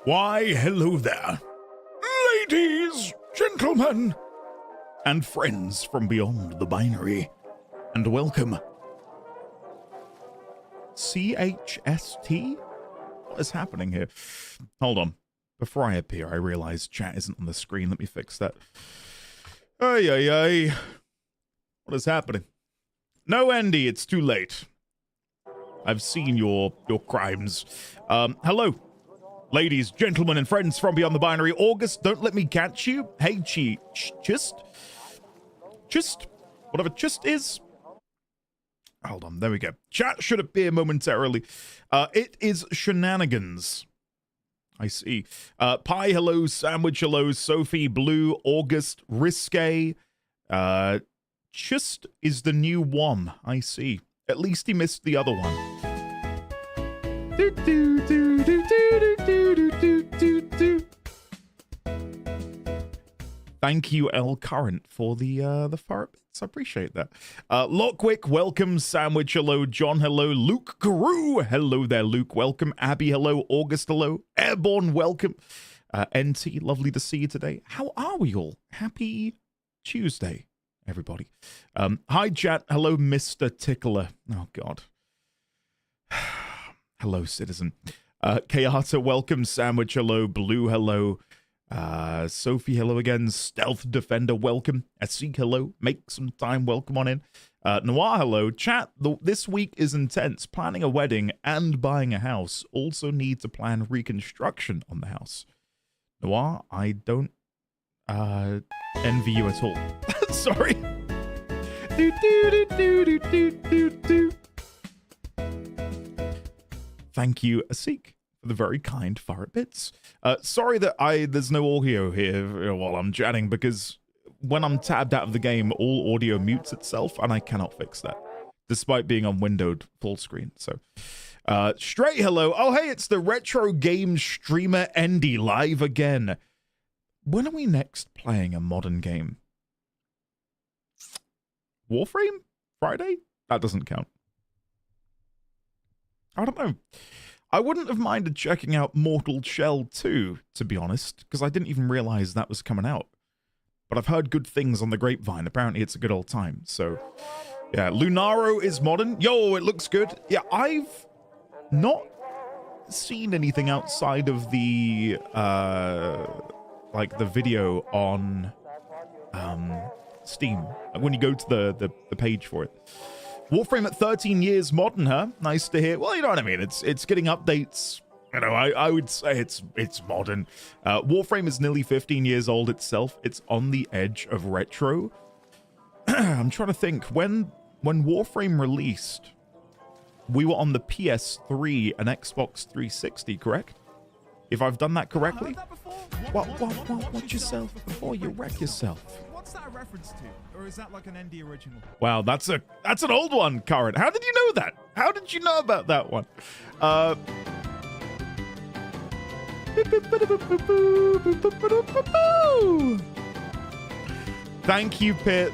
Why, hello there, ladies, gentlemen, and friends from beyond the binary, and welcome. CHST? What is happening here? Hold on. Before I appear, I realize chat isn't on the screen. Let me fix that. Ay, ay, ay. What is happening? No, Andy, it's too late. I've seen your crimes. Hello. Ladies, gentlemen, and friends from beyond the binary. August, don't let me catch you. Hey, just, whatever just is. Hold on, there we go. Chat should appear momentarily. It is shenanigans. I see. Pie, hello. Sandwich, hello. Sophie, Blue, August, Risque. Just is the new one. I see. At least he missed the other one. Thank you, L Current, for the fire bits. I appreciate that. Lockwick, welcome. Sandwich, hello. John, hello. Luke Guru, hello there, Luke. Welcome. Abby, hello. August, hello. Airborne, welcome. NT, lovely to see you today. How are we all? Happy Tuesday, everybody. Hi, chat. Hello, Mr. Tickler. Oh, God. Hello, citizen. Kayata, welcome. Sandwich, hello. Blue, hello. Sophie, hello again. Stealth Defender, welcome. Asik, hello. Make some time, welcome on in. Noir, hello. Chat, this week is intense. Planning a wedding and buying a house. Also need to plan reconstruction on the house. Noir, I don't envy you at all. Sorry. Do, do, do, do, do, do, do. Thank you, Asik, for the very kind fire bits. Sorry that there's no audio here while I'm chatting, because when I'm tabbed out of the game, all audio mutes itself, and I cannot fix that, despite being on windowed full screen. So, straight hello. Oh, hey, it's the retro game streamer Andy live again. When are we next playing a modern game? Warframe? Friday? That doesn't count. I don't know. I wouldn't have minded checking out Mortal Shell 2, to be honest, because I didn't even realize that was coming out. But I've heard good things on the grapevine. Apparently it's a good old time. So, yeah, Lunaro is modern. Yo, it looks good. Yeah, I've not seen anything outside of the, like the video on Steam. When you go to the page for it. Warframe at 13 years modern, huh? Nice to hear. Well, you know what I mean. It's getting updates. You know, I would say it's modern. Warframe is nearly 15 years old itself. It's on the edge of retro. I'm trying to think. When Warframe released, we were on the PS3 and Xbox 360, correct? If I've done that correctly? Watch yourself before you wreck yourself. What's that a reference to? Or is that like an ND original? Wow, that's an old one, Current. How did you know that? How did you know about that one? Thank you, Pit,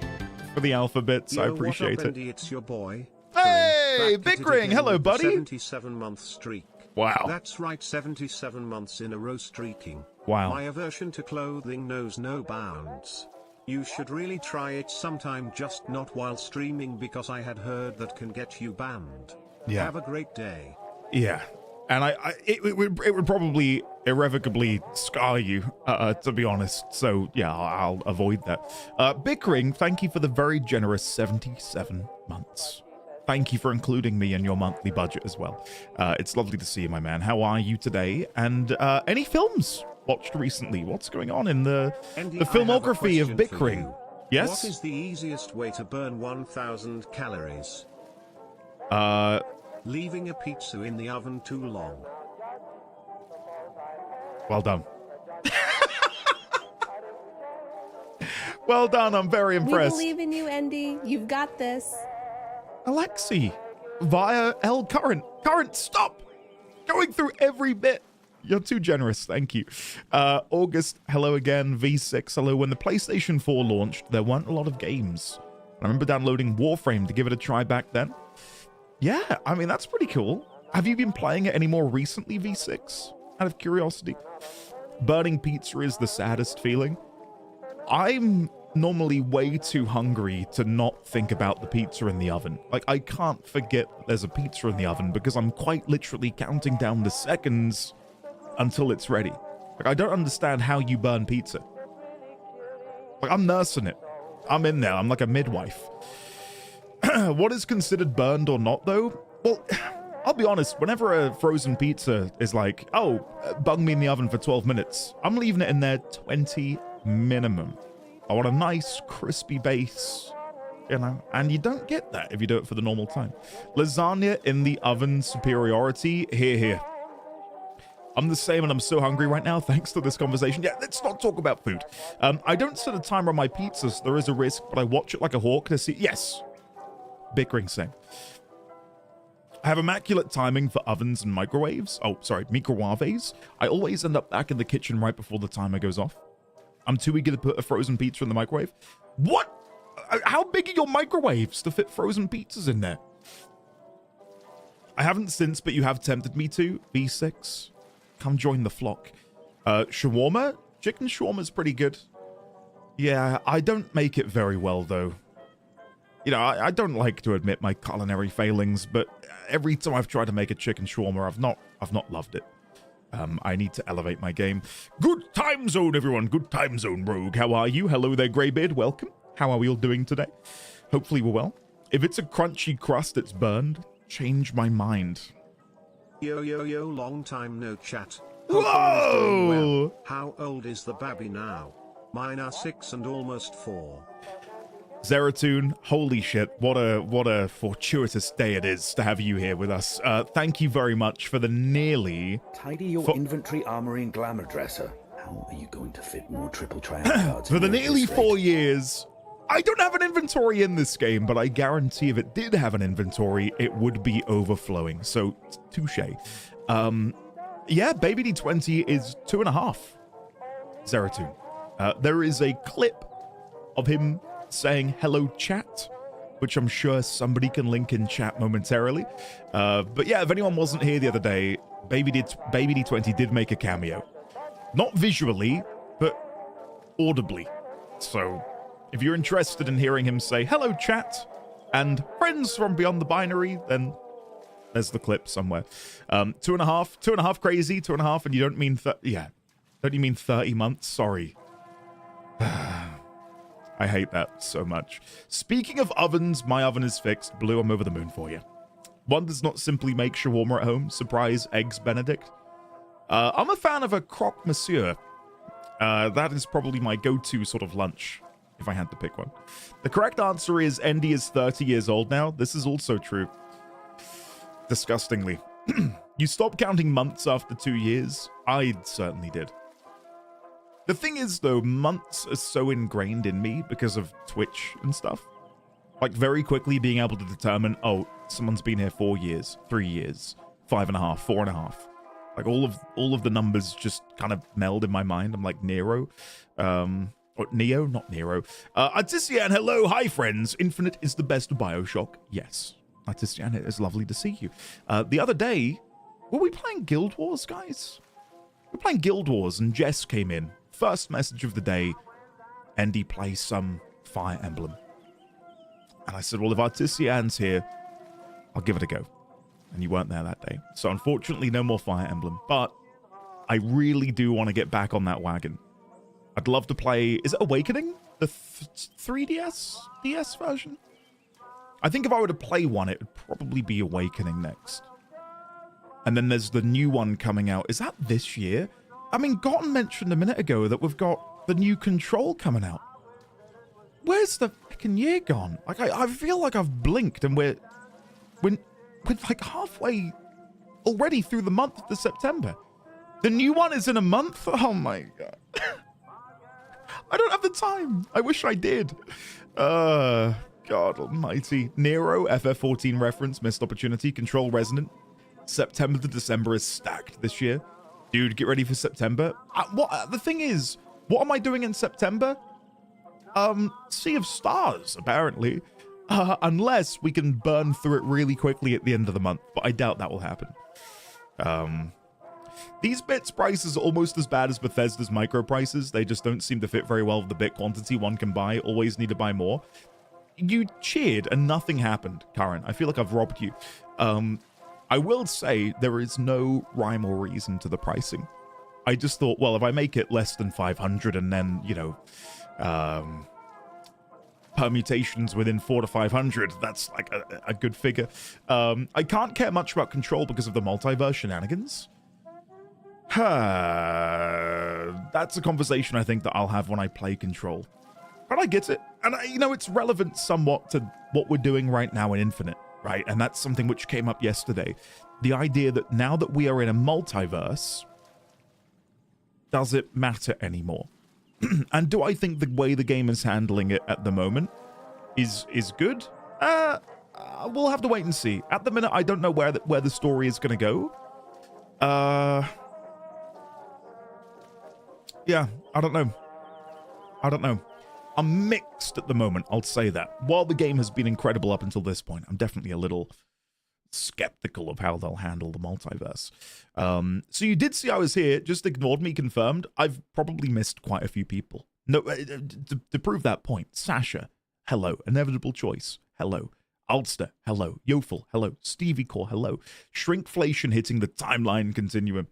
for the alphabets. I appreciate what up, it. It's your boy. Hey, Big Ring. Hello, buddy. 77-month streak. Wow. That's right, 77 months in a row streaking. Wow. My aversion to clothing knows no bounds. You should really try it sometime, just not while streaming, because I had heard that can get you banned. Yeah. Have a great day. Yeah. And it would probably irrevocably scar you, to be honest. So, yeah, I'll avoid that. Bickering, thank you for the very generous 77 months. Thank you for including me in your monthly budget as well. It's lovely to see you, my man. How are you today? And any films watched recently? What's going on in the filmography of Bickering? Yes? What is the easiest way to burn 1,000 calories? Leaving a pizza in the oven too long. Well done. Well done, I'm very impressed. We believe in you, Andy. You've got this. Alexi, via L Current. Current, stop going through every bit. You're too generous, thank you. August, hello again. V6, hello. When the PlayStation 4 launched, there weren't a lot of games. I remember downloading Warframe to give it a try back then. Yeah, I mean, that's pretty cool. Have you been playing it any more recently, V6? out of curiosity? Burning pizza is the saddest feeling. I'm normally way too hungry to not think about the pizza in the oven. Like, I can't forget that there's a pizza in the oven because I'm quite literally counting down the seconds until it's ready. Like, I don't understand how you burn pizza. Like, I'm nursing it. I'm in there. I'm like a midwife. What is considered burned or not, though? Well, I'll be honest. Whenever a frozen pizza is like, oh, bung me in the oven for 12 minutes, I'm leaving it in there 20 minimum. I want a nice, crispy base, you know, and you don't get that if you do it for the normal time. Lasagna in the oven superiority. Here. I'm the same and I'm so hungry right now thanks to this conversation. Yeah, let's not talk about food. I don't set a timer on my pizzas. So there is a risk, but I watch it like a hawk to see. Yes. Bickering same. I have immaculate timing for ovens and microwaves. Oh, sorry, microwaves. I always end up back in the kitchen right before the timer goes off. I'm too eager to put a frozen pizza in the microwave. What? How big are your microwaves to fit frozen pizzas in there? I haven't since, but you have tempted me to. V6. Come join the flock. Shawarma? Chicken shawarma's pretty good. Yeah, I don't make it very well, though. You know, I don't like to admit my culinary failings, but every time I've tried to make a chicken shawarma, I've not loved it. I need to elevate my game. Good time zone, everyone. Good time zone, Rogue. How are you? Hello there, Greybeard. Welcome. How are we all doing today? Hopefully we're well. If it's a crunchy crust that's burned, change my mind. Yo, long time no chat. Whoa! Well. How old is the baby now? Mine are 6 and almost 4. Zeratoon, holy shit, what a fortuitous day it is to have you here with us. Thank you very much for the nearly... Tidy your inventory, armory, and glamour dresser. How are you going to fit more triple triumph cards? For the nearly 4 years. I don't have an inventory in this game, but I guarantee if it did have an inventory, it would be overflowing. So, touche. Yeah, Baby D20 is 2.5. Zeratoon. There is a clip of him saying hello chat, which I'm sure somebody can link in chat momentarily. But yeah, if anyone wasn't here the other day, Baby D20 did make a cameo. Not visually, but audibly. So if you're interested in hearing him say hello chat and friends from beyond the binary, then there's the clip somewhere. 2.5 crazy, 2.5, and you don't mean don't you mean 30 months? Sorry. I hate that so much. Speaking of ovens, my oven is fixed. Blue, I'm over the moon for you. One does not simply make shawarma at home. Surprise, eggs Benedict. I'm a fan of a croque monsieur. That is probably my go-to sort of lunch, if I had to pick one. The correct answer is Endy is 30 years old now. This is also true. Disgustingly. You stopped counting months after 2 years? I certainly did. The thing is, though, months are so ingrained in me because of Twitch and stuff. Like, very quickly being able to determine, oh, someone's been here 4 years, 3 years, 5.5, 4.5. Like, all of the numbers just kind of meld in my mind. I'm like Nero. Or Neo, not Nero. Artisian, hello, hi, friends. Infinite is the best BioShock. Yes. Artisian, it is lovely to see you. The other day, were we playing Guild Wars, guys? We were playing Guild Wars, and Jess came in. First message of the day, Endy plays some Fire Emblem. And I said, well, if Artisian's here, I'll give it a go. And you weren't there that day. So unfortunately, no more Fire Emblem. But I really do want to get back on that wagon. I'd love to play... Is it Awakening? The 3DS? DS version? I think if I were to play one, it would probably be Awakening next. And then there's the new one coming out. Is that this year? I mean, Gotten mentioned a minute ago that we've got the new Control coming out. Where's the fucking year gone? Like, I feel like I've blinked and we're like halfway already through the month of September. The new one is in a month? Oh my god. I don't have the time. I wish I did. God almighty. Nero, FF14 reference, missed opportunity. Control Resonant. September to December is stacked this year. Dude, get ready for September. The thing is, what am I doing in September? Sea of Stars, apparently. Unless we can burn through it really quickly at the end of the month. But I doubt that will happen. These bits prices are almost as bad as Bethesda's micro prices. They just don't seem to fit very well with the bit quantity one can buy. Always need to buy more. You cheered and nothing happened, Karen. I feel like I've robbed you. I will say there is no rhyme or reason to the pricing. I just thought, well, if I make it less than 500 and then, you know, permutations within 400 to 500, that's like a good figure. I can't care much about Control because of the multiverse shenanigans. That's a conversation I think that I'll have when I play Control. But I get it. And, you know, it's relevant somewhat to what we're doing right now in Infinite, right? And that's something which came up yesterday. The idea that now that we are in a multiverse, does it matter anymore? And do I think the way the game is handling it at the moment is good? We'll have to wait and see. At the minute, I don't know where the story is going to go. Yeah, I don't know. I'm mixed at the moment, I'll say that. While the game has been incredible up until this point, I'm definitely a little skeptical of how they'll handle the multiverse. So you did see I was here, just ignored me, confirmed. I've probably missed quite a few people. No, to prove that point, Sasha, hello. Inevitable Choice, hello. Ulster, hello. Yofel, hello. Stevie Core, hello. Shrinkflation hitting the timeline continuum.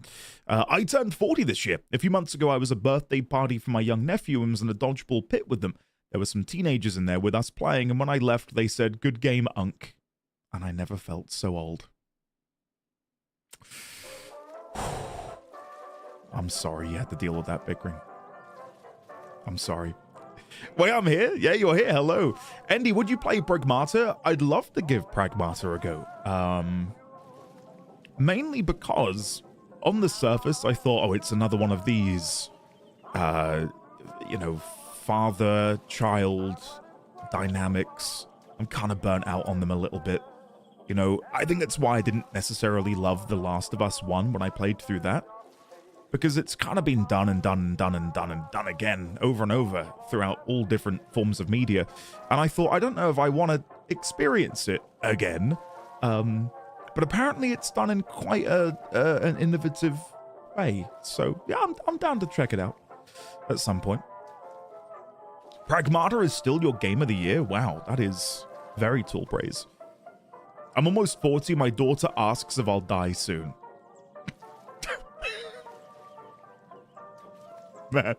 I turned 40 this year. A few months ago, I was a birthday party for my young nephew and was in a dodgeball pit with them. There were some teenagers in there with us playing, and when I left, they said, "Good game, Unk." And I never felt so old. I'm sorry you had to deal with that bickering. I'm sorry. Wait, I'm here? Yeah, you're here. Hello. Andy, would you play Pragmata? I'd love to give Pragmata a go. Mainly because on the surface, I thought, oh, it's another one of these, you know, father-child dynamics. I'm kind of burnt out on them a little bit. You know, I think that's why I didn't necessarily love The Last of Us 1 when I played through that. Because it's kind of been done and done and done and done and done again over and over throughout all different forms of media. And I thought, I don't know if I want to experience it again. But apparently it's done in quite an innovative way. So yeah, I'm down to check it out at some point. Pragmata is still your game of the year? Wow, that is very tall praise. I'm almost 40. My daughter asks if I'll die soon. Man,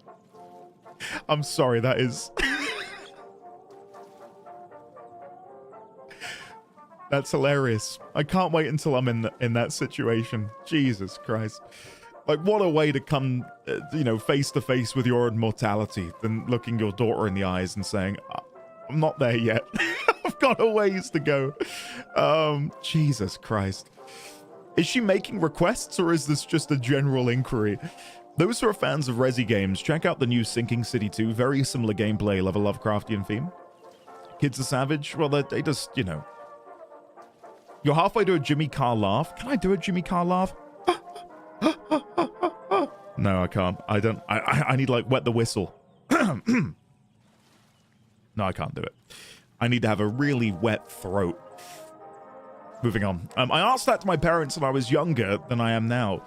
I'm sorry, that is... That's hilarious. I can't wait until I'm in that situation. Jesus Christ. Like, what a way to come, you know, face to face with your immortality than looking your daughter in the eyes and saying, I'm not there yet. I've got a ways to go. Jesus Christ. Is she making requests or is this just a general inquiry? Those who are fans of Resi games, check out the new Sinking City 2. Very similar gameplay, love a Lovecraftian theme. Kids are savage. Well, they just, you know. You're halfway to a Jimmy Carr laugh. Can I do a Jimmy Carr laugh? No, I can't. I don't. I need, like, wet the whistle. No, I can't do it. I need to have a really wet throat. Moving on. I asked that to my parents when I was younger than I am now.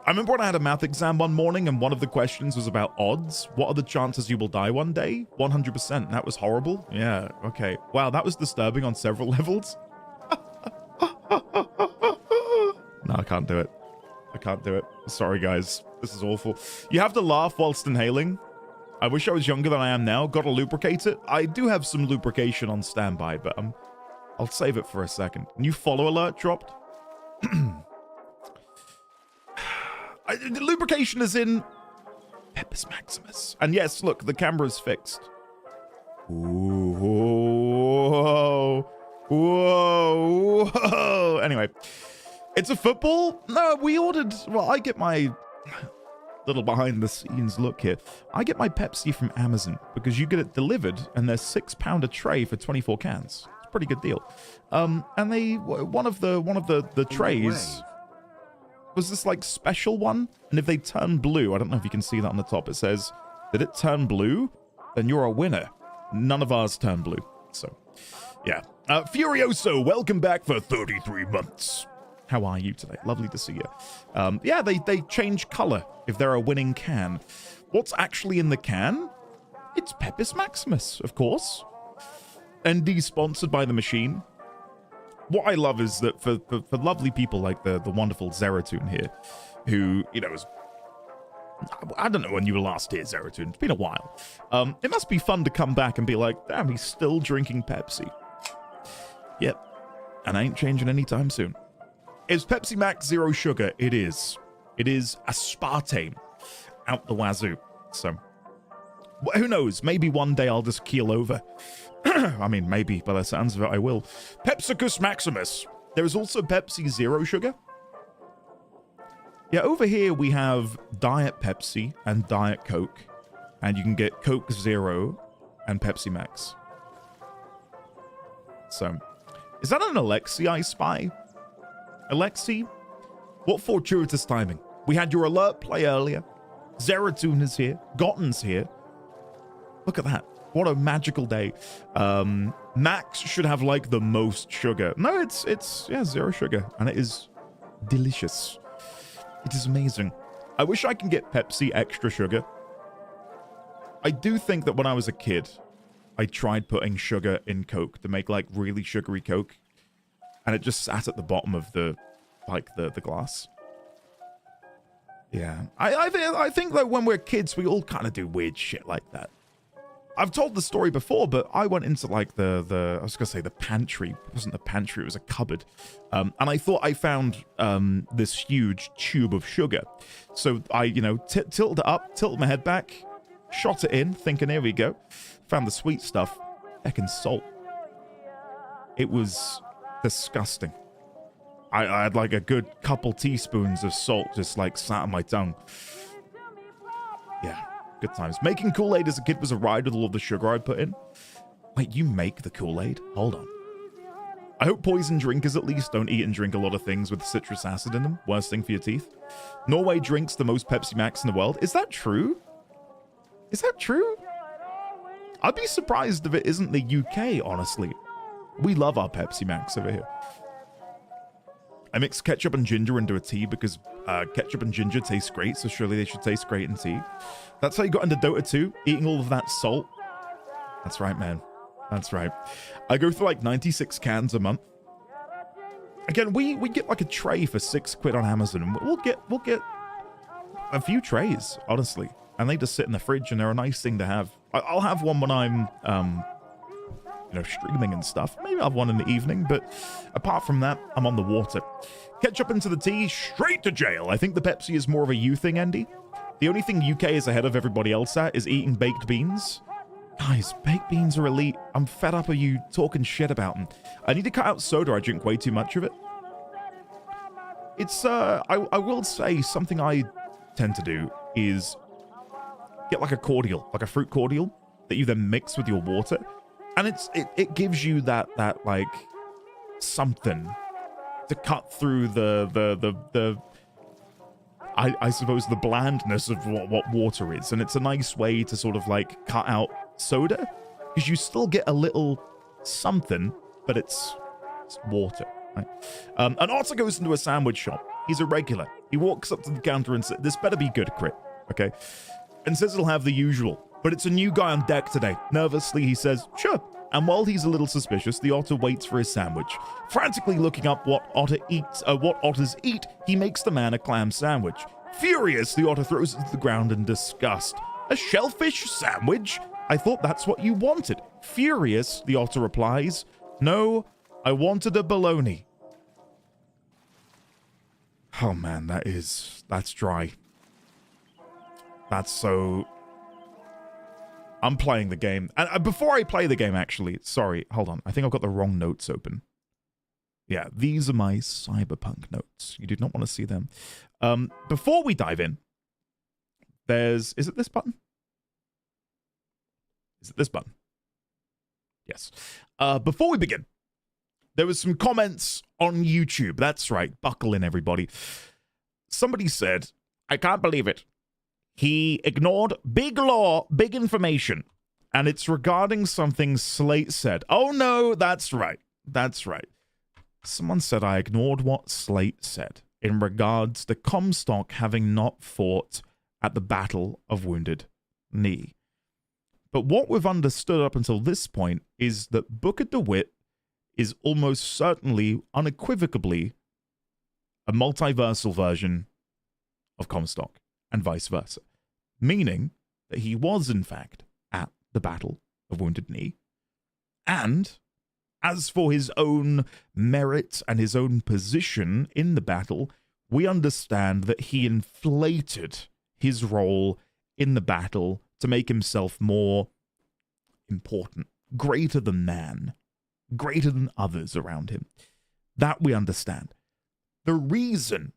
I remember when I had a math exam one morning and one of the questions was about odds. What are the chances you will die one day? 100%. That was horrible. Yeah, okay. Wow, that was disturbing on several levels. No, I can't do it. I can't do it. Sorry, guys. This is awful. You have to laugh whilst inhaling. I wish I was younger than I am now. Gotta lubricate it. I do have some lubrication on standby, but I'll save it for a second. New follow alert dropped. The lubrication is in Pepus Maximus. And yes, look, the camera's fixed. Ooh, whoa, whoa, whoa. Anyway, it's a football? No, we ordered... Well, I get my little behind-the-scenes look here. I get my Pepsi from Amazon because you get it delivered and they're £6 a tray for 24 cans. It's a pretty good deal. And they... One of the trays... was this like special one, and if they turn blue, I don't know if you can see that on the top, it says, did it turn blue? Then you're a winner. None of ours turn blue. So yeah. Furioso, welcome back for 33 months. How are you today? Lovely to see you. Yeah, they change color if they're a winning can. What's actually in the can? It's Pepis Maximus, of course. ND sponsored by the machine. What I love is that for lovely people like the wonderful Zeratun here, who, you know, is... I don't know when you were last here, Zeratun. It's been a while. It must be fun to come back and be like, damn, he's still drinking Pepsi. Yep. And I ain't changing anytime soon. Is Pepsi Max zero sugar? It is. It is aspartame out the wazoo. So, who knows? Maybe one day I'll just keel over. I mean, maybe, by the sounds of it, I will. Pepsicus Maximus. There is also Pepsi Zero Sugar. Yeah, over here we have Diet Pepsi and Diet Coke. And you can get Coke Zero and Pepsi Max. So, is that an Alexi I spy? Alexi? What fortuitous timing. We had your alert play earlier. Zeratun is here. Gotten's here. Look at that. What a magical day. Max should have like the most sugar. No, it's yeah, zero sugar. And it is delicious. It is amazing. I wish I can get Pepsi extra sugar. I do think that when I was a kid, I tried putting sugar in Coke to make like really sugary Coke. And it just sat at the bottom of the glass. Yeah. I think that when we're kids, we all kind of do weird shit like that. I've told the story before, but I went into like I was gonna say the pantry. It wasn't the pantry, it was a cupboard. And I thought I found this huge tube of sugar. So I, you know, tilted it up, tilted my head back, shot it in, thinking, here we go. Found the sweet stuff. Heckin' salt. It was disgusting. I had like a good couple teaspoons of salt just like sat on my tongue. Yeah. Good times. Making Kool-Aid as a kid was a ride with all of the sugar I put in. Wait, you make the Kool-Aid? Hold on. I hope poison drinkers at least don't eat and drink a lot of things with citrus acid in them. Worst thing for your teeth. Norway drinks the most Pepsi Max in the world. Is that true? Is that true? I'd be surprised if it isn't the UK, honestly. We love our Pepsi Max over here. I mix ketchup and ginger into a tea because ketchup and ginger taste great, so surely they should taste great in tea. That's how you got into Dota 2, eating all of that salt. That's right, man. That's right. I go through like 96 cans a month. Again, we get like a tray for £6 on Amazon. We'll get a few trays, honestly. And they just sit in the fridge and they're a nice thing to have. I'll have one when I'm you know, streaming and stuff. Maybe I'll have one in the evening, but apart from that, I'm on the water. Ketchup into the tea, straight to jail. I think the Pepsi is more of a you thing, Andy. The only thing UK is ahead of everybody else at is eating baked beans. Guys, baked beans are elite. I'm fed up of you talking shit about them. I need to cut out soda. I drink way too much of it. It's, I will say something I tend to do is get like a cordial, like a fruit cordial that you then mix with your water. And it gives you that like something to cut through I suppose the blandness of what water is. And it's a nice way to sort of like cut out soda because you still get a little something, but it's water, right? An otter goes into a sandwich shop. He's a regular. He walks up to the counter and says, this better be good, Crit, okay? And says it'll have the usual. But it's a new guy on deck today. Nervously, he says, sure. And while he's a little suspicious, the otter waits for his sandwich. Frantically looking up what otters eat, he makes the man a clam sandwich. Furious, the otter throws it to the ground in disgust. A shellfish sandwich? I thought that's what you wanted. Furious, the otter replies, no, I wanted a bologna. Oh man, that's dry. That's so... I'm playing the game. And before I play the game, actually, sorry, hold on. I think I've got the wrong notes open. Yeah, these are my cyberpunk notes. You do not want to see them. Before we dive in, is it this button? Is it this button? Yes. Before we begin, there was some comments on YouTube. That's right. Buckle in, everybody. Somebody said, I can't believe it. He ignored big law, big information, and it's regarding something Slate said. Oh no, that's right. That's right. Someone said I ignored what Slate said in regards to Comstock having not fought at the Battle of Wounded Knee. But what we've understood up until this point is that Booker DeWitt is almost certainly, unequivocally, a multiversal version of Comstock, and vice versa. Meaning that he was, in fact, at the Battle of Wounded Knee. And as for his own merit and his own position in the battle, we understand that he inflated his role in the battle to make himself more important, greater than man, greater than others around him. That we understand. The reason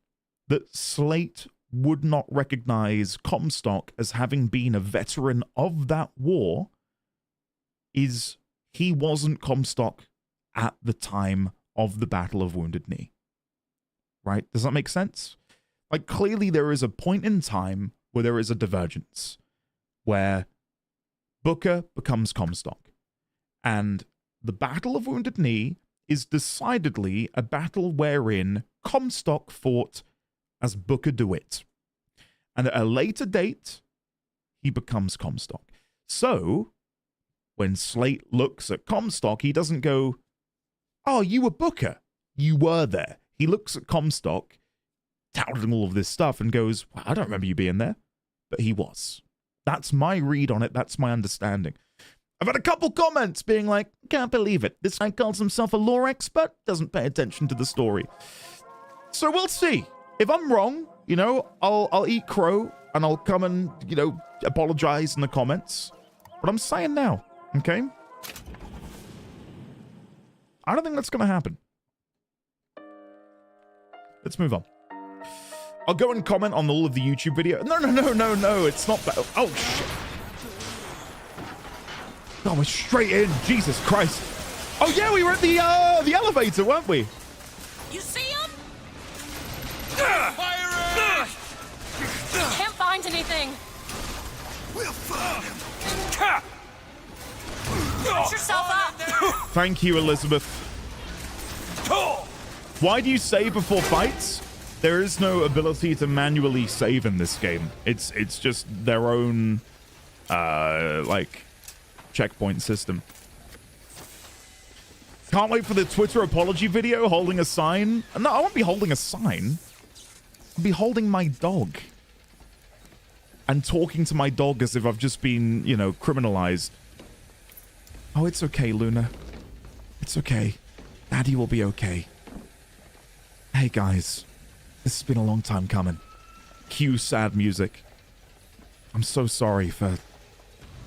that Slate would not recognize Comstock as having been a veteran of that war is he wasn't Comstock at the time of the Battle of Wounded Knee. Right? Does that make sense? Like, clearly there is a point in time where there is a divergence, where Booker becomes Comstock. And the Battle of Wounded Knee is decidedly a battle wherein Comstock fought as Booker DeWitt. And at a later date, he becomes Comstock. So, when Slate looks at Comstock, he doesn't go, "Oh, you were Booker. You were there." He looks at Comstock, touting all of this stuff, and goes, "Well, I don't remember you being there." But he was. That's my read on it. That's my understanding. I've had a couple comments being like, "Can't believe it. This guy calls himself a lore expert, doesn't pay attention to the story." So we'll see. If I'm wrong, you know, I'll eat crow and I'll come and, you know, apologize in the comments. But I'm saying now, okay? I don't think that's going to happen. Let's move on. I'll go and comment on all of the YouTube video. No, it's not that. Oh, shit. Oh, we're straight in. Jesus Christ. Oh, yeah, we were at the elevator, weren't we? You see him? Fire! Can't find anything. We'll find him. Put yourself up. Thank you, Elizabeth. Why do you save before fights? There is no ability to manually save in this game. It's just their own, like, checkpoint system. Can't wait for the Twitter apology video holding a sign. No, I won't be holding a sign. I'll be holding my dog. And talking to my dog as if I've just been, you know, criminalized. Oh, it's okay, Luna. It's okay. Daddy will be okay. Hey, guys. This has been a long time coming. Cue sad music. I'm so sorry for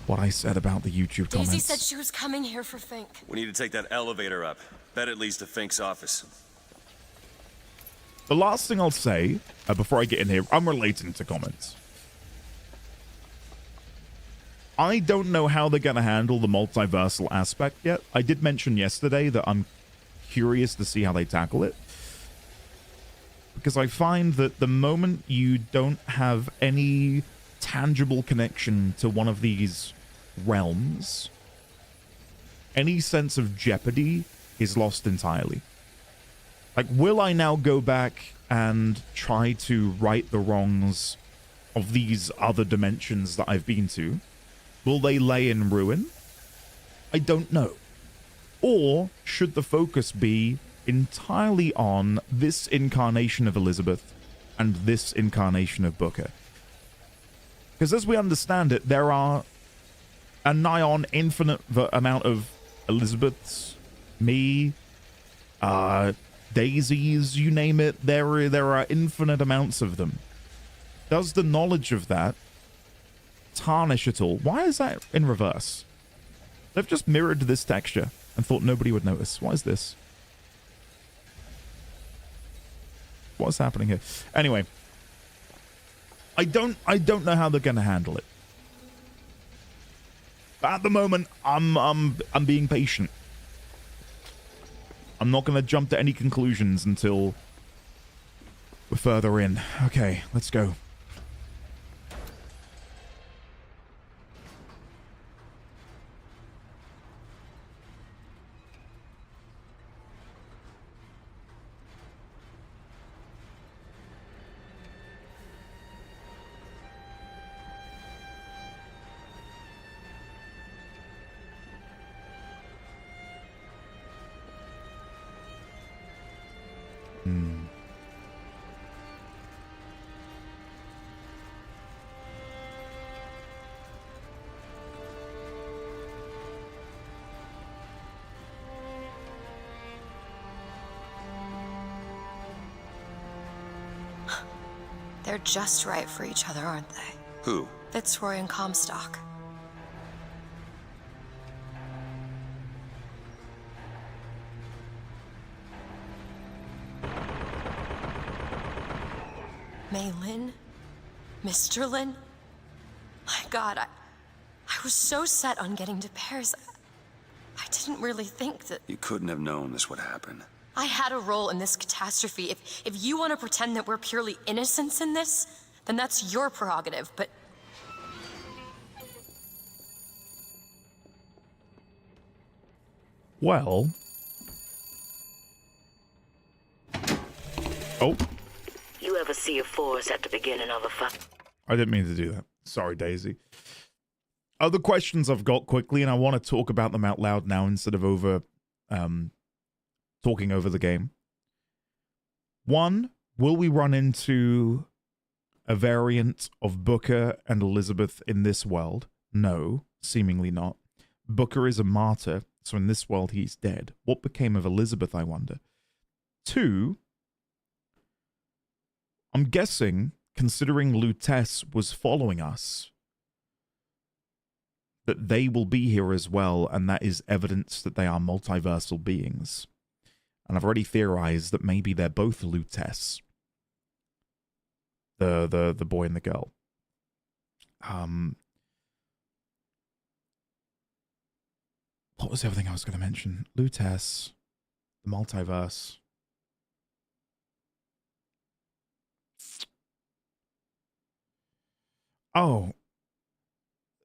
what I said about the YouTube comments. Daisy said she was coming here for Fink. We need to take that elevator up. Bet it leads to Fink's office. The last thing I'll say, before I get in here, I'm relating to comments. I don't know how they're going to handle the multiversal aspect yet. I did mention yesterday that I'm curious to see how they tackle it. Because I find that the moment you don't have any tangible connection to one of these realms, any sense of jeopardy is lost entirely. Like, will I now go back and try to right the wrongs of these other dimensions that I've been to? Will they lay in ruin? I don't know. Or should the focus be entirely on this incarnation of Elizabeth and this incarnation of Booker? Because as we understand it, there are a nigh on infinite amount of Elizabeths, me, Daisies, you name it. There are infinite amounts of them. Does the knowledge of that tarnish at all? Why is that in reverse? They've just mirrored this texture and thought nobody would notice. Why is this? What's happening here? Anyway, I don't know how they're going to handle it. But at the moment, I'm being patient. I'm not going to jump to any conclusions until we're further in. Okay, let's go. They're just right for each other, aren't they? Who? Fitzroy and Comstock. Mei Lin? Mr. Lin? My God, I was so set on getting to Paris. I didn't really think that You couldn't have known this would happen. I had a role in this catastrophe. If you want to pretend that we're purely innocents in this, then that's your prerogative, but Well. Oh, You ever see a forest at the beginning of a fight? I didn't mean to do that. Sorry, Daisy. Other questions I've got quickly, and I want to talk about them out loud now instead of talking over the game. One, will we run into a variant of Booker and Elizabeth in this world? No, seemingly not. Booker is a martyr, so in this world he's dead. What became of Elizabeth, I wonder? Two, I'm guessing, considering Lutece was following us, that they will be here as well, and that is evidence that they are multiversal beings. And I've already theorized that maybe they're both Lutece. The boy and the girl. What was the other thing I was going to mention? Lutece, the multiverse. Oh,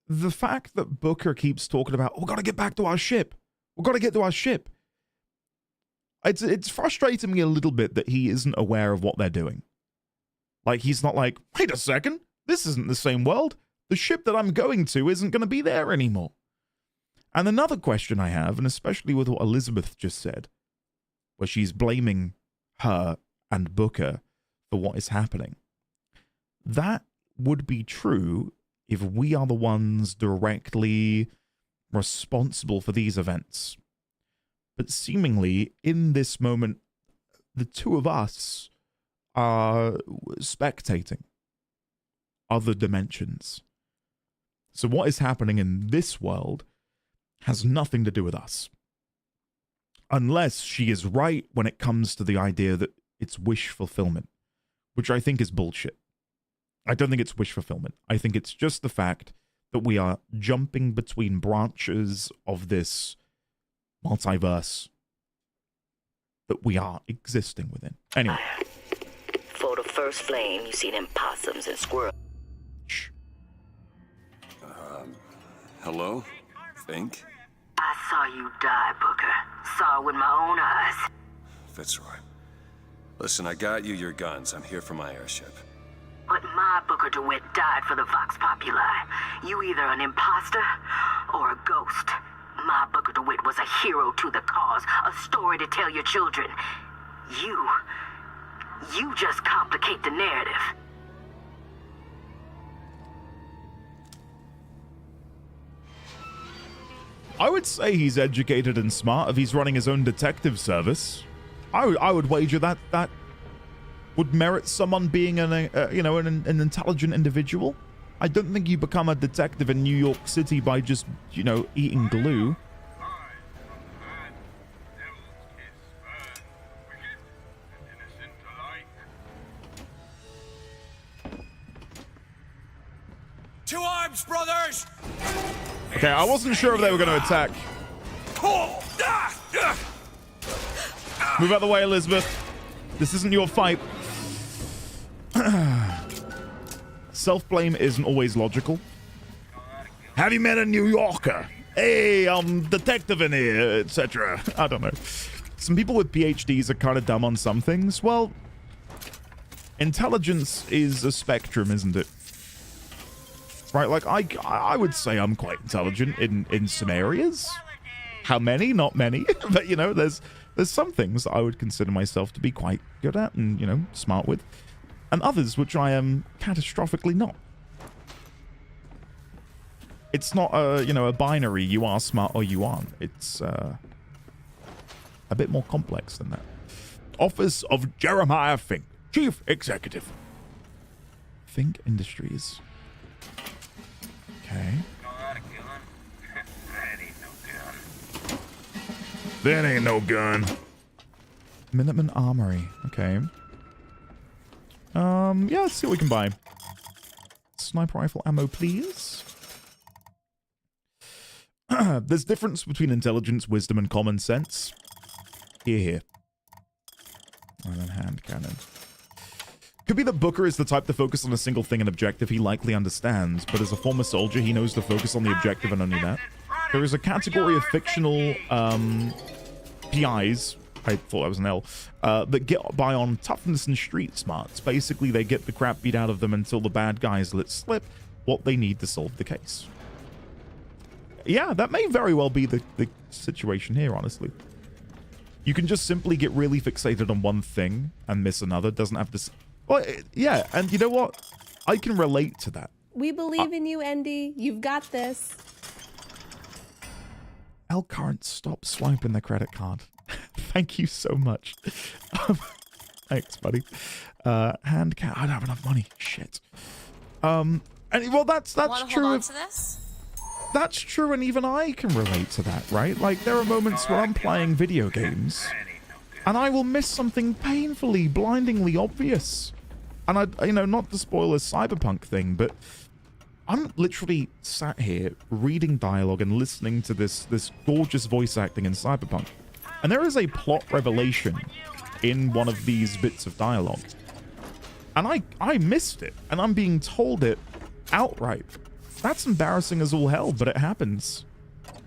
the fact that Booker keeps talking about, oh, we got to get back to our ship. We've got to get to our ship. It's frustrating me a little bit that he isn't aware of what they're doing. Like, he's not like, wait a second, this isn't the same world. The ship that I'm going to isn't going to be there anymore. And another question I have, and especially with what Elizabeth just said, where she's blaming her and Booker for what is happening. That would be true if we are the ones directly responsible for these events. But seemingly, in this moment, the two of us are spectating other dimensions. So what is happening in this world has nothing to do with us. Unless she is right when it comes to the idea that it's wish fulfillment, which I think is bullshit. I don't think it's wish fulfillment. I think it's just the fact that we are jumping between branches of this multiverse that we are existing within. Anyway. For the first flame, you see them possums and squirrels. Shh. Hello? Fink? I saw you die, Booker. Saw it with my own eyes. Fitzroy. Listen, I got you your guns. I'm here for my airship. But my Booker DeWitt died for the Vox Populi. You either an imposter or a ghost. My Booker DeWitt was a hero to the cause, a story to tell your children. You just complicate the narrative. I would say he's educated and smart if he's running his own detective service. I would wager that would merit someone being an intelligent individual. I don't think you become a detective in New York City by just, eating glue. To arms, brothers! Okay, I wasn't sure if they were going to attack. Move out of the way, Elizabeth. This isn't your fight. Self-blame isn't always logical. Have you met a New Yorker? Hey, I'm detective in here, etc. I don't know. Some people with PhDs are kind of dumb on some things. Well, intelligence is a spectrum, isn't it? Right, like, I would say I'm quite intelligent in some areas. How many? Not many. But, there's some things that I would consider myself to be quite good at and, smart with. And others which I am catastrophically not. It's not a binary, you are smart or you aren't. It's a bit more complex than that. Office of Jeremiah Fink, Chief Executive. Fink Industries. Okay. That ain't no gun. Minuteman Armory. Okay. Yeah, let's see what we can buy. Sniper rifle ammo, please. There's difference between intelligence, wisdom, and common sense. Here. And then hand cannon. Could be that Booker is the type to focus on a single thing and objective he likely understands, but as a former soldier, he knows to focus on the objective and only that. There is a category of fictional PIs, I thought that was an L, that get by on toughness and street smarts. Basically, they get the crap beat out of them until the bad guys let slip what they need to solve the case. Yeah, that may very well be the situation here, honestly. You can just simply get really fixated on one thing and miss another. Doesn't have to... Well, yeah, and you know what? I can relate to that. We believe in you, Andy. You've got this. L Current, stop swiping the credit card. Thank you so much. Thanks, buddy. Hand cat. I don't have enough money. Shit. And well, that's true. Hold on to this? That's true, and even I can relate to that, right? Like, there are moments where I'm playing video games, and I will miss something painfully, blindingly obvious. And I, you know, not to spoil a cyberpunk thing, but I'm literally sat here reading dialogue and listening to this gorgeous voice acting in cyberpunk. And there is a plot revelation in one of these bits of dialogue. And I missed it, and I'm being told it outright. That's embarrassing as all hell, but it happens.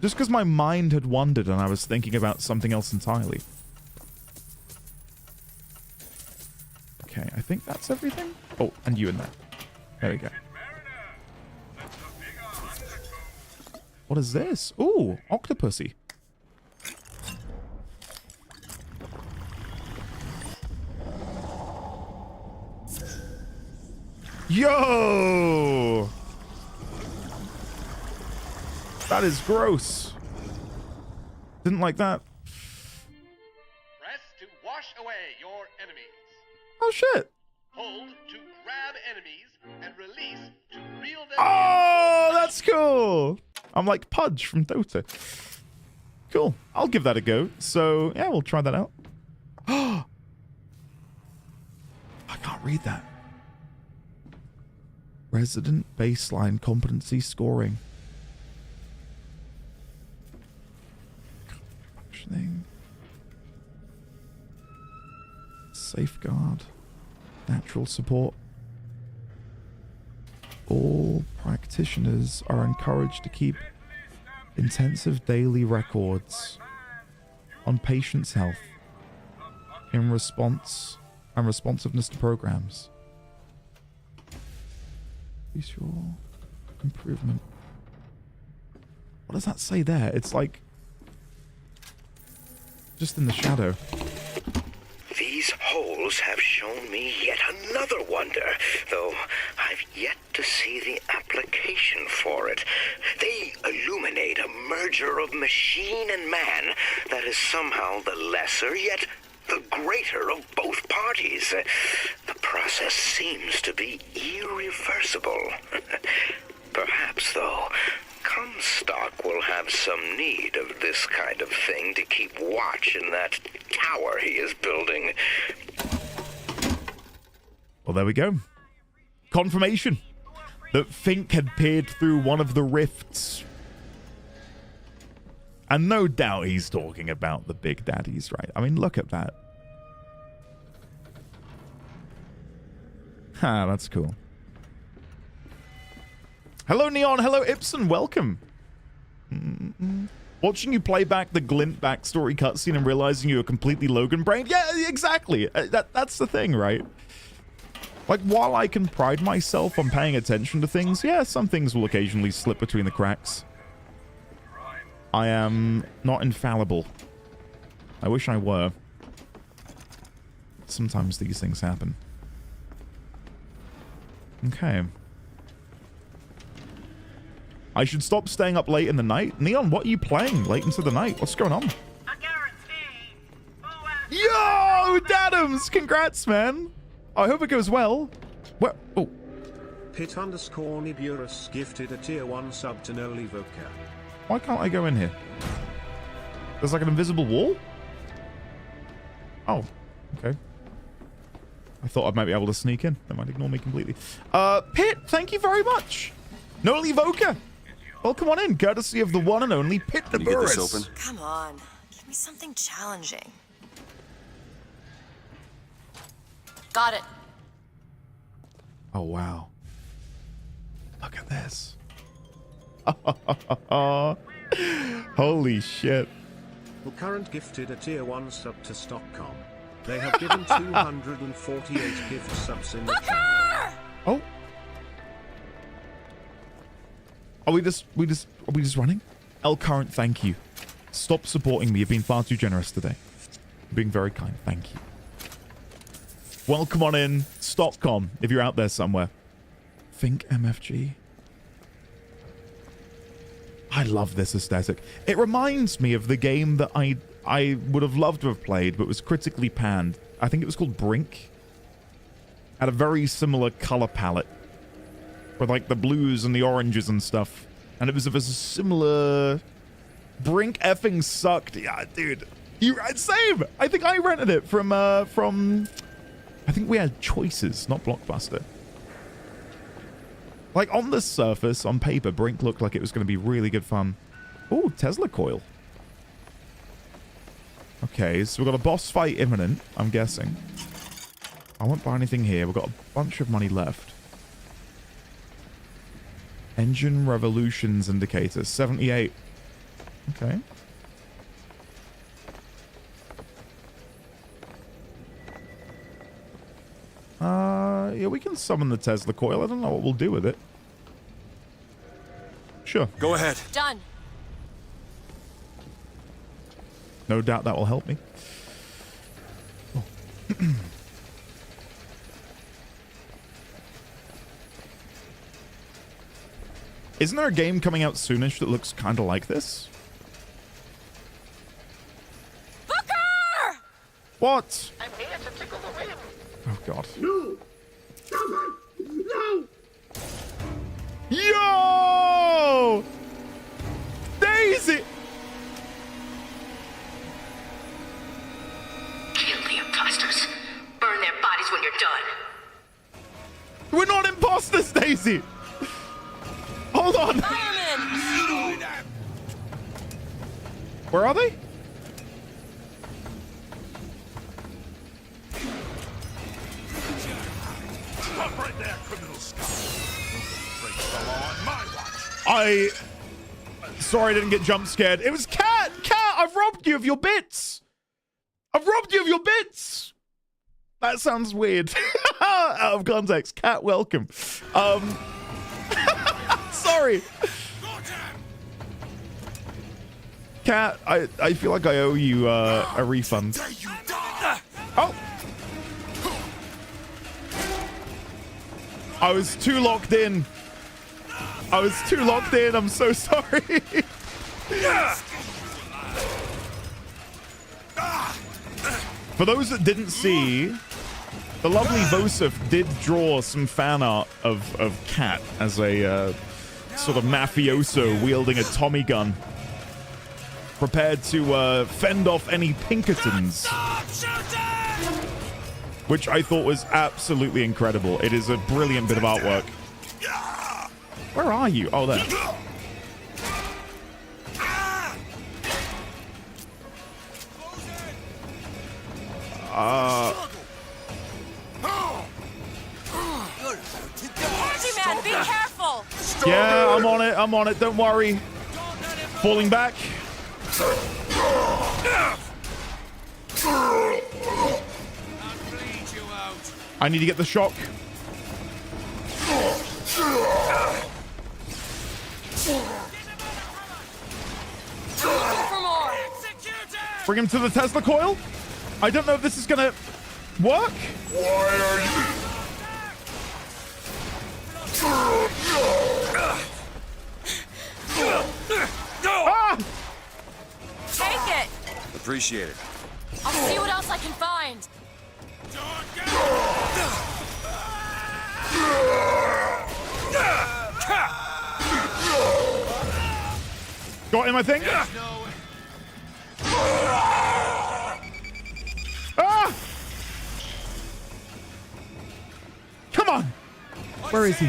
Just because my mind had wandered and I was thinking about something else entirely. Okay, I think that's everything. Oh, and you in there. There we go. What is this? Ooh, Octopussy. Yo! That is gross. Didn't like that. Press to wash away your enemies. Oh shit. Hold to grab enemies and release to reel them Oh, that's cool. I'm like Pudge from Dota. Cool. I'll give that a go. So, yeah, we'll try that out. I can't read that. Resident baseline competency scoring. Functioning. Safeguard. Natural support. All practitioners are encouraged to keep intensive daily records on patients' health in response and responsiveness to programs. Visual improvement. What does that say there? It's like just in the shadow. These holes have shown me yet another wonder, though I've yet to see the application for it. They illuminate a merger of machine and man that is somehow the lesser yet the greater of both parties. The process seems to be irreversible. Perhaps, though, Comstock will have some need of this kind of thing to keep watch in that tower he is building. Well, there we go. Confirmation that Fink had peered through one of the rifts. And no doubt he's talking about the Big Daddies, right? I mean, look at that. Ha, that's cool. Hello, Neon. Hello, Ibsen. Welcome. Watching you play back the Glint backstory cutscene and realizing you were completely Logan-brained. Yeah, exactly. That's the thing, right? Like, while I can pride myself on paying attention to things, yeah, some things will occasionally slip between the cracks. I am not infallible. I wish I were. Sometimes these things happen. Okay. I should stop staying up late in the night. Neon, what are you playing late into the night? What's going on? Yo, Dadams! Congrats, man. I hope it goes well. Where? Oh. Pit_Niburus gifted a tier 1 sub to Nolivoka. Why can't I go in here? There's like an invisible wall? Oh, okay. I thought I might be able to sneak in. They might ignore me completely. Pit, thank you very much. Nolivoka. Welcome on in, courtesy of the one and only Pit Can you get this Niburus. open? Come on. Give me something challenging. Got it. Oh, wow. Look at this. Holy shit. Who current gifted a tier 1 sub to Stockcom. They have given 248 gift subs in the channel. Oh. Are we just running? El Current, thank you. Stop supporting me. You've been far too generous today. You're being very kind. Thank you. Welcome on in, Stockcom, if you're out there somewhere. Think MFG. I love this aesthetic. It reminds me of the game that I would have loved to have played, but was critically panned. I think it was called Brink. Had a very similar color palette. With like the blues and the oranges and stuff. And it was of a similar... Brink effing sucked. Yeah, dude. Same! I think I rented it from... I think we had Choices, not Blockbuster. Like, on the surface, on paper, Brink looked like it was going to be really good fun. Ooh, Tesla coil. Okay, so we've got a boss fight imminent, I'm guessing. I won't buy anything here. We've got a bunch of money left. Engine revolutions indicator, 78. Okay. Yeah, we can summon the Tesla coil. I don't know what we'll do with it. Sure. Go ahead. Done. No doubt that will help me. Oh. Isn't there a game coming out soonish that looks kind of like this? Booker! What? I'm here to tickle the whim. Oh, God. No! No! Yo! Daisy! Kill the imposters. Burn their bodies when you're done. We're not imposters, Daisy! Hold on! Fireman! Where are they? Stop right there, criminal scum. Breaks the law on my watch. Sorry I didn't get jump scared. It was Cat! Cat, I've robbed you of your bits! I've robbed you of your bits! That sounds weird. Out of context. Cat, welcome. Sorry. Cat, I feel like I owe you a refund. Oh! I was too locked in. I'm so sorry. For those that didn't see, the lovely Vosif did draw some fan art of Cat as a sort of mafioso wielding a Tommy gun, prepared to fend off any Pinkertons, which I thought was absolutely incredible. It is a brilliant bit of artwork. Where are you? Oh, there. Handyman, be careful! Yeah, I'm on it. Don't worry. Falling back. I need to get the shock. For more. Bring him to the Tesla coil. I don't know if this is gonna work. Ah! Take it! Appreciate it. I'll see what else I can find. Got him, I think. Ah! Come on! Where is he?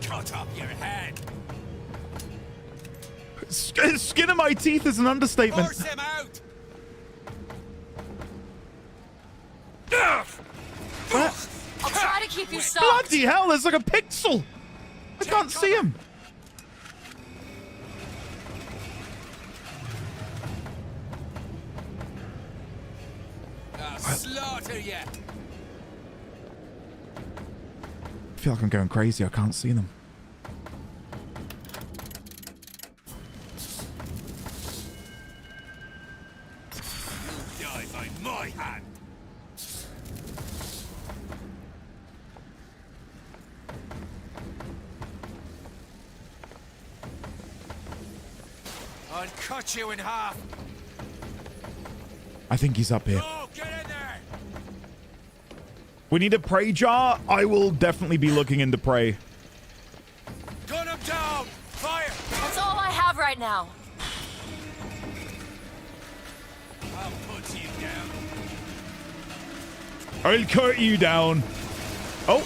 Cut off your head. Skin of my teeth is an understatement. Force him out. I'll try to keep you soft. Bloody hell, there's like a pixel. I can't see him. I'll slaughter you. I feel like I'm going crazy. I can't see them. You die by my hand. I'll cut you in half. I think he's up here. Go, get in there. We need a prey jar. I will definitely be looking into prey. Gun him down. Fire. That's all I have right now. I'll put you down. I'll cut you down. Oh.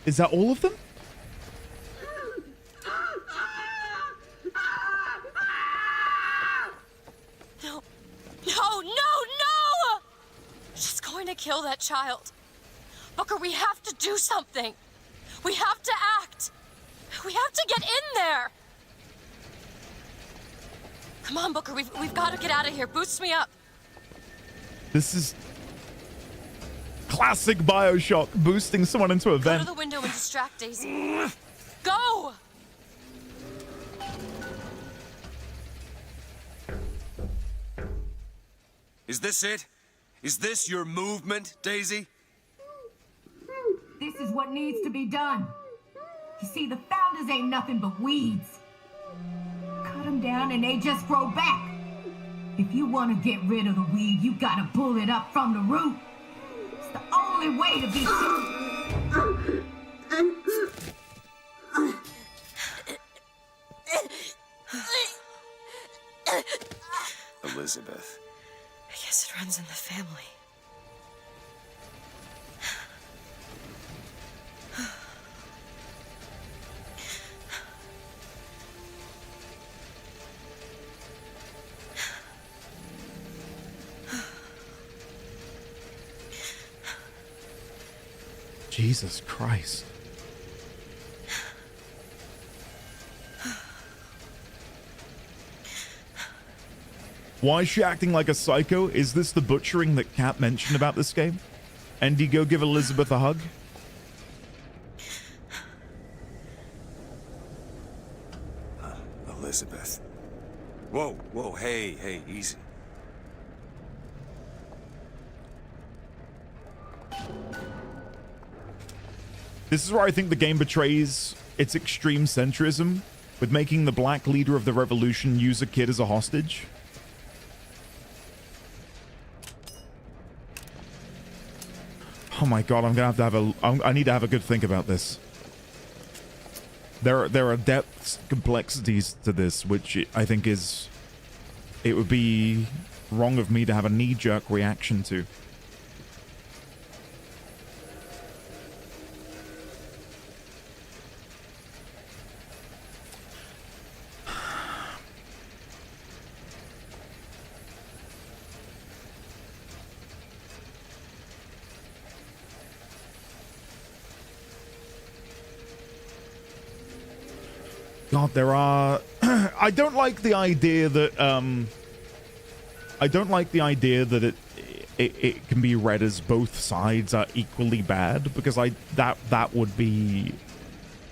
Is that all of them? No. No, no, no! She's going to kill that child. Booker, we have to do something. We have to act. We have to get in there. Come on, Booker, we've got to get out of here. Boost me up. This is classic BioShock, boosting someone into a Go vent. to the window and distract Daisy. Go! Is this it? Is this your movement, Daisy? This is what needs to be done. You see, the founders ain't nothing but weeds. Cut them down and they just grow back. If you want to get rid of the weed, you gotta pull it up from the root. It's the only way to be Elizabeth. I guess it runs in the family. Jesus Christ. Why is she acting like a psycho? Is this the butchering that Kat mentioned about this game? Andy, go give Elizabeth a hug. Elizabeth. Whoa, whoa, hey, hey, easy. This is where I think the game betrays its extreme centrism with making the black leader of the revolution use a kid as a hostage. Oh my god, I'm gonna have to have I need to have a good think about this. There are depths, complexities to this, which I think it would be wrong of me to have a knee-jerk reaction to. God, there are... I don't like the idea that, it can be read as both sides are equally bad, because that would be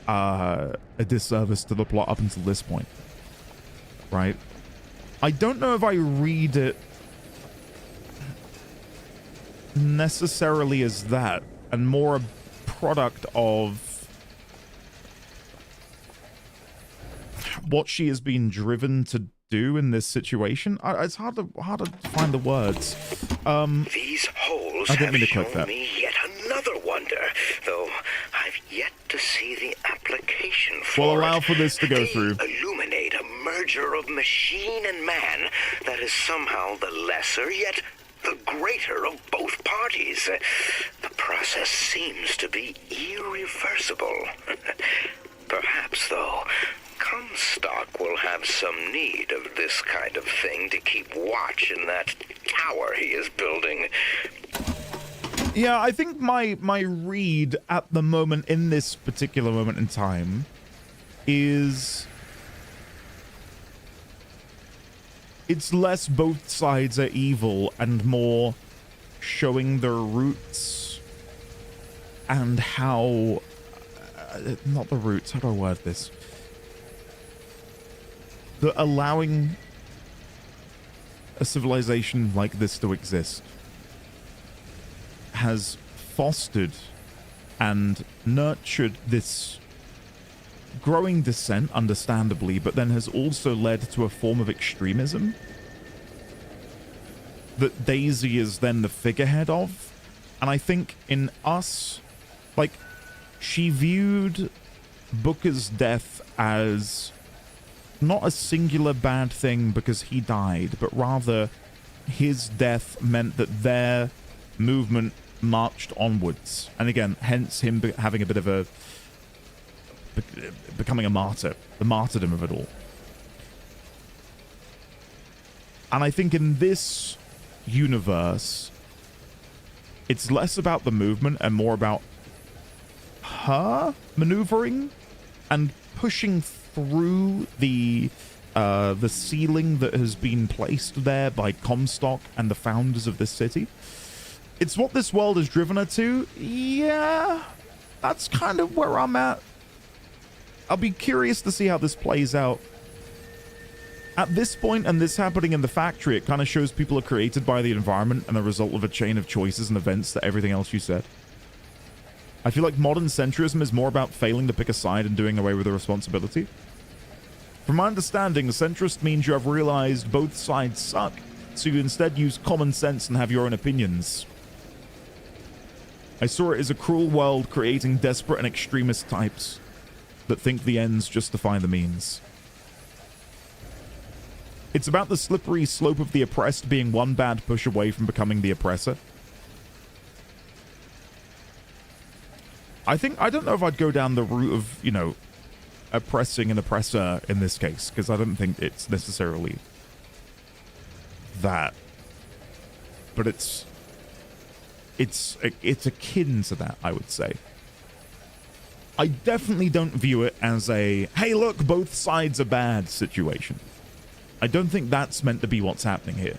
a disservice to the plot up until this point. Right? I don't know if I read it necessarily as that, and more a product of what she has been driven to do in this situation. It's hard to find the words. These holes I didn't have mean to click shown that. me yet another wonder, though I've yet to see the application for We'll allow for this to go they through. illuminate a merger of machine and man that is somehow the lesser, yet the greater of both parties. The process seems to be irreversible. Perhaps, though, Comstock will have some need of this kind of thing to keep watch in that tower he is building. Yeah, I think my read at the moment, in this particular moment in time, is it's less both sides are evil and more showing their roots and how not the roots, how do I word this? The allowing a civilization like this to exist has fostered and nurtured this growing dissent, understandably, but then has also led to a form of extremism that Daisy is then the figurehead of. And I think in us, like, she viewed Booker's death as not a singular bad thing because he died, but rather his death meant that their movement marched onwards. And again, hence him having a bit of a becoming a martyr, the martyrdom of it all. And I think in this universe, it's less about the movement and more about her maneuvering and pushing through the ceiling that has been placed there by Comstock and the founders of this city. It's what this world has driven her to. Yeah, that's kind of where I'm at. I'll be curious to see how this plays out. At this point, and this happening in the factory, it kind of shows people are created by the environment and the result of a chain of choices and events that everything else you said. I feel like modern centrism is more about failing to pick a side and doing away with the responsibility. From my understanding, centrist means you have realized both sides suck, so you instead use common sense and have your own opinions. I saw it as a cruel world creating desperate and extremist types that think the ends justify the means. It's about the slippery slope of the oppressed being one bad push away from becoming the oppressor. I don't know if I'd go down the route of, you know, oppressing an oppressor in this case, because I don't think it's necessarily that. But it's akin to that, I would say. I definitely don't view it as a, hey, look, both sides are bad situation. I don't think that's meant to be what's happening here.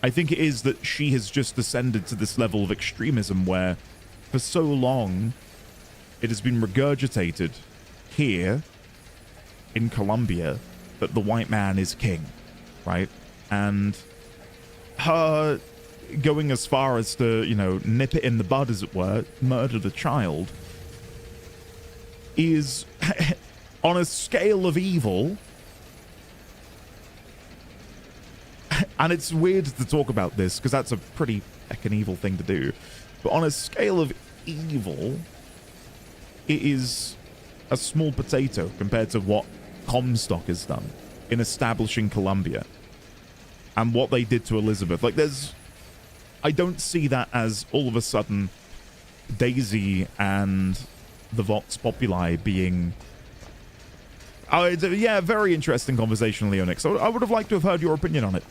I think it is that she has just descended to this level of extremism where, for so long, it has been regurgitated here in Colombia that the white man is king, right? And her going as far as to, you know, nip it in the bud, as it were, murder the child, is on a scale of evil. And it's weird to talk about this because that's a pretty heckin' evil thing to do. But on a scale of evil, it is a small potato compared to what Comstock has done in establishing Colombia and what they did to Elizabeth. Like, I don't see that as all of a sudden Daisy and the Vox Populi being... yeah, very interesting conversation, Leonix. So I would have liked to have heard your opinion on it.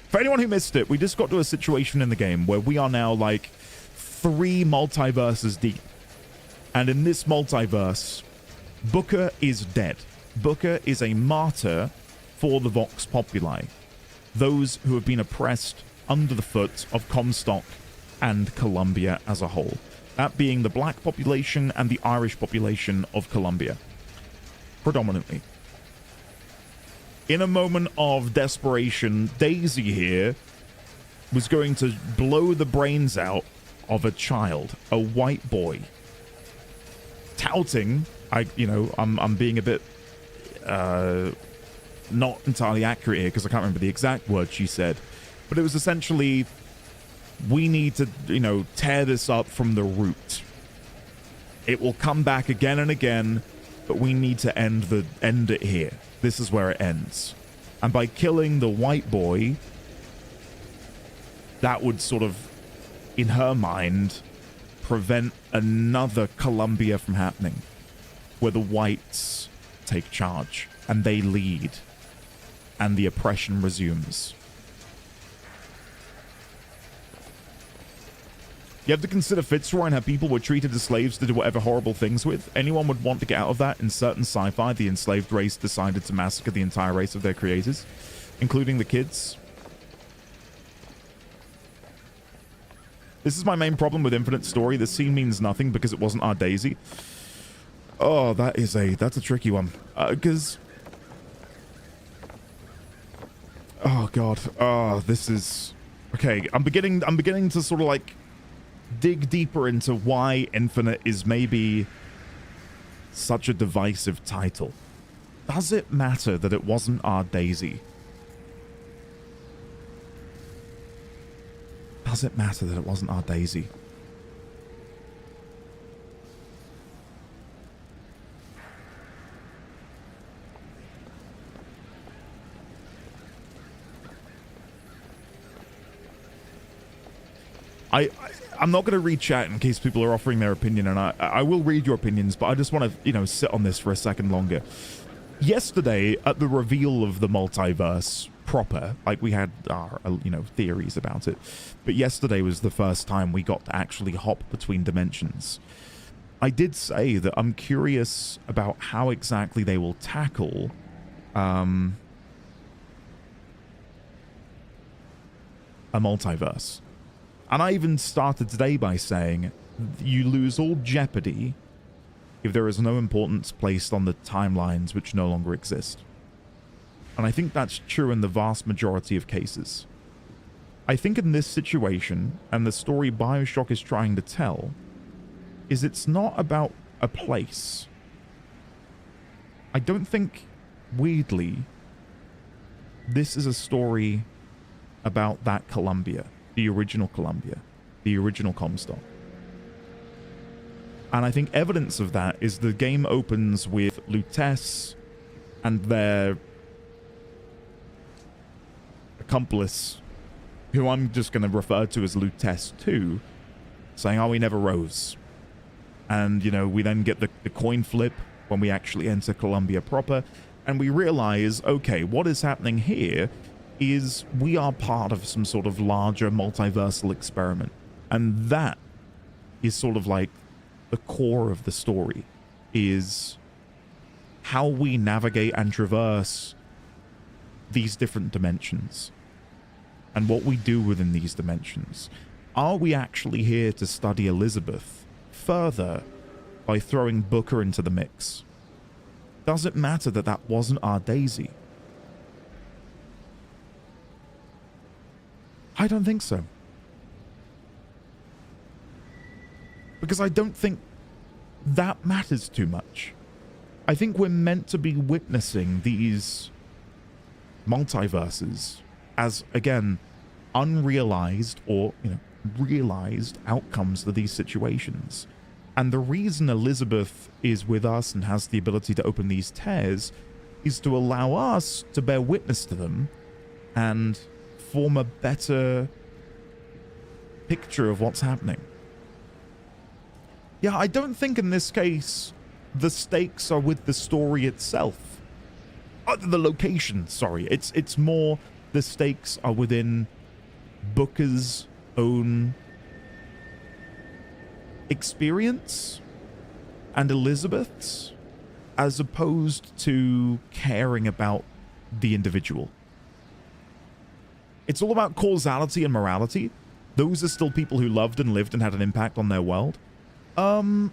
For anyone who missed it, we just got to a situation in the game where we are now like 3 multiverses deep. And in this multiverse, Booker is dead. Booker is a martyr for the Vox Populi, those who have been oppressed under the foot of Comstock and Colombia as a whole. That being the black population and the Irish population of Colombia, predominantly. In a moment of desperation, Daisy here was going to blow the brains out of a child, a white boy, touting, I'm being a bit not entirely accurate here because I can't remember the exact word she said, but it was essentially we need to, you know, tear this up from the root. It will come back again and again, but we need to end it here. This is where it ends. And by killing the white boy, that would sort of, in her mind, prevent another Columbia from happening, where the whites take charge and they lead and the oppression resumes. You have to consider Fitzroy and her people were treated as slaves to do whatever horrible things with. Anyone would want to get out of that. In certain sci-fi, the enslaved race decided to massacre the entire race of their creators, including the kids. This is my main problem with Infinite Story. This scene means nothing because it wasn't our Daisy. Oh, that's a tricky one. Because... oh, God. Oh, this is... okay, I'm beginning to sort of, like, dig deeper into why Infinite is maybe such a divisive title. Does it matter that it wasn't our Daisy? Does it matter that it wasn't our Daisy? I'm not going to read chat in case people are offering their opinion, and I will read your opinions, but I just want to, you know, sit on this for a second longer. Yesterday, at the reveal of the multiverse proper, like, we had our, you know, theories about it, but yesterday was the first time we got to actually hop between dimensions. I did say that I'm curious about how exactly they will tackle a multiverse. And I even started today by saying you lose all jeopardy if there is no importance placed on the timelines which no longer exist. And I think that's true in the vast majority of cases. I think in this situation, and the story BioShock is trying to tell, is it's not about a place. I don't think, weirdly, this is a story about that Columbia. The original Columbia, the original Comstock. And I think evidence of that is the game opens with Lutece and their accomplice, who I'm just going to refer to as Lutece 2, saying, oh, we never rose. And, you know, we then get the coin flip when we actually enter Columbia proper, and we realize, okay, what is happening here is we are part of some sort of larger multiversal experiment. And that is sort of like the core of the story, is how we navigate and traverse these different dimensions and what we do within these dimensions. Are we actually here to study Elizabeth further by throwing Booker into the mix? Does it matter that that wasn't our Daisy? I don't think so. Because I don't think that matters too much. I think we're meant to be witnessing these multiverses as, again, unrealized or, you know, realized outcomes of these situations. And the reason Elizabeth is with us and has the ability to open these tears is to allow us to bear witness to them and form a better picture of what's happening. Yeah, I don't think in this case the stakes are with the story itself. The location, sorry. It's more the stakes are within Booker's own experience and Elizabeth's, as opposed to caring about the individual. It's all about causality and morality. Those are still people who loved and lived and had an impact on their world. Well,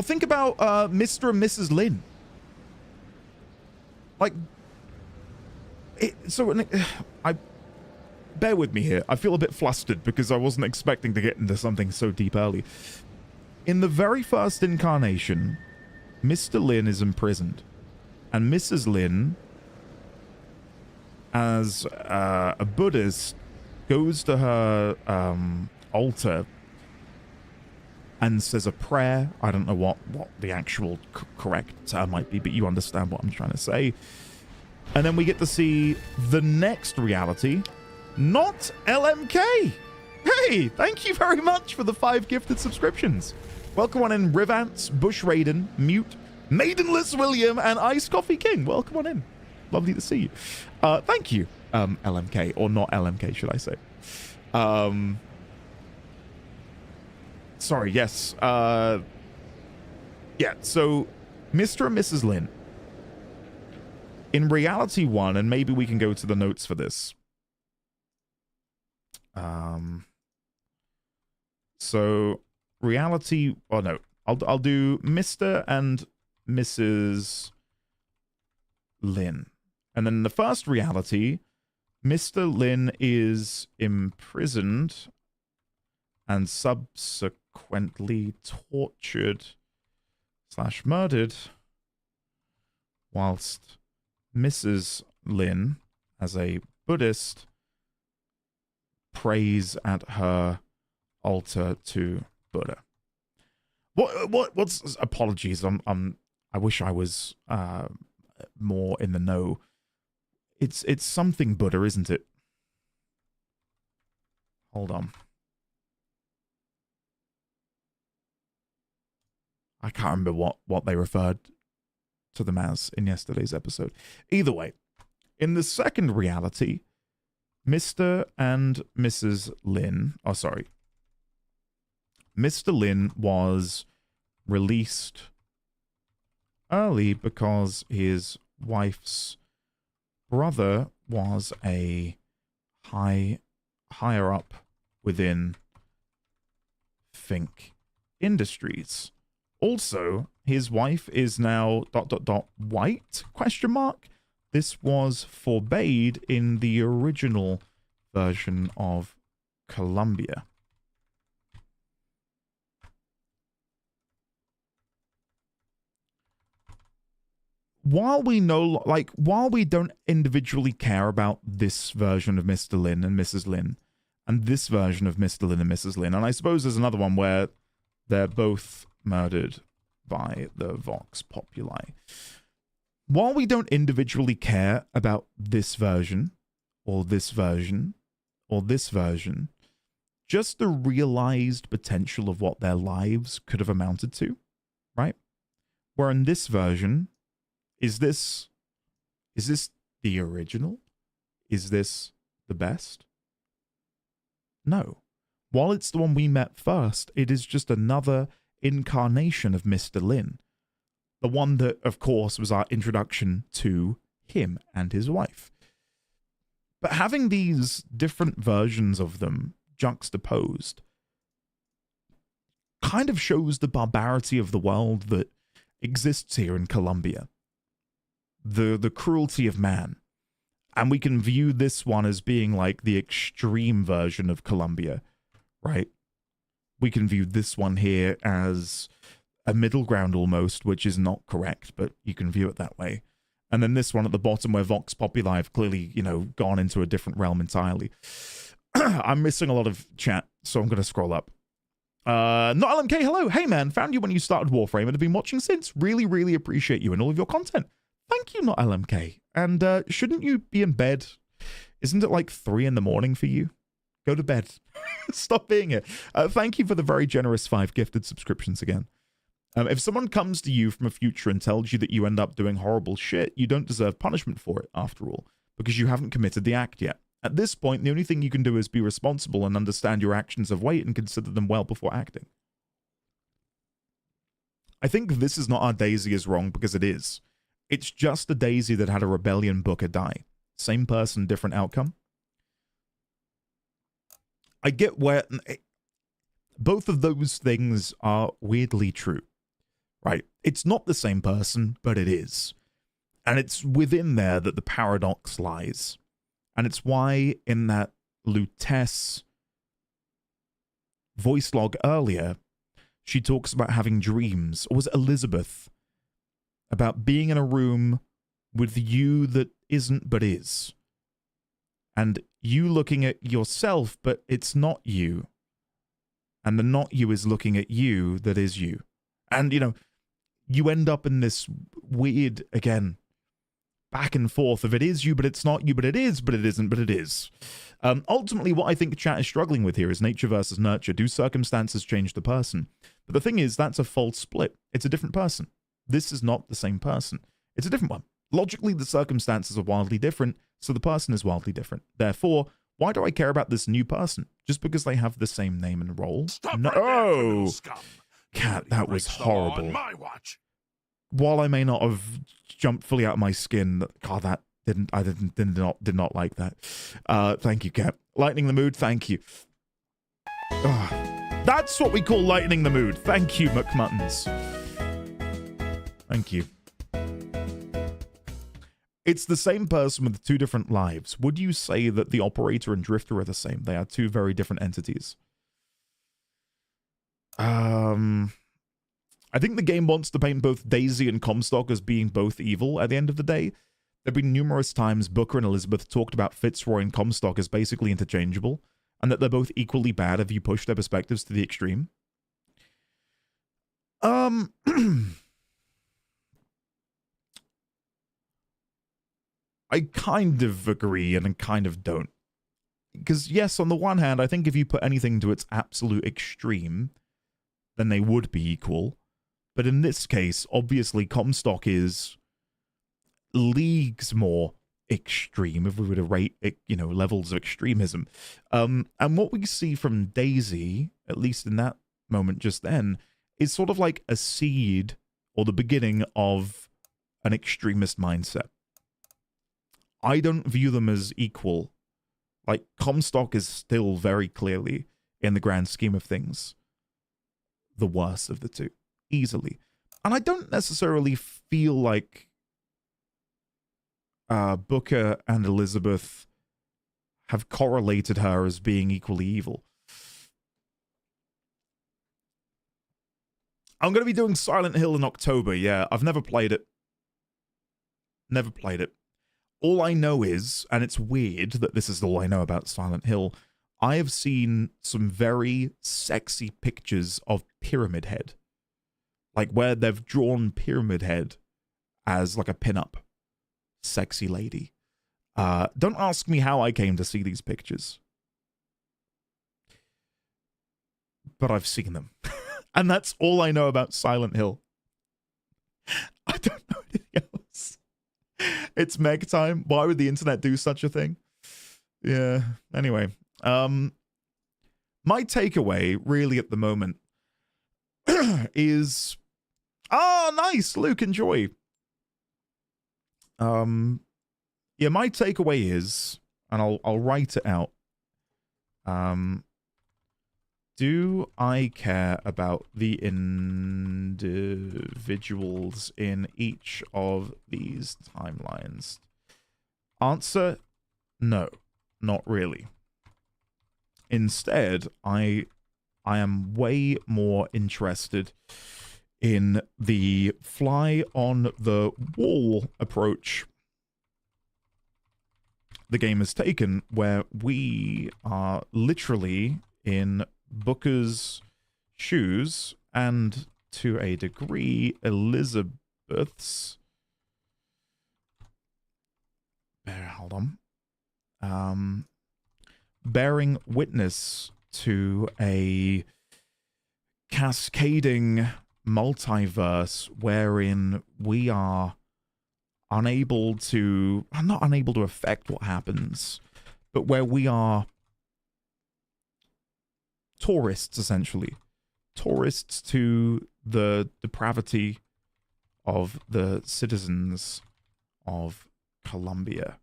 think about Mr. and Mrs. Lin. Like, bear with me here. I feel a bit flustered because I wasn't expecting to get into something so deep early. In the very first incarnation, Mr. Lin is imprisoned, and Mrs. Lin as a Buddhist, goes to her altar and says a prayer. I don't know what the actual correct term might be, but you understand what I'm trying to say. And then we get to see the next reality, not LMK. Hey, thank you very much for the 5 gifted subscriptions. Welcome on in, Rivance, Bush Raiden, Mute, Maidenless William, and Ice Coffee King. Welcome on in. Lovely to see you. Thank you, LMK, or not LMK, should I say. Sorry, yes. Yeah, so Mr. and Mrs. Lin. In Reality 1, and maybe we can go to the notes for this. So Reality, oh no, I'll do Mr. and Mrs. Lin. And then the first reality, Mr. Lin is imprisoned and subsequently tortured / murdered, whilst Mrs. Lin, as a Buddhist, prays at her altar to Buddha. What's apologies? I wish I was more in the know. It's something Buddha, isn't it? Hold on. I can't remember what they referred to them as in yesterday's episode. Either way, in the second reality, Mr. and Mrs. Lin, oh sorry, Mr. Lin was released early because his wife's brother was a higher up within Fink Industries. Also, his wife is now ... white ? This was forbade in the original version of Columbia. While we know, like, while we don't individually care about this version of Mr. Lin and Mrs. Lin, and this version of Mr. Lin and Mrs. Lin, and I suppose there's another one where they're both murdered by the Vox Populi. While we don't individually care about this version, or this version, or this version, just the realized potential of what their lives could have amounted to, right? Where in this version, is this the original? Is this the best? No. While it's the one we met first, it is just another incarnation of Mr. Lin. The one that, of course, was our introduction to him and his wife. But having these different versions of them juxtaposed kind of shows the barbarity of the world that exists here in Columbia. The cruelty of man. And we can view this one as being like the extreme version of Columbia, right? We can view this one here as a middle ground almost, which is not correct, but you can view it that way. And then this one at the bottom where Vox Populi have clearly, gone into a different realm entirely. I'm missing a lot of chat, so I'm going to scroll up. Not LMK, hello. Hey man, found you when you started Warframe and have been watching since. Really, really appreciate you and all of your content. Thank you, Not LMK. And shouldn't you be in bed? Isn't it like 3 a.m. for you? Go to bed. Stop being it. Thank you for the very generous 5 gifted subscriptions again. If someone comes to you from a future and tells you that you end up doing horrible shit, you don't deserve punishment for it, after all, because you haven't committed the act yet. At this point, the only thing you can do is be responsible and understand your actions of weight and consider them well before acting. I think this is not our Daisy is wrong because it is. It's just a Daisy that had a rebellion booker die. Same person, different outcome. I get where both of those things are weirdly true, right? It's not the same person, but it is. And it's within there that the paradox lies. And it's why in that Lutece voice log earlier, she talks about having dreams, or was it Elizabeth? About being in a room with you that isn't but is. and you looking at yourself, but it's not you. And the not you is looking at you that is you. And, you know, you end up in this weird, again, back and forth of it is you, but it's not you, but it is, but it isn't, but it is. Ultimately, what I think chat is struggling with here is nature versus nurture. Do circumstances change the person? But the thing is, that's a false split. It's a different person. This is not the same person. It's a different one. Logically, the circumstances are wildly different, so the person is wildly different. Therefore, why do I care about this new person? Just because they have the same name and role? Stop No. right there, criminal scum. Cat, that was Breaks the law horrible. on my watch. While I may not have jumped fully out of my skin, God, that did not like that. Thank you, Cat. Lightening the mood, thank you. That's what we call lightening the mood. Thank you, McMuttons. Thank you. It's the same person with two different lives. Would you say that the operator and drifter are the same? They are two very different entities. I think the game wants to paint both Daisy and Comstock as being both evil at the end of the day. There have been numerous times Booker and Elizabeth talked about Fitzroy and Comstock as basically interchangeable, and that they're both equally bad if you push their perspectives to the extreme. I kind of agree and I kind of don't. Because yes, on the one hand, I think if you put anything to its absolute extreme, then they would be equal. But in this case, obviously, Comstock is leagues more extreme if we were to rate it, you know, levels of extremism. And what we see from Daisy, at least in that moment just then, is sort of like a seed or the beginning of an extremist mindset. I don't view them as equal. Like, Comstock is still very clearly, in the grand scheme of things, the worst of the two. Easily. And I don't necessarily feel like Booker and Elizabeth have correlated her as being equally evil. I'm going to be doing Silent Hill in October, yeah. I've never played it. Never played it. All I know is, and it's weird that this is all I know about Silent Hill, I have seen some very sexy pictures of Pyramid Head. Like where they've drawn Pyramid Head as like a pin-up sexy lady. Don't ask me how I came to see these pictures. But I've seen them. And that's all I know about Silent Hill. I don't know anything else. It's Meg time. Why would the internet do such a thing? Yeah. Anyway. My takeaway, really, at the moment, is... Oh, nice! Luke, enjoy. Yeah, my takeaway is, and I'll write it out. Do I care about the individuals in each of these timelines? Answer, no, not really. Instead, I am way more interested in the fly on the wall approach the game has taken, where we are literally in Booker's shoes, and to a degree, Elizabeth's. Hold on. Bearing witness to a cascading multiverse wherein we are unable to, not unable to affect what happens, but where we are tourists, essentially. Tourists to the depravity of the citizens of Columbia,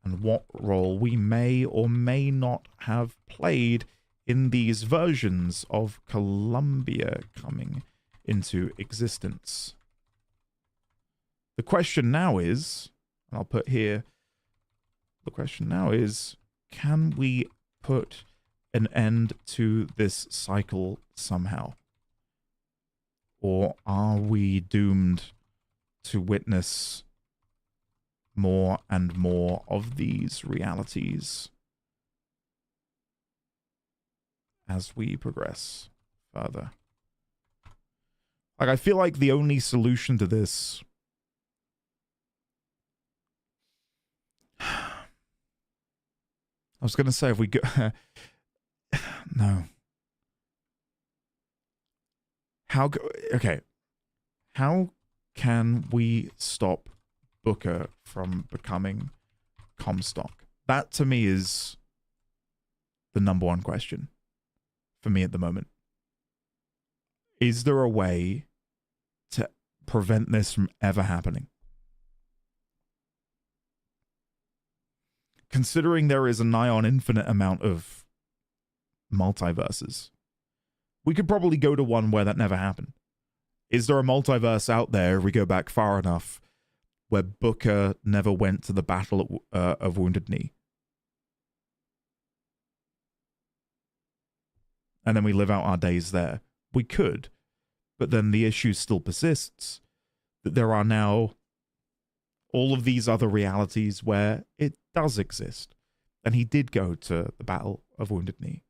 and what role we may or may not have played in these versions of Columbia coming into existence. The question now is, and I'll put here, the question now is, can we put an end to this cycle somehow? Or are we doomed to witness more and more of these realities as we progress further. Like, I feel like the only solution to this I was going to say if we go no. Okay. How can we stop Booker from becoming Comstock? That to me is the number one question for me at the moment. Is there a way to prevent this from ever happening? Considering there is a nigh on infinite amount of multiverses, we could probably go to one where that never happened. Is there a multiverse out there, if we go back far enough, where Booker never went to the Battle of Wounded Knee? And then we live out our days there. We could, but then the issue still persists that there are now all of these other realities where it does exist. And he did go to the Battle of Wounded Knee.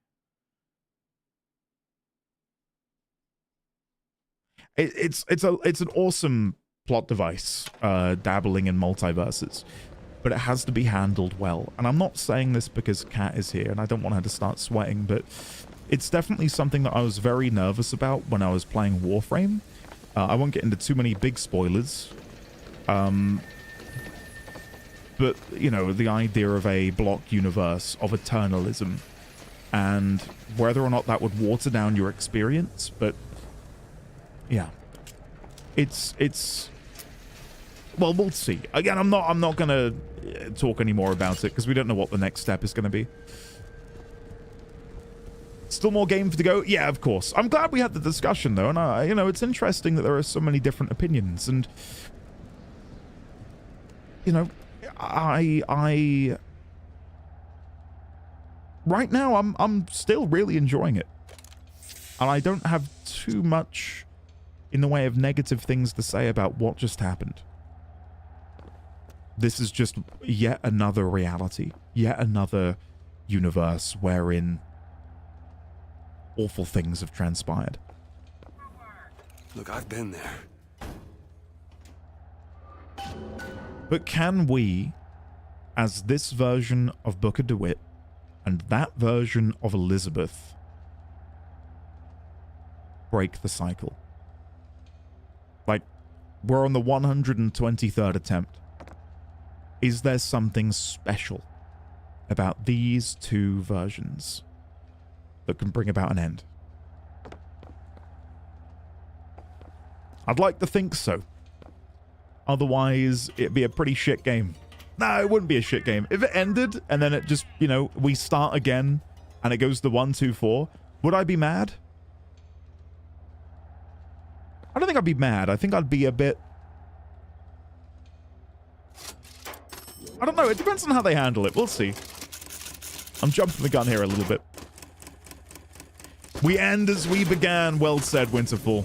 It's an awesome plot device, dabbling in multiverses, but it has to be handled well. And I'm not saying this because Kat is here and I don't want her to start sweating, but it's definitely something that I was very nervous about when I was playing Warframe. I won't get into too many big spoilers, but you know, the idea of a block universe of eternalism and whether or not that would water down your experience, but yeah, it's well, we'll see. Again, I'm not gonna talk any more about it because we don't know what the next step is going to be. Still more games to go? Yeah, of course. I'm glad we had the discussion though, and you know, it's interesting that there are so many different opinions, and you know, I right now I'm still really enjoying it, and I don't have too much in the way of negative things to say about what just happened. This is just yet another reality, yet another universe wherein awful things have transpired. Look, I've been there. But can we, as this version of Booker DeWitt and that version of Elizabeth, break the cycle? Like, we're on the 123rd attempt. Is there something special about these two versions that can bring about an end? I'd like to think so. Otherwise, it'd be a pretty shit game. No, it wouldn't be a shit game. If it ended and then it just, you know, we start again and it goes to 1, 2, 4, would I be mad? I don't think I'd be mad. I think I'd be a bit... I don't know. It depends on how they handle it. We'll see. I'm jumping the gun here a little bit. We end as we began. Well said, Winterfall.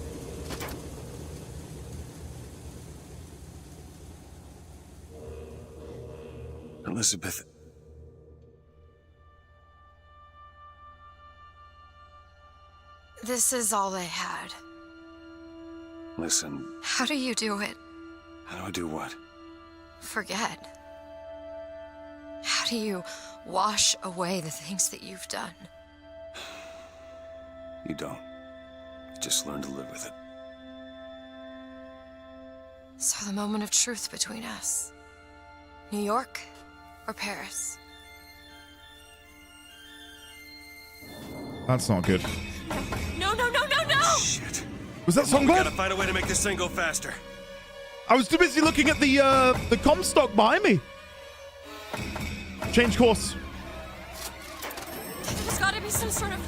Elizabeth. This is all they had. Listen. How do you do it? How do I do what? Forget. How do you wash away the things that you've done? You don't. You just learn to live with it. So the moment of truth between us. New York or Paris? That's not good. No, no, no, no, no! Shit. Was that song We good? gotta find a way to make this thing go faster. I was too busy looking at the Comstock behind me. Change course. There's gotta be some sort of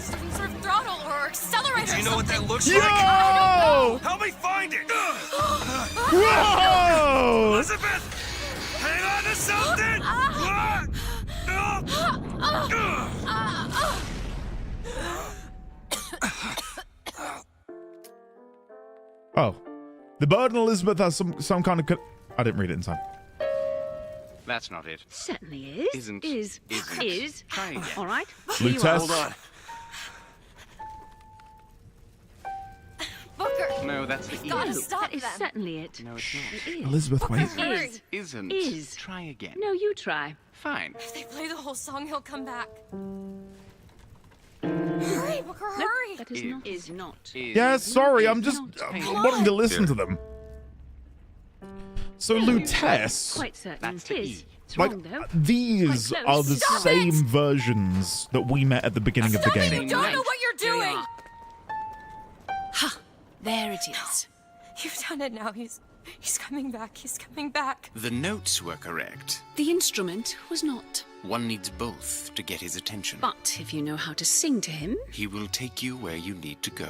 throttle or accelerator. Do you know what that looks Yo! like? I don't know. Help me find it! Whoa! Elizabeth! Hang on to something! Oh. The bird and Elizabeth has some kind of... I didn't read it in time. That's not it. Certainly is. Isn't. Is. Isn't. Is. Try again. All right. Lutess. Hold on. Booker! No, that's the E. Gotta stop that is them. certainly it. No, it's not. It is. Elizabeth, wait. Is. Isn't. Is. Try again. No, you try. Fine. If they play the whole song, he'll come back. Hurry, Booker, hurry! That is not. Is not. Yeah, sorry, I'm just wanting to listen to them. So, Lutess, Quite certain That's it the is. E. It's like, wrong, though. these Quite are close. the Stop same it! versions that we met at the beginning of the Stop it, game. you don't know what you're doing! Ha! There it is. You've done it now. He's coming back. He's coming back. The notes were correct. The instrument was not. One needs both to get his attention. But if you know how to sing to him, He will take you where you need to go.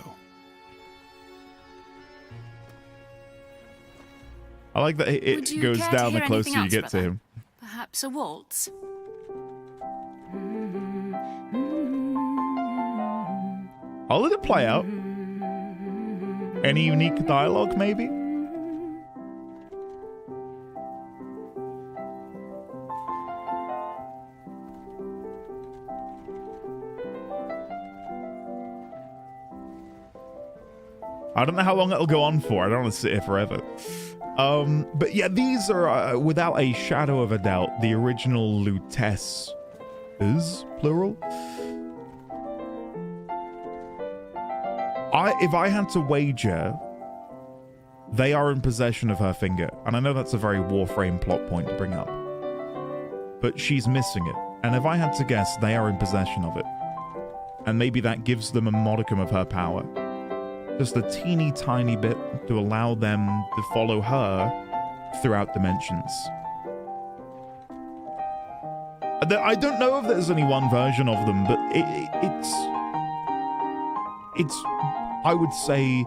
I like that Would it you goes care to down the hear closer anything you else, get to brother? him. perhaps a waltz. I'll let it play out. Any unique dialogue, maybe? I don't know how long it'll go on for. I don't want to sit here forever. But yeah, these are, without a shadow of a doubt, the original Lutess. Is plural? If I had to wager, they are in possession of her finger. And I know that's a very Warframe plot point to bring up. But she's missing it. And if I had to guess, they are in possession of it. And maybe that gives them a modicum of her power. Just a teeny tiny bit to allow them to follow her throughout dimensions. I don't know if there's only one version of them, but it's I would say,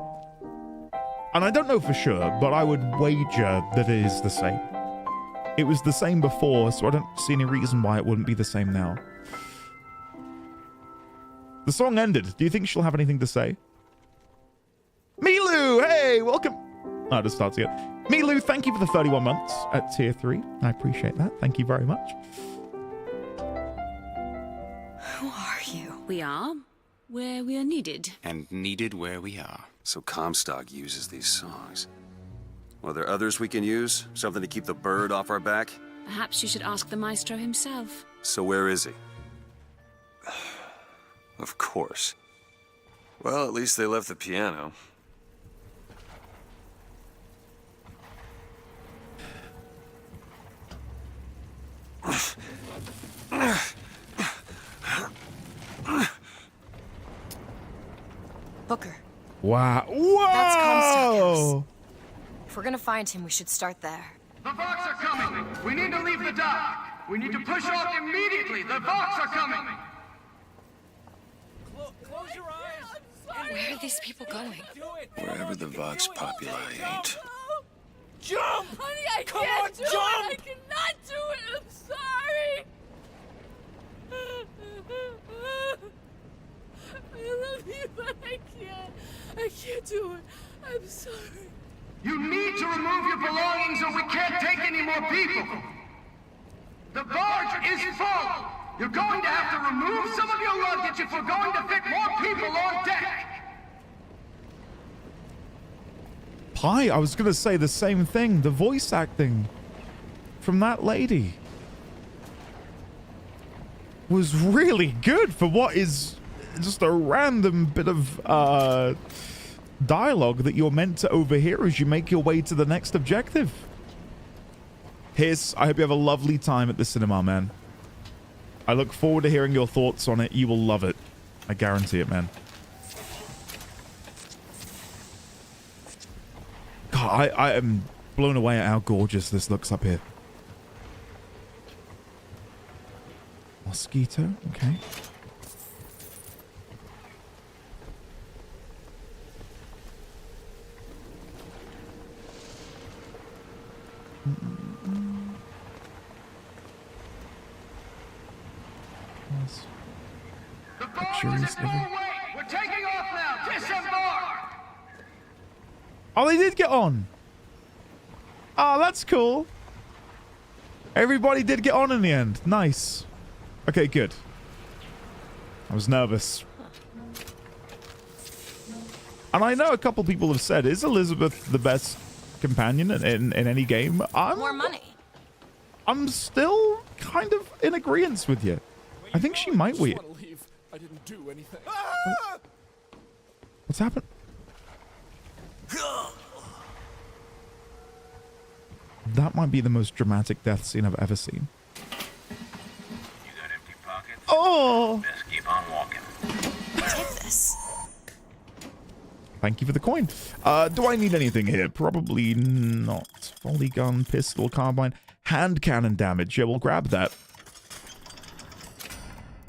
and I don't know for sure, but I would wager that it is the same. It was the same before, so I don't see any reason why it wouldn't be the same now. The song ended. Do you think she'll have anything to say? Milu, hey, welcome. Oh, it just starts again. Milu, thank you for the 31 months at tier 3. I appreciate that. Thank you very much. Who are you? We are where we are needed. And needed where we are. So Comstock uses these songs. Well, there others we can use? Something to keep the bird off our back? Perhaps you should ask the maestro himself. So where is he? Of course. Well, at least they left the piano. Booker. Wow. Whoa! That's Comstock House. If we're gonna find him, we should start there. The Vox are coming! We need to leave the dock! We need to push off immediately! The Vox are coming! Close your eyes! Where are these people going? Wherever the Vox populi ain't. Jump! Honey, I Come can't on, do it! jump! I cannot do it! I'm sorry! I love you, but I can't. I can't do it. I'm sorry. You need to remove your belongings or we can't take any more people! The barge is full! You're going to have to remove some of your luggage if we're going to fit more people on deck! Pi, I was going to say the same thing. The voice acting from that lady was really good for what is just a random bit of dialogue that you're meant to overhear as you make your way to the next objective. Hiss, I hope you have a lovely time at the cinema, man. I look forward to hearing your thoughts on it. You will love it. I guarantee it, man. God, I am blown away at how gorgeous this looks up here. Mosquito, okay. The barge is at full weight! We're taking off now! Disembark! Oh, they did get on. Oh, that's cool. Everybody did get on in the end. Nice. Okay, good. I was nervous. And I know a couple people have said, is Elizabeth the best companion in any game? More money. I'm still kind of in agreement with you. I think she might win. I didn't do anything. What's happened? That might be the most dramatic death scene I've ever seen. You got empty pockets? Oh! Best keep on walking. Take this. Thank you for the coin. Do I need anything here? Probably not. Volley gun, pistol, carbine, hand cannon damage. Yeah, we'll grab that.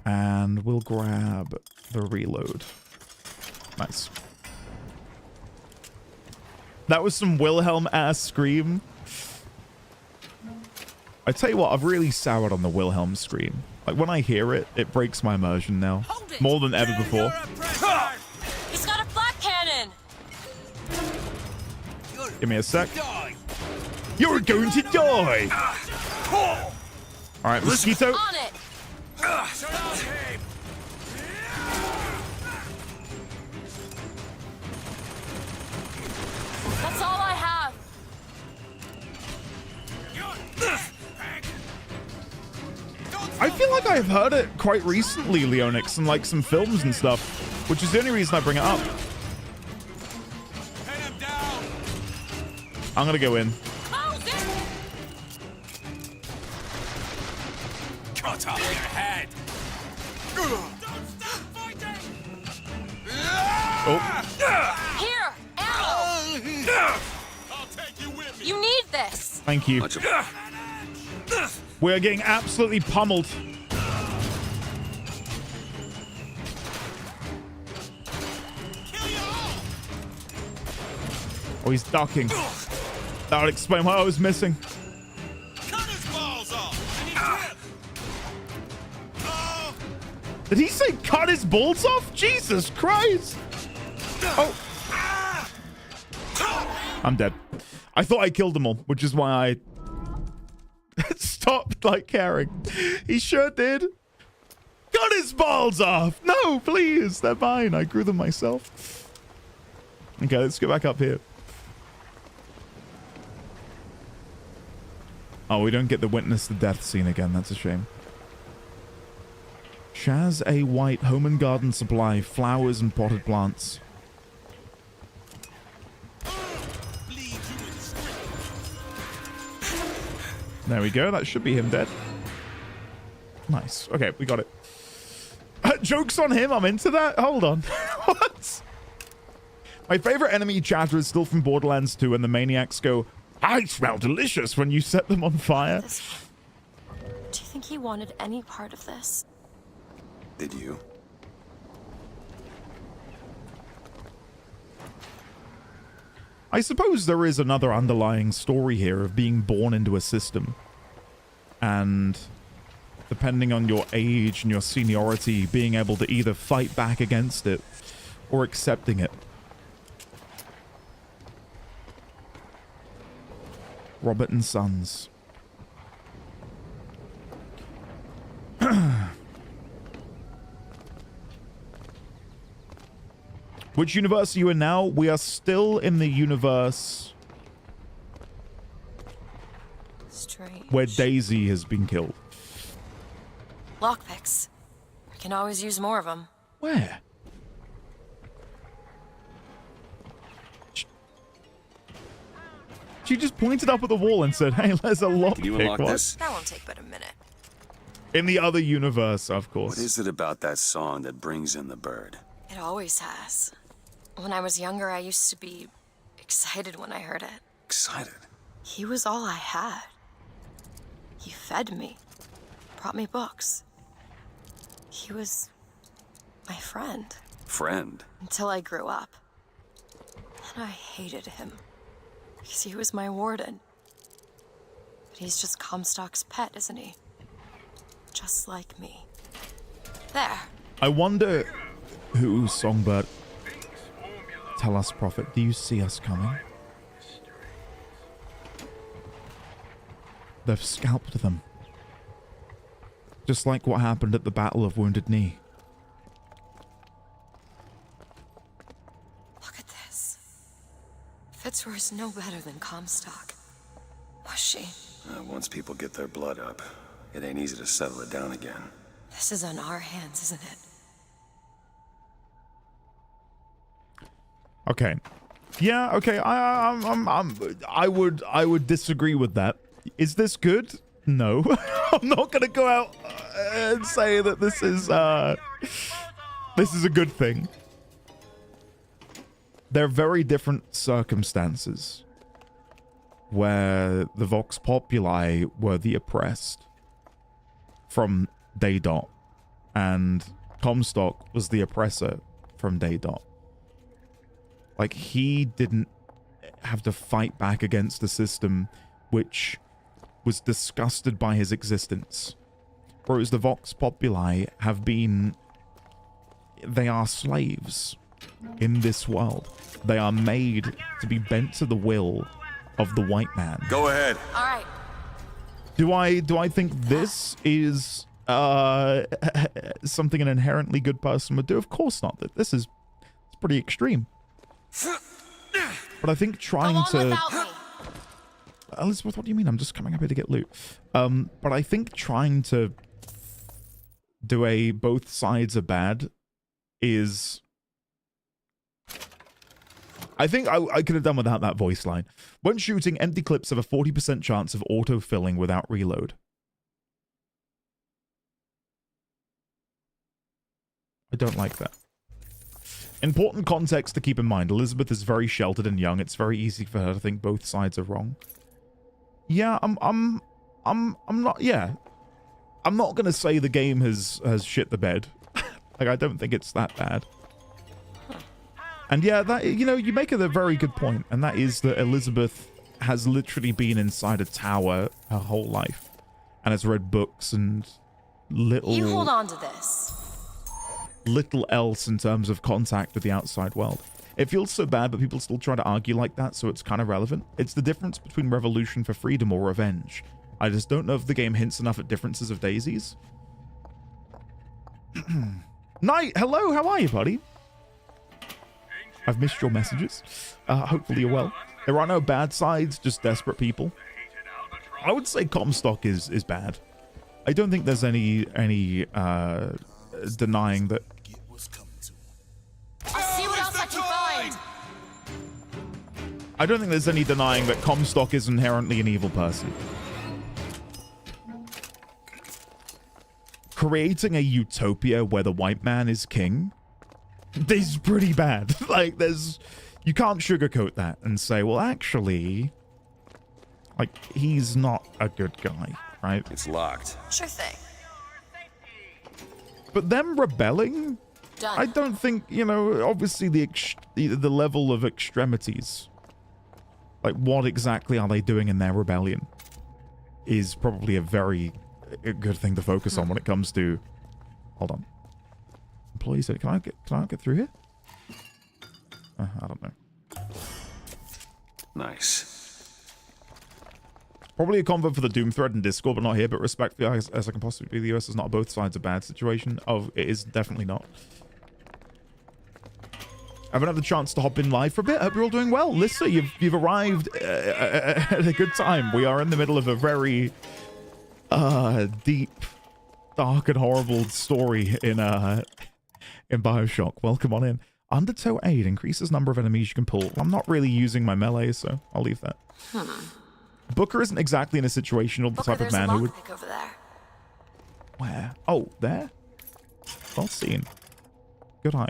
And we'll grab the reload. Nice. That was some Wilhelm-ass scream. I tell you what, I've really soured on the Wilhelm scream. Like, when I hear it, it breaks my immersion now. More than ever before. He's got a flak cannon. Give me a sec. You're going to die! Alright, Mosquito. On it. That's all I have. I feel like I've heard it quite recently, Leonix, in like some films and stuff, which is the only reason I bring it up. I'm gonna go in. Cut off your head. Oh. Here, ammo. I'll take you with me. You need this. Thank you. We are getting absolutely pummeled. Oh, he's ducking. That would explain what I was missing. Cut his balls off. Did he say cut his balls off? Jesus Christ. Oh. I'm dead. I thought I killed them all, which is why I stopped like caring. He sure did. Cut his balls off. No, please. They're mine. I grew them myself. Okay, let's go back up here. Oh, we don't get to witness the death scene again. That's a shame. Shaz A. White, Home and Garden Supply, flowers and potted plants. There we go. That should be him dead. Nice. Okay, we got it. Joke's on him. I'm into that. Hold on. What? My favorite enemy chatter is still from Borderlands 2 and the maniacs go, I smell delicious when you set them on fire. Do you think he wanted any part of this? Did you? I suppose there is another underlying story here of being born into a system. And depending on your age and your seniority, being able to either fight back against it or accepting it. Robert and Sons. Which universe are you in now? We are still in the universe Strange. where Daisy has been killed. Lockpicks. I can always use more of them. Where? She just pointed up at the wall and said, hey, there's a lockpick. Did you unlock this? That won't take but a minute. In the other universe, of course. What is it about that song that brings in the bird? It always has. When I was younger, I used to be excited when I heard it. Excited? He was all I had. He fed me, brought me books. He was my friend. Friend? Until I grew up. And I hated him. Because he was my warden. But he's just Comstock's pet, isn't he? Just like me. There. I wonder who Songbird... Tell us, Prophet, do you see us coming? They've scalped them. Just like what happened at the Battle of Wounded Knee. Look at this. Fitzroy's no better than Comstock. Was she? Once people get their blood up, it ain't easy to settle it down again. This is on our hands, isn't it? Okay. Yeah, okay. I would disagree with that. Is this good? No. I'm not gonna go out and say that this is a good thing. They're very different circumstances where the Vox Populi were the oppressed from day dot, and Comstock was the oppressor from day dot. Like, he didn't have to fight back against the system which was disgusted by his existence. Whereas the Vox Populi have been... They are slaves in this world. They are made to be bent to the will of the white man. Go ahead. All right. Do I think this is something an inherently good person would do? Of course not. This is... It's pretty extreme. But I think trying to... Elizabeth, what do you mean? I'm just coming up here to get loot. But I think trying to do a both sides are bad is... I think I could have done without that voice line. When shooting, empty clips have a 40% chance of auto-filling without reload. I don't like that. Important context to keep in mind. Elizabeth is very sheltered and young. It's very easy for her to think both sides are wrong. Yeah, I'm not, yeah. I'm not gonna say the game has shit the bed. Like, I don't think it's that bad. And yeah, that, you know, you make a very good point, and that is that Elizabeth has literally been inside a tower her whole life, and has read books and little... You hold on to this. Little else in terms of contact with the outside world. It feels so bad, but people still try to argue like that, so it's kind of relevant. It's the difference between revolution for freedom or revenge. I just don't know if the game hints enough at differences of daisies. Knight, hello, how are you, buddy? I've missed your messages. Hopefully you're well. There are no bad sides, just desperate people. I would say Comstock is bad. I don't think there's any denying that. I'll see what else I can find. I don't think there's any denying that Comstock is inherently an evil person. Creating a utopia where the white man is king, this is pretty bad. Like, you can't sugarcoat that and say, well, actually, like, he's not a good guy, right? It's locked. Sure thing. But them rebelling, Done. I don't think, you know, obviously the level of extremities, like what exactly are they doing in their rebellion, is probably a very good thing to focus on when it comes to... Hold on. Employees, can I get through here? I don't know. Nice. Probably a convo for the Doom thread in Discord, but not here. But respectfully, as I can possibly be, the US is not both sides a bad situation. Oh, it is definitely not. I haven't had the chance to hop in live for a bit. Hope you're all doing well. Lissa, you've arrived at a good time. We are in the middle of a very deep, dark, and horrible story in BioShock. Welcome on in. Undertow aid increases number of enemies you can pull. I'm not really using my melee, so I'll leave that. Booker isn't exactly in a situation or the type of man who would... Over there. Where? Oh, there? Well seen. Good eye.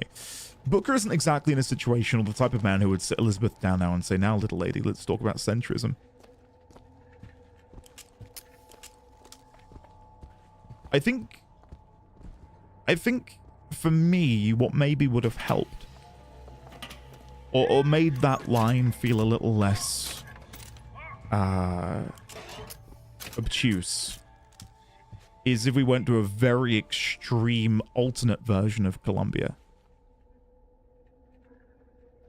Booker isn't exactly in a situation or the type of man who would sit Elizabeth down now and say, now, little lady, let's talk about centrism. I think for me, what maybe would have helped or made that line feel a little less obtuse is if we went to a very extreme alternate version of Columbia.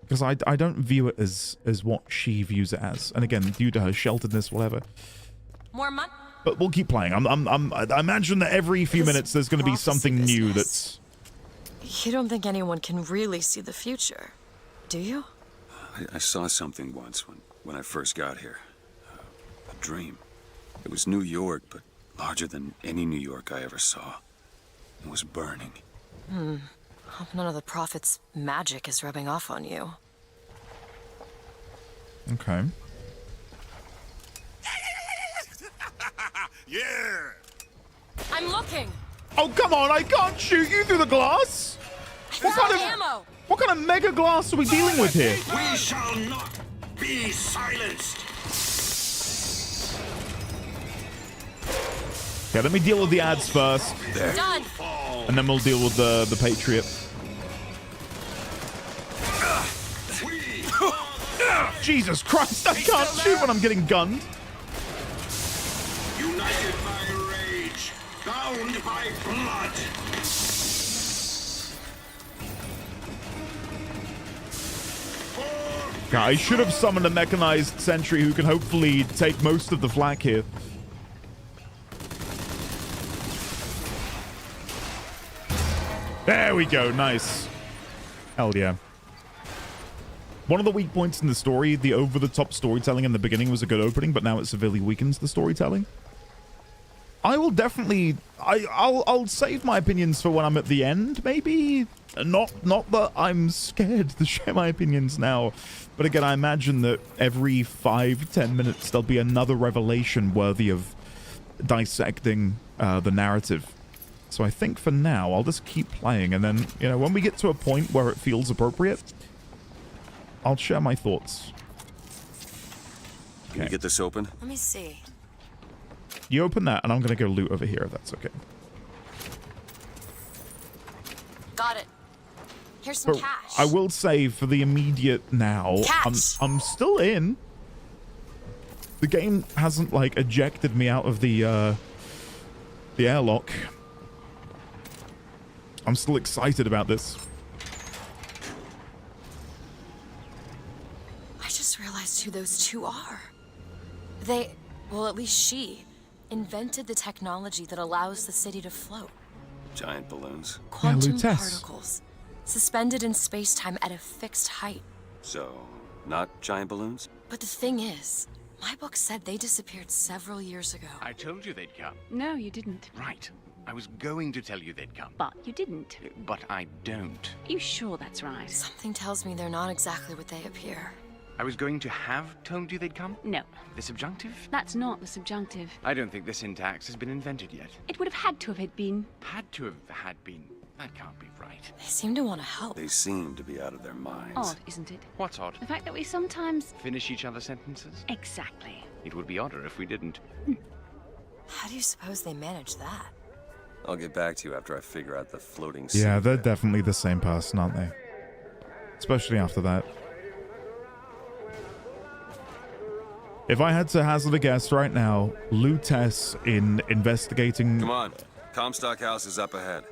Because I don't view it as what she views it as. And again, due to her shelteredness, whatever. More money? But we'll keep playing. I imagine that every few minutes there's going to be something new that's... You don't think anyone can really see the future, do you? I saw something once when I first got here. A dream. It was New York, but larger than any New York I ever saw. It was burning. Hope none of the Prophet's magic is rubbing off on you. Okay. Yeah! I'm looking! Oh, come on, I can't shoot you through the glass! Ammo! What kind of mega glass are we dealing with here? We shall not be silenced. Okay, let me deal with the ads first. There. Done! And then we'll deal with the Patriot. Jesus Christ, I can't shoot when I'm getting gunned. United by rage, bound by blood. Yeah, I should have summoned a mechanized sentry who can hopefully take most of the flak here. There we go, nice. Hell yeah. One of the weak points in the story, the over-the-top storytelling in the beginning was a good opening, but now it severely weakens the storytelling. I will definitely... I'll save my opinions for when I'm at the end, maybe? Not that I'm scared to share my opinions now. But again, I imagine that every 5-10 minutes there'll be another revelation worthy of dissecting the narrative. So I think for now, I'll just keep playing. And then, you know, when we get to a point where it feels appropriate, I'll share my thoughts. Can you get this open? Let me see. You open that, and I'm going to go loot over here, if that's okay. Got it. Here's some But cash. I will say, for the immediate now, I'm still in. The game hasn't, like, ejected me out of the airlock. I'm still excited about this. I just realized who those two are. They, well, at least she, invented the technology that allows the city to float. Giant balloons. Quantum particles, suspended in space-time at a fixed height. So, not giant balloons? But the thing is, my book said they disappeared several years ago. I told you they'd come. No, you didn't. Right. I was going to tell you they'd come. But you didn't. But I don't. Are you sure that's right? Something tells me they're not exactly what they appear. I was going to have told you they'd come? No. The subjunctive? That's not the subjunctive. I don't think the syntax has been invented yet. It would have had to have been. Had to have had been. That can't be right. They seem to want to help. They seem to be out of their minds. Odd, isn't it? What's odd? The fact that we sometimes... Finish each other's sentences? Exactly. It would be odder if we didn't. How do you suppose they manage that? I'll get back to you after I figure out the floating Yeah, they're definitely the same person, aren't they? Especially after that. If I had to hazard a guess right now, Lutess in investigating... Come on. Comstock House is up ahead.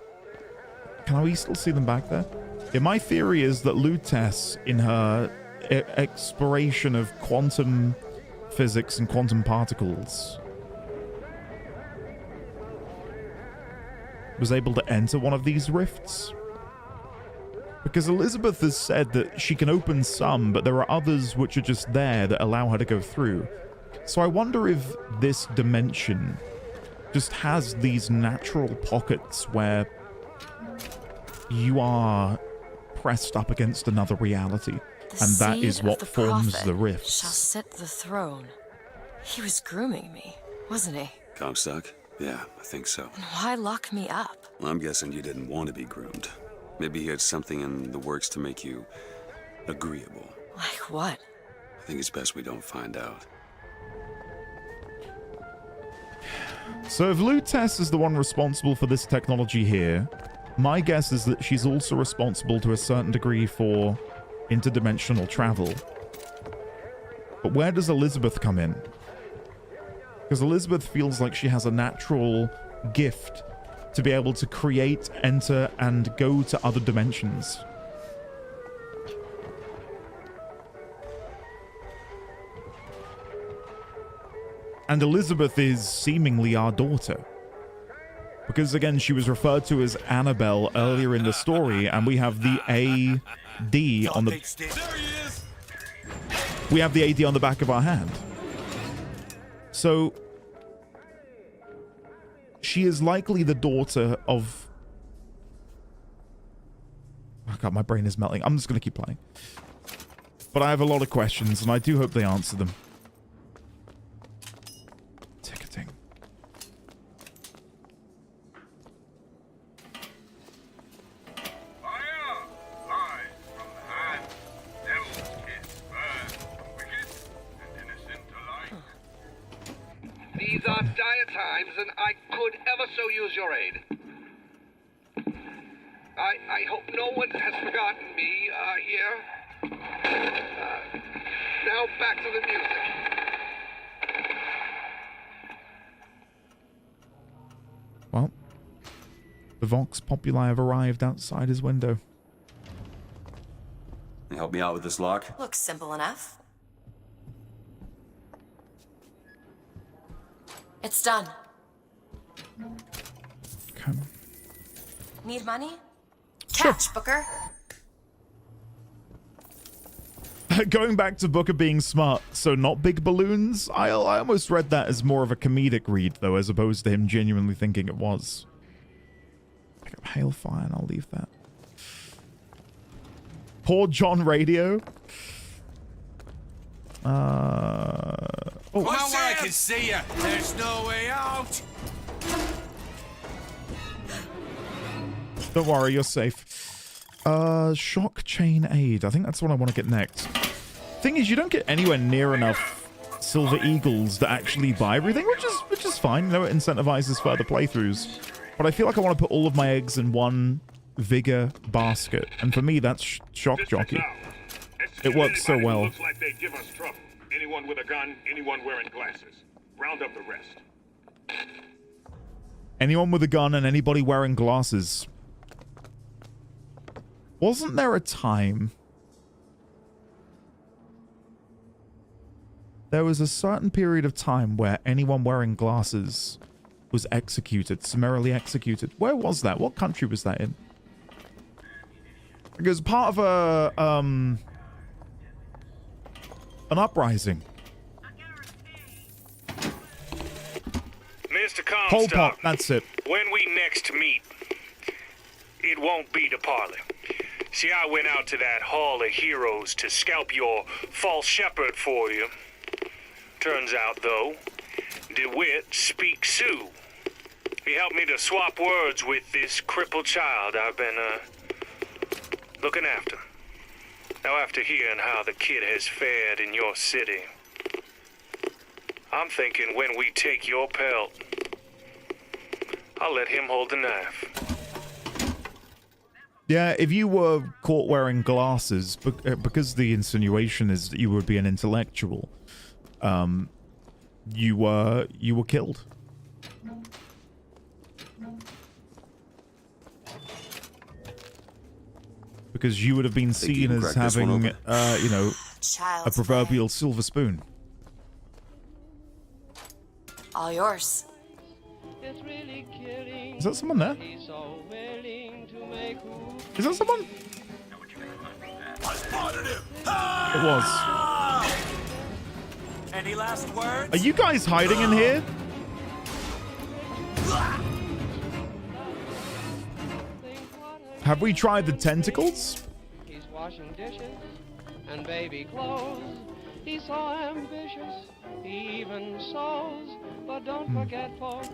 Can we still see them back there? Yeah, my theory is that Lutess, in her exploration of quantum physics and quantum particles, was able to enter one of these rifts. Because Elizabeth has said that she can open some, but there are others which are just there that allow her to go through. So I wonder if this dimension just has these natural pockets where you are pressed up against another reality. And that is what forms the rifts. Shall sit the throne. He was grooming me, wasn't he? Comstock? Yeah, I think so. And why lock me up? Well, I'm guessing you didn't want to be groomed. Maybe he had something in the works to make you agreeable. Like what? I think it's best we don't find out. So if Lutess is the one responsible for this technology here, my guess is that she's also responsible to a certain degree for interdimensional travel. But where does Elizabeth come in? Because Elizabeth feels like she has a natural gift to be able to create, enter, and go to other dimensions. And Elizabeth is seemingly our daughter. Because, again, she was referred to as Annabelle earlier in the story, and we have the AD on the... We have the AD on the back of our hand. So, she is likely the daughter of... Oh God, my brain is melting. I'm just going to keep playing. But I have a lot of questions, and I do hope they answer them. Ticketing. These are dire times, and I could ever so use your aid. I hope no one has forgotten me here. Now back to the music. Well, the Vox Populi have arrived outside his window. Can you help me out with this lock? Looks simple enough. It's done. Okay. Need money? Catch, Booker. Going back to Booker being smart, so not big balloons? I almost read that as more of a comedic read, though, as opposed to him genuinely thinking it was. Pick up Hailfire, and I'll leave that. Poor John Radio. Oh, Come on where I can see you. There's no way out. Don't worry, you're safe. Shock Chain Aid. I think that's what I want to get next. Thing is, you don't get anywhere near enough Silver Eagles to actually buy everything, which is fine. You know, it incentivizes further playthroughs. But I feel like I want to put all of my eggs in one Vigor basket, and for me, that's Shock Jockey. It works so well. Looks like they give us trouble. Anyone with a gun, anyone wearing glasses. Round up the rest. Anyone with a gun and anybody wearing glasses. Wasn't there a time... There was a certain period of time where anyone wearing glasses was executed, summarily executed. Where was that? What country was that in? Because part of a, an uprising. Mr. Comstock, Pol Pot, that's it. when we next meet, it won't be to parley. See, I went out to that Hall of Heroes to scalp your false shepherd for you. Turns out, though, DeWitt speaks Sioux. He helped me to swap words with this crippled child I've been, looking after. Now, after hearing how the kid has fared in your city, I'm thinking when we take your pelt, I'll let him hold the knife. Yeah, if you were caught wearing glasses, because the insinuation is that you would be an intellectual, you were killed. Because you would have been seen as having, you know, a proverbial silver spoon. All yours. Is that someone there? Is that someone? It was. Any last words? Are you guys hiding in here? Have we tried the tentacles? He's washing dishes and baby clothes. He's so ambitious, he even sews. But don't forget, folks,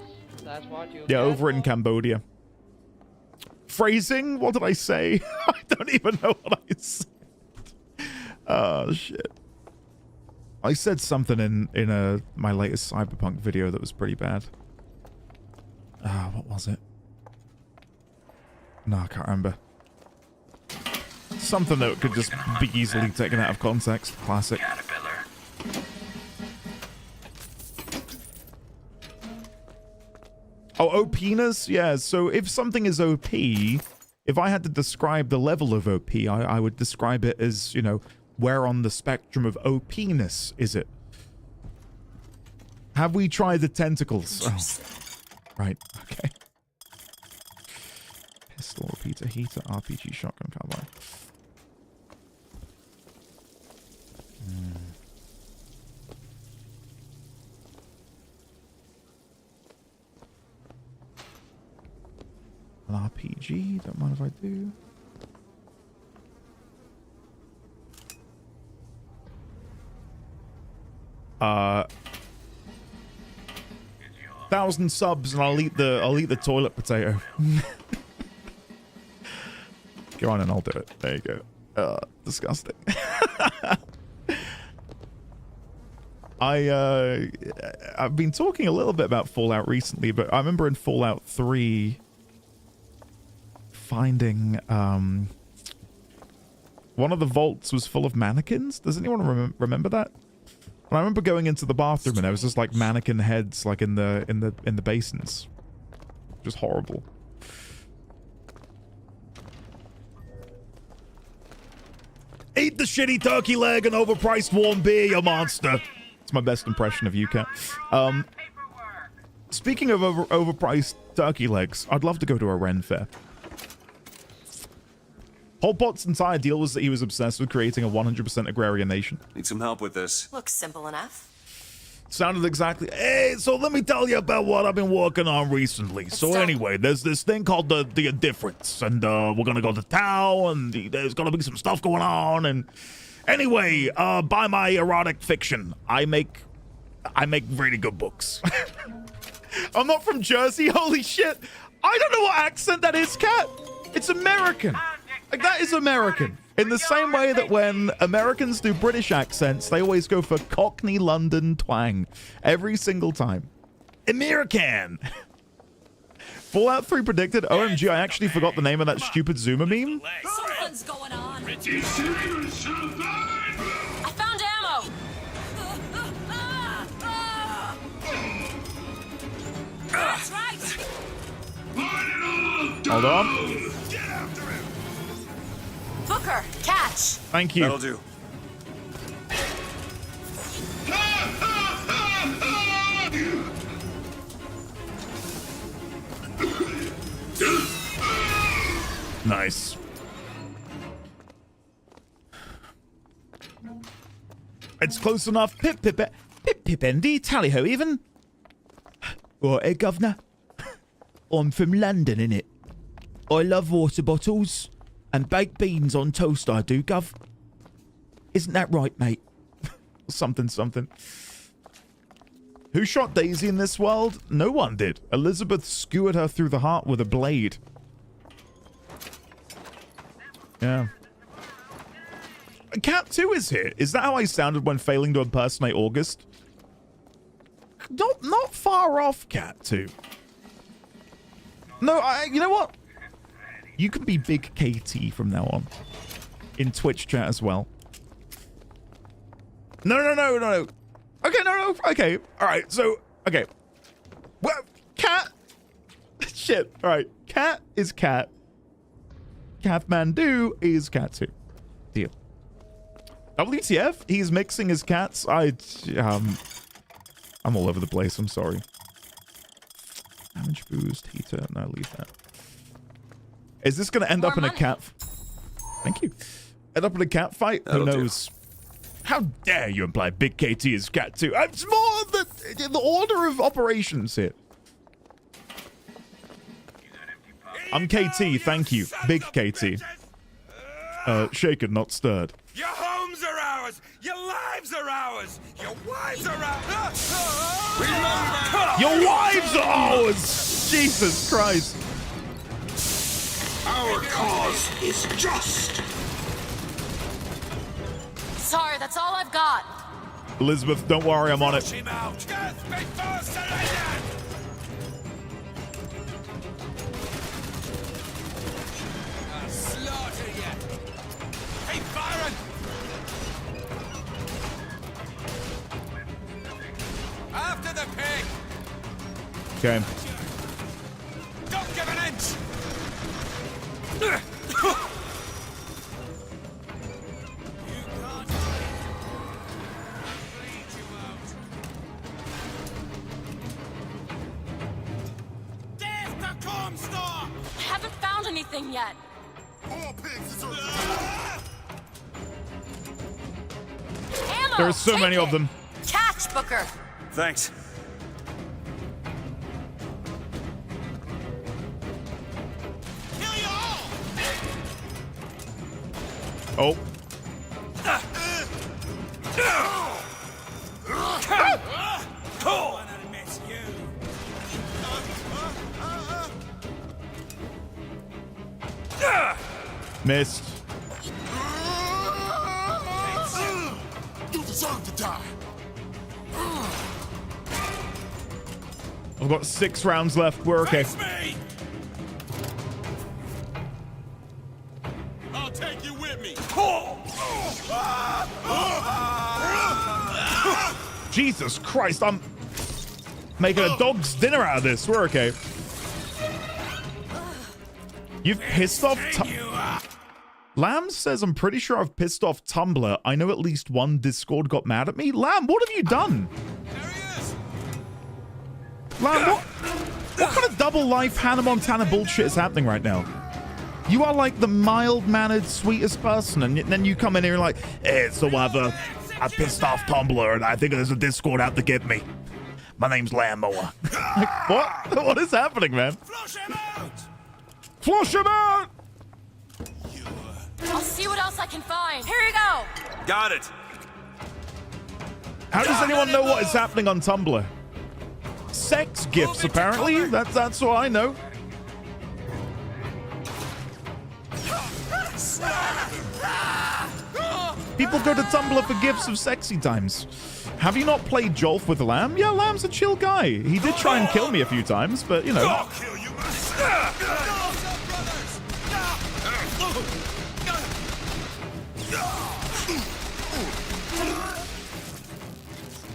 that's what you Yeah, get over in Cambodia. Phrasing? What did I say? I don't even know what I said. Oh, shit. I said something in my latest Cyberpunk video that was pretty bad. What was it? No, I can't remember. Something that could just be easily taken out of context. Classic. Oh, OPness? Yeah, so if something is OP, if I had to describe the level of OP, I would describe it as, you know, where on the spectrum of OPness is it? Have we tried the tentacles? Oh. Right, okay. Pistol, repeater, heater, RPG, shotgun, carbine. An RPG, don't mind if I do. Uh, 1,000 subs and I'll eat the toilet potato. Go on and I'll do it. There you go. Disgusting. I've been talking a little bit about Fallout recently, but I remember in Fallout 3 finding one of the vaults was full of mannequins. Does anyone remember that? And I remember going into the bathroom and there was just like mannequin heads like in the basins. Just horrible. Eat the shitty turkey leg and overpriced warm beer, you monster. It's my best impression of you, Cat. Speaking of overpriced turkey legs, I'd love to go to a Ren fair. Pol Pot's entire deal was that he was obsessed with creating a 100% agrarian nation. Need some help with this. Looks simple enough. Sounded exactly. Hey, so let me tell you about what I've been working on recently. So anyway, there's this thing called the Indifference, and we're gonna go to town, and there's gonna be some stuff going on. And anyway, buy my erotic fiction. I make really good books. I'm not from Jersey. Holy shit! I don't know what accent that is, Cat. It's American. Like, that is American. In the same way that when Americans do British accents, they always go for Cockney London twang. Every single time. American! Fallout 3 predicted, OMG, I actually forgot the name of that stupid Zoomer meme. Something's going on. I found ammo. That's right. Hold on. Booker, catch. Thank you. That'll do. Nice. It's close enough. Pip, Andy, tally-ho even. Right, governor. I'm from London, innit? I love water bottles. And baked beans on toast, I do, Gov. Isn't that right, mate? something. Who shot Daisy in this world? No one did. Elizabeth skewered her through the heart with a blade. Yeah. Cat 2 is here. Is that how I sounded when failing to impersonate August? Not far off, Cat 2. No, you know what? You can be Big KT from now on. In Twitch chat as well. No. Okay, no. Okay, alright, so, okay. Well, Cat. Shit, alright. Cat is Cat. Kathmandu is Cat 2. Deal. WTF? He's mixing his cats. I'm all over the place, I'm sorry. Damage boost, heater. No, leave that. Is this going to end up in a cat... Thank you. End up in a cat fight? Who knows? How dare you imply Big KT is Cat 2? It's more the order of operations here. I'm KT, thank you. Big KT. Shaken, not stirred. Your homes are ours! Your lives are ours! Your wives are ours! Your wives are ours! Jesus Christ. Our cause is just. Sorry, that's all I've got. Elizabeth, don't worry, I'm on it. Slaughter you! Keep firing! After the pig! Okay. Don't give an inch! Mom, stop! I haven't found anything yet. All pigs deserve Ammo! There are so Take many it. of them. Catch, Booker. Thanks. Kill you all! Oh. Why not miss you? Missed. You deserve to die. I've got 6 rounds left. We're okay. Face me! I'll take you with me. Jesus Christ, I'm making a dog's dinner out of this. We're okay. You've pissed off... Lamb says, I'm pretty sure I've pissed off Tumblr. I know at least one Discord got mad at me. Lamb, what have you done? Lamb, what kind of double life Hannah Montana bullshit is happening right now? You are like the mild-mannered, sweetest person, and then you come in here like, hey, so I pissed off Tumblr, and I think there's a Discord out to get me. My name's Lawnmower. Like, what? What is happening, man? Flush him out! Flush him out! I'll see what else I can find. Here you go. Got it. How does anyone know what is happening on Tumblr? Sex gifts, apparently. That's what I know. People go to Tumblr for gifts of sexy times. Have you not played Jolf with Lamb? Yeah, Lamb's a chill guy. He did try and kill me a few times, but you know. I'll kill you myself.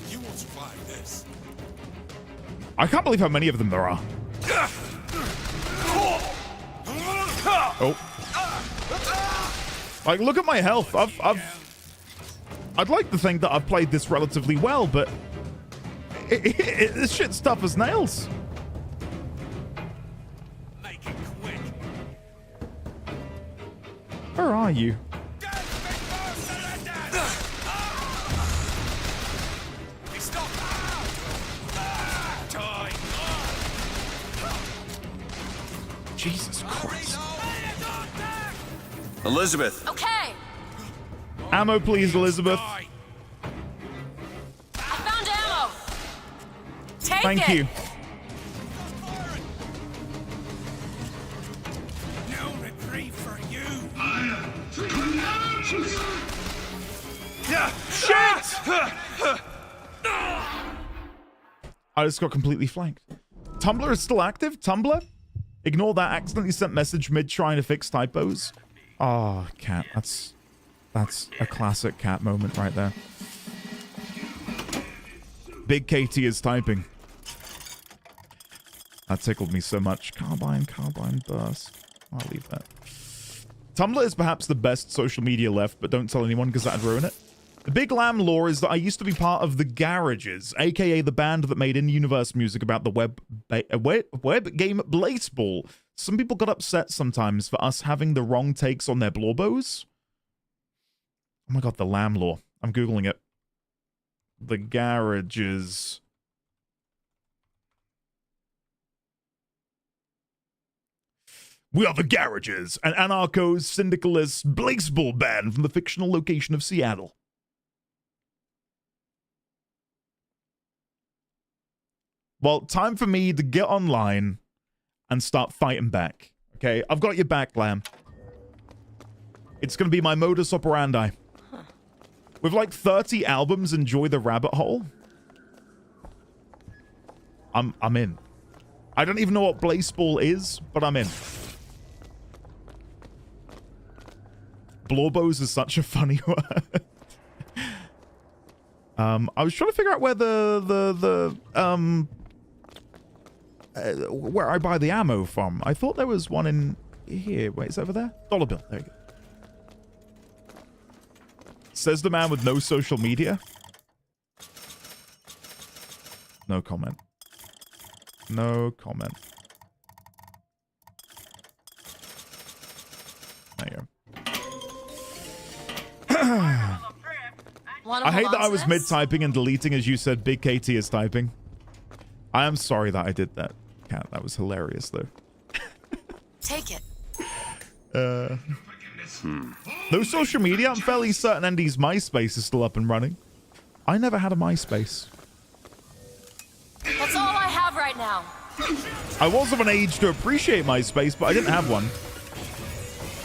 You won't survive this. I can't believe how many of them there are. Oh. Like, look at my health. I'd like to think that I've played this relatively well, but this shit's tough as nails. Make it quick. Where are you? Jesus Christ. Elizabeth. Okay. Ammo, please, Elizabeth. I found ammo. Take Thank it. you. No reprieve for you. Shit! I just got completely flanked. Tumblr is still active? Tumblr? Ignore that. Accidentally sent message mid trying to fix typos. Oh, cat. That's a classic cat moment right there. Big KT is typing. That tickled me so much. Carbine burst. I'll leave that. Tumblr is perhaps the best social media left, but don't tell anyone because that'd ruin it. The big Lamb lore is that I used to be part of the Garages, aka the band that made in-universe music about the web game Blaseball. Some people got upset sometimes for us having the wrong takes on their blorbos. Oh my god, the Lamb lore. I'm Googling it. The Garages. We are the Garages, an anarcho-syndicalist Blaseball band from the fictional location of Seattle. Well, time for me to get online and start fighting back. Okay, I've got your back, Lamb. It's going to be my modus operandi. With like 30 albums, Enjoy the Rabbit Hole. I'm in. I don't even know what Blaseball is, but I'm in. Blorbos is such a funny word. I was trying to figure out where where I buy the ammo from. I thought there was one in here. Wait, is it over there? Dollar bill. There you go. Says the man with no social media. No comment. No comment. Wanna I hate hold that on I to was this? mid-typing and deleting as you said Big KT is typing. I am sorry that I did that, Cat. That was hilarious, though. Take it. No social media? I'm fairly certain Andy's MySpace is still up and running. I never had a MySpace. That's all I have right now. I was of an age to appreciate MySpace, but I didn't have one.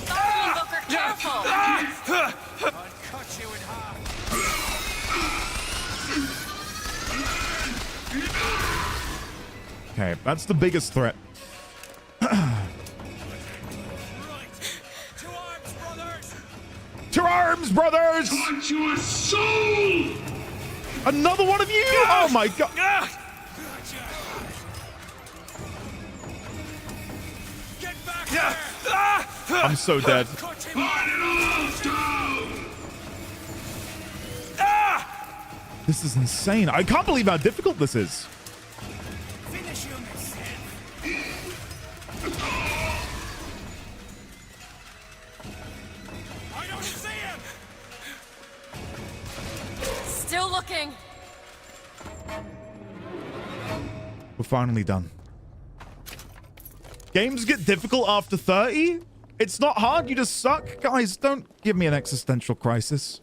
Booker, careful! Okay, that's the biggest threat. To arms, brothers! Want your soul! Another one of you! Oh my god! I'm so dead. This is insane. I can't believe how difficult this is. Still looking. We're finally done. Games get difficult after 30? It's not hard, you just suck? Guys, don't give me an existential crisis.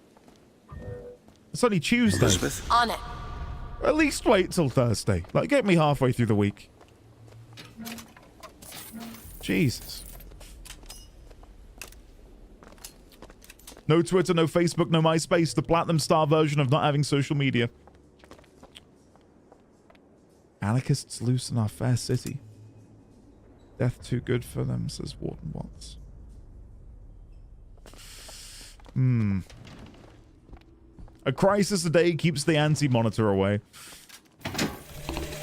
It's only Tuesday. Elizabeth? On it. At least wait till Thursday. Like, get me halfway through the week. Jesus. No Twitter, no Facebook, no MySpace. The Platinum Star version of not having social media. Anarchists loose in our fair city. Death too good for them, says Warden Watts. A crisis a day keeps the anti-monitor away.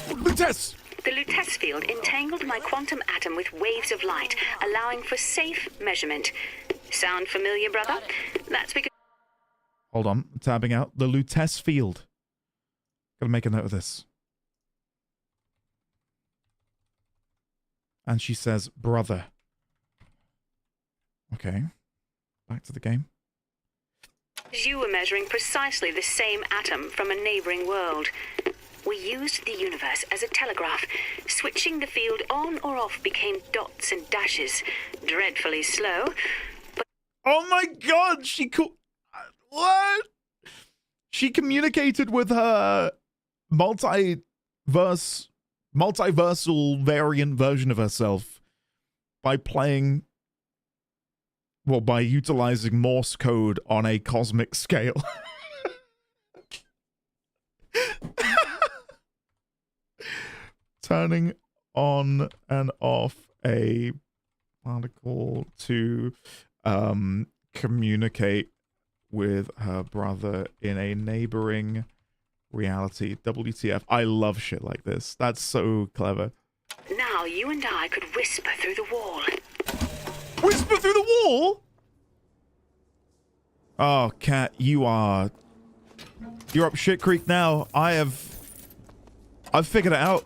Lutece! The Lutece field entangled my quantum atom with waves of light, allowing for safe measurement. Sound familiar, brother? That's because... Hold on, tabbing out. The Lutece field. Gotta make a note of this. And she says, brother. Okay. Back to the game. You were measuring precisely the same atom from a neighboring world. We used the universe as a telegraph. Switching the field on or off became dots and dashes. Dreadfully slow. But oh my god! What? She communicated with her multiversal variant version of herself by playing... Well, by utilizing Morse code on a cosmic scale. Turning on and off a particle to communicate with her brother in a neighboring reality. WTF. I love shit like this. That's so clever. now you and I could whisper through the wall. Whisper through the wall? Oh, Cat, you're up shit creek now. I've figured it out.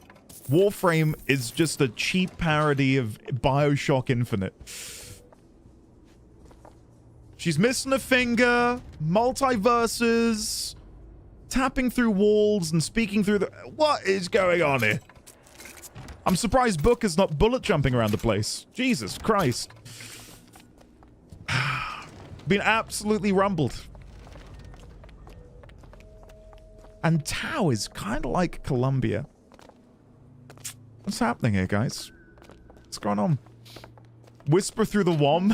Warframe is just a cheap parody of BioShock Infinite. She's missing a finger, multiverses, tapping through walls and speaking through the... What is going on here? I'm surprised Booker's not bullet jumping around the place. Jesus Christ. Been absolutely rumbled. And Tau is kind of like Columbia. What's happening here, guys? What's going on? Whisper through the WOM?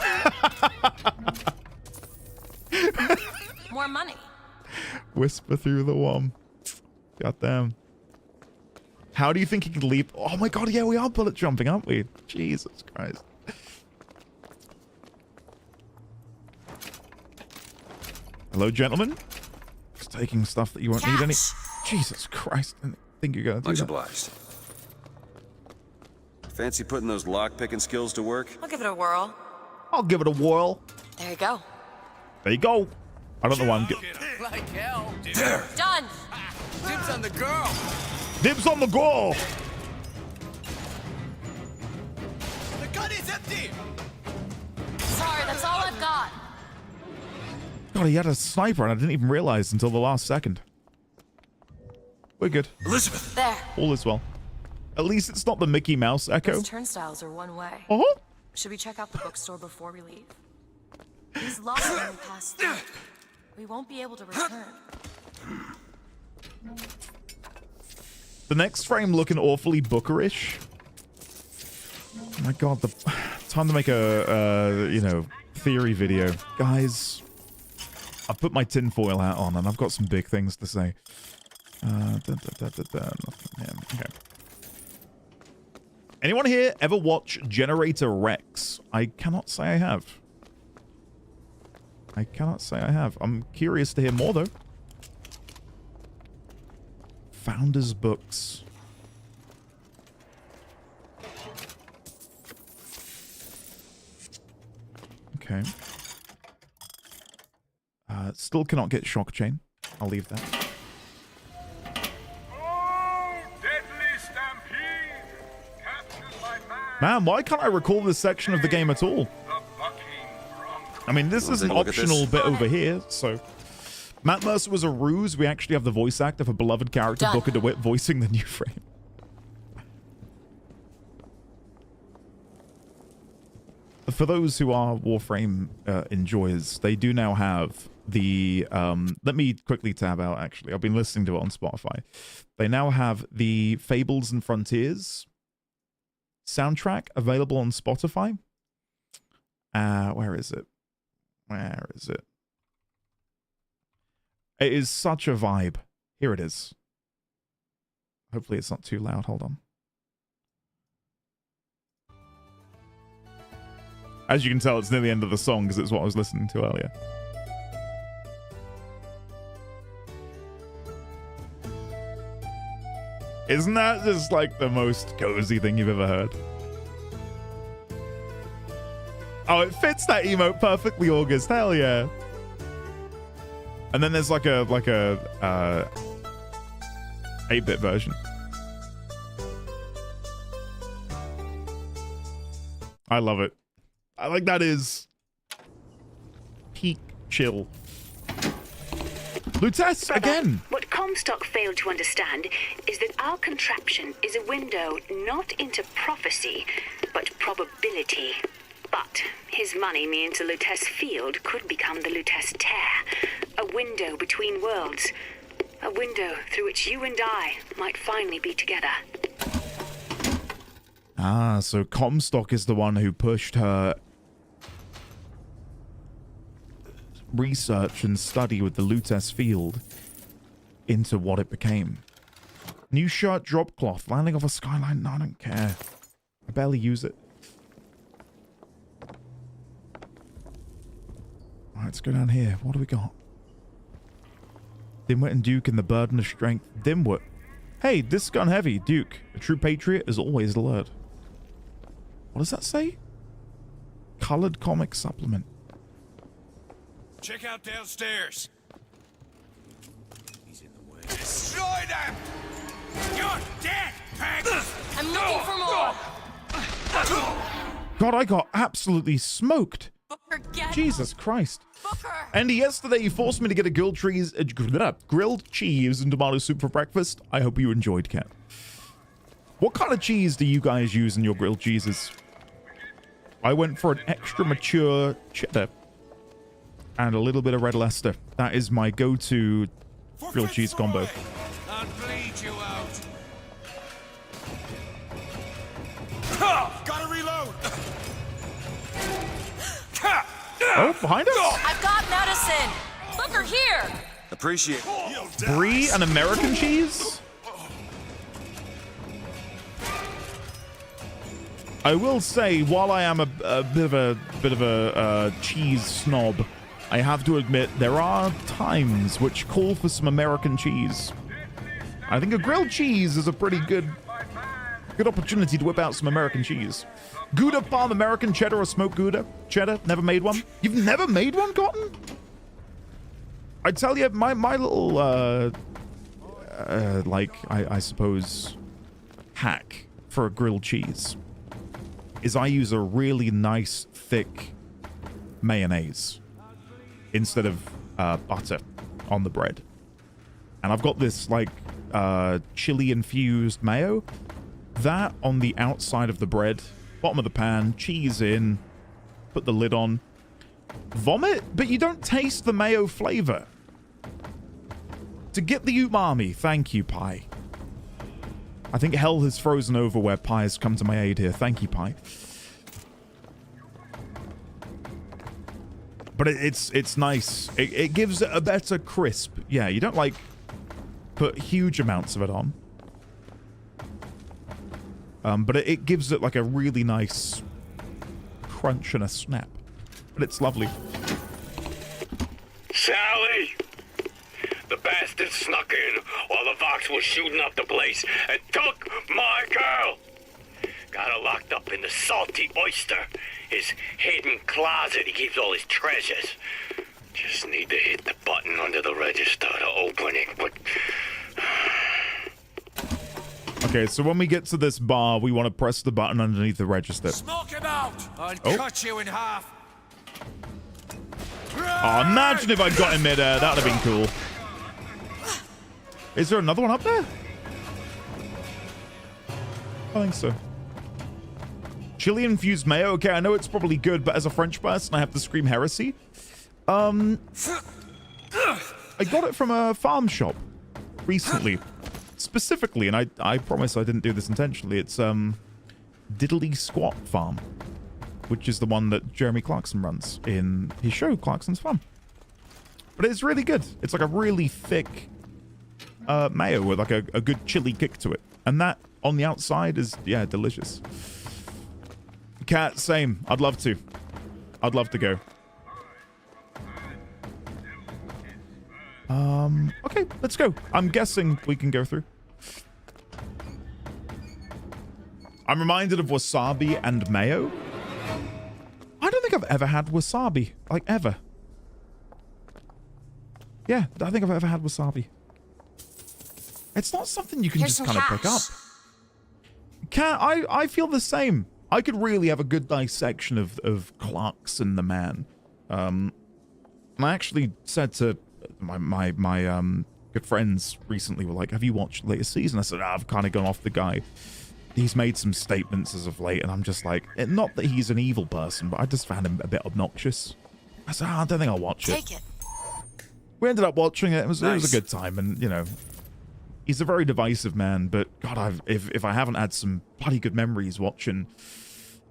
More money. Whisper through the WOM. Goddamn. How do you think he can leap? Oh my god, yeah, we are bullet jumping, aren't we? Jesus Christ. Hello, gentlemen. Just taking stuff that you won't need any... Jesus Christ. I didn't think you're gonna do Much that. obliged. Fancy putting those lock-picking skills to work? I'll give it a whirl. I'll give it a whirl. There you go. There you go. I don't know why I'm good. Like hell. There. Done. Dibs on the girl. Dibs on the goal. The gun is empty. Sorry, that's all I've got. God, he had a sniper and I didn't even realize until the last second. We're good. Elizabeth! There. All is well. At least it's not the Mickey Mouse echo. Those turnstiles are one way. Uh-huh. Should we check out the bookstore before we leave? These locks are only past through. We won't be able to return. The next frame looking awfully bookerish. Oh my god, time to make a you know, theory video. Guys, I've put my tinfoil hat on and I've got some big things to say. Nothing here. Okay. Anyone here ever watch Generator Rex? I cannot say I have. I cannot say I have. I'm curious to hear more though. Founders Books. Okay. Still cannot get Shock Chain. I'll leave that. Man, why can't I recall this section of the game at all? I mean, this is an optional bit over here, so... Matt Mercer was a ruse. We actually have the voice actor for beloved character Booker DeWitt voicing the new frame. For those who are Warframe enjoyers, they do now have the... let me quickly tab out, actually. I've been listening to it on Spotify. They now have the Fables and Frontiers soundtrack available on Spotify. Where is it? Where is it? It is such a vibe. Here it is. Hopefully it's not too loud. Hold on. As you can tell, it's near the end of the song because it's what I was listening to earlier. Isn't that just like the most cozy thing you've ever heard? Oh, it fits that emote perfectly, August. Hell yeah. And then there's like a 8-bit version. I love it. I like that is peak chill. Lutess, again! What Comstock failed to understand is that our contraption is a window not into prophecy, but probability. But his money means the Lutess field could become the Lutess tear, a window between worlds, a window through which you and I might finally be together. Ah, so Comstock is the one who pushed her research and study with the Lutess field into what it became. New shirt drop cloth, landing off a skyline. No, I don't care. I barely use it. Alright, let's go down here. What do we got? Dimwit and Duke in the burden of strength. Dimwit. Hey, this gun heavy. Duke, a true patriot is always alert. What does that say? Colored comic supplement. Check out downstairs. He's in the way. Destroy them! You're dead, Pax! I'm looking for more! God, I got absolutely smoked. Jesus Christ. Andy, yesterday you forced me to get a grilled cheese and tomato soup for breakfast. I hope you enjoyed, Kat. What kind of cheese do you guys use in your grilled cheeses? I went for an extra mature cheddar and a little bit of red Leicester. That is my go-to grilled cheese combo. I'll bleed you out. Gotta reload. Oh, behind us? I've got medicine. Booker, here. Appreciate Brie and American cheese? I will say, while I am a bit of a cheese snob, I have to admit there are times which call for some American cheese. I think a grilled cheese is a pretty good opportunity to whip out some American cheese. Gouda, Palm, American cheddar, or smoked Gouda? Cheddar? Never made one? You've never made one, Cotton? I tell you, my little, I suppose, hack for a grilled cheese is I use a really nice, thick mayonnaise. instead of butter on the bread. And I've got this like chili infused mayo. That on the outside of the bread, bottom of the pan, cheese in, put the lid on. Vomit, but you don't taste the mayo flavor. To get the umami, thank you, Pie. I think hell has frozen over where Pie has come to my aid here. Thank you, Pie. But it's nice. It gives it a better crisp. Yeah, you don't like put huge amounts of it on. But it gives it like a really nice crunch and a snap. But it's lovely. Sally! The bastard snuck in while the Vox was shooting up the place and took my girl! Got her locked up in the Salty Oyster, his hidden closet he keeps all his treasures. Just need to hit the button under the register to open it, but... Okay, so when we get to this bar, we want to press the button underneath the register. Smoke him out! I'll cut you in half. Oh, imagine if I'd got him midair. That would have been cool. Is there another one up there? I think so. Chili infused mayo. Okay, I know it's probably good, but as a French person, I have to scream heresy. I got it from a farm shop recently. Specifically, and I promise I didn't do this intentionally. It's Diddly Squat Farm, which is the one that Jeremy Clarkson runs in his show, Clarkson's Farm. But it's really good. It's like a really thick mayo with like a good chili kick to it. And that on the outside is, yeah, delicious. Cat, same. I'd love to. I'd love to go. Okay, let's go. I'm guessing we can go through. I'm reminded of wasabi and mayo. I don't think I've ever had wasabi. Like, ever. Yeah, I think I've ever had wasabi. It's not something you can just kind of pick up. I feel the same. I could really have a good dissection of Clarkson the man. And I actually said to my good friends recently, were like, have you watched the latest season? I said, I've kind of gone off the guy. He's made some statements as of late, and I'm just like, not that he's an evil person, but I just found him a bit obnoxious. I said, I don't think I'll watch it. Take it. We ended up watching it. It was Nice. a good time, and you know, he's a very divisive man. But God, if I haven't had some bloody good memories watching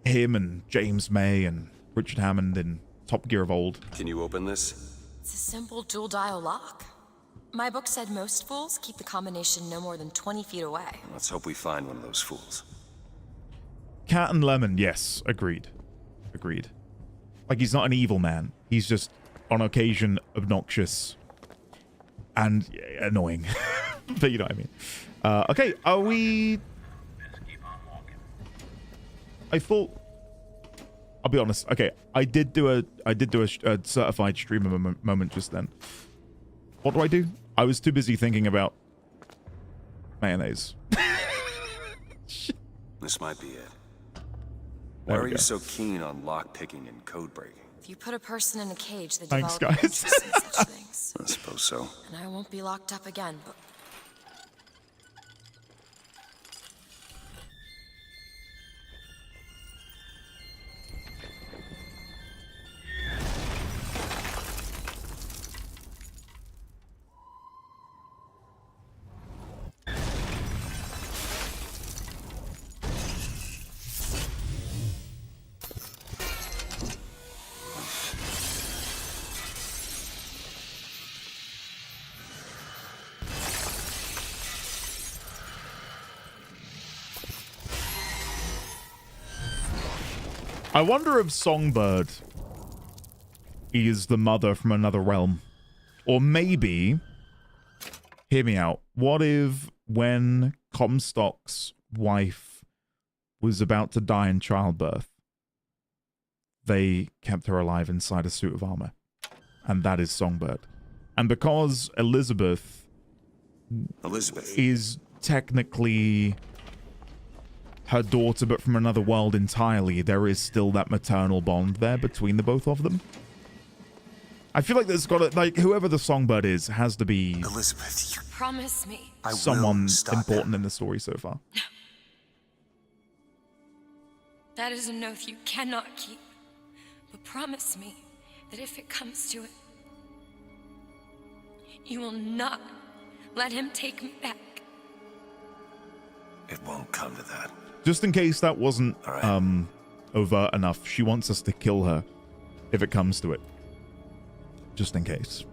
him and James May and Richard Hammond in Top Gear of old. Can you open this? It's a simple dual dial lock. My book said most fools keep the combination no more than 20 feet away. Let's hope we find one of those fools. Cat and Lemon, yes, agreed. Agreed. Like, he's not an evil man. He's just, on occasion, obnoxious and annoying. But you know what I mean. Okay, are we... I thought... I'll be honest. Okay, I did do a certified streamer moment just then. What do I do? I was too busy thinking about mayonnaise. This might be it. Why are you so keen on lockpicking and code breaking? If you put a person in a cage, they Thanks, develop guys. interest in such things. I suppose so. And I won't be locked up again, but... I wonder if Songbird is the mother from another realm. Or maybe, hear me out, what if when Comstock's wife was about to die in childbirth, they kept her alive inside a suit of armor? And that is Songbird. And because Elizabeth is technically her daughter, but from another world entirely, there is still that maternal bond there between the both of them. I feel like there's got to, like, whoever the songbird is has to be Elizabeth, Promise me. someone important in the story so far. That is an oath you cannot keep. But promise me that if it comes to it, you will not let him take me back. It won't come to that. Just in case that wasn't overt enough, she wants us to kill her if it comes to it. Just in case.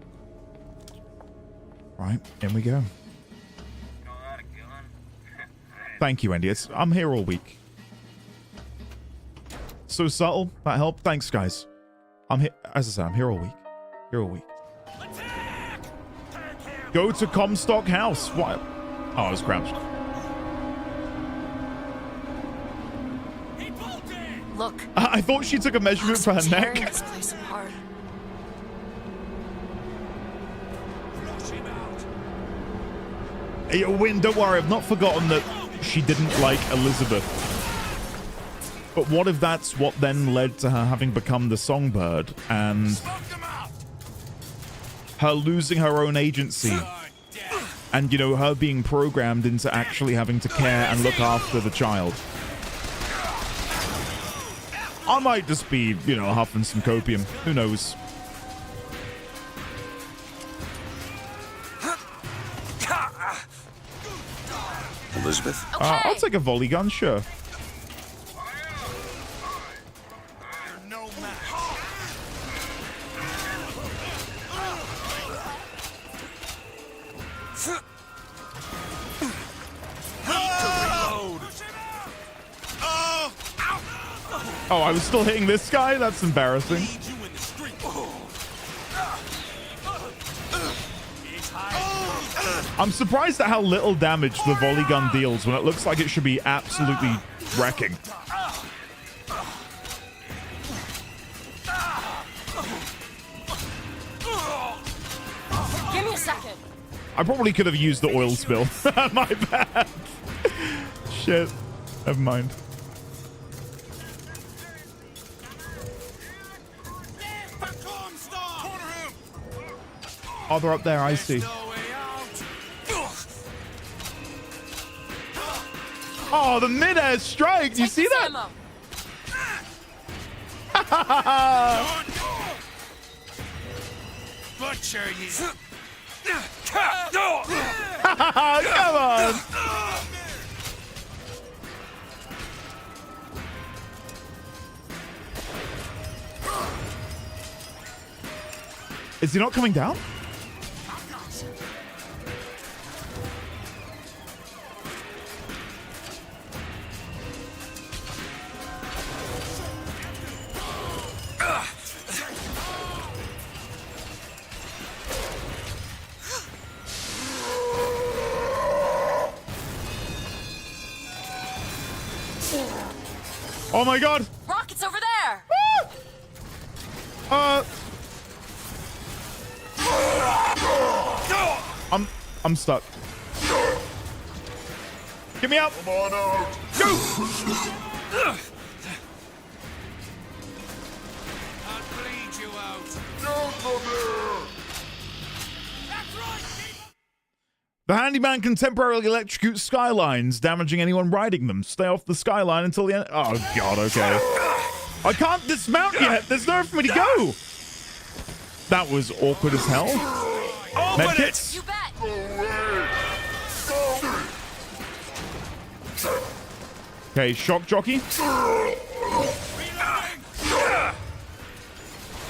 Right, in we go. Thank you, Andy. I'm here all week. So subtle. That helped. Thanks, guys. I'm here. As I said, I'm here all week. Here all week. Go to Comstock House. What? Oh, I was crouched. Look. I thought she took a measurement for her tearing neck. this place apart. Hey, Win, don't worry. I've not forgotten that she didn't like Elizabeth. But what if that's what then led to her having become the songbird and her losing her own agency and, you know, her being programmed into actually having to care and look after the child? I might just be, you know, huffing some copium. Who knows? Elizabeth? I'll take a volley gun, sure. Oh, I was still hitting this guy? That's embarrassing. I'm surprised at how little damage the volley gun deals when it looks like it should be absolutely wrecking. Give me a second. I probably could have used the oil spill. My bad. Shit. Never mind. Oh, they're up there. I see. Oh, the mid-air strike. Do you see that? Butcher you. Come on. Is he not coming down? Oh my god! Rocket's over there! I'm stuck. Get me out! Come on out! Go! I'll bleed you out. Don't come here! The handyman can temporarily electrocute skylines, damaging anyone riding them. Stay off the skyline until the end. Oh god, okay. I can't dismount yet. There's nowhere for me to go. That was awkward as hell. Medkits. You bet. Okay, shock jockey.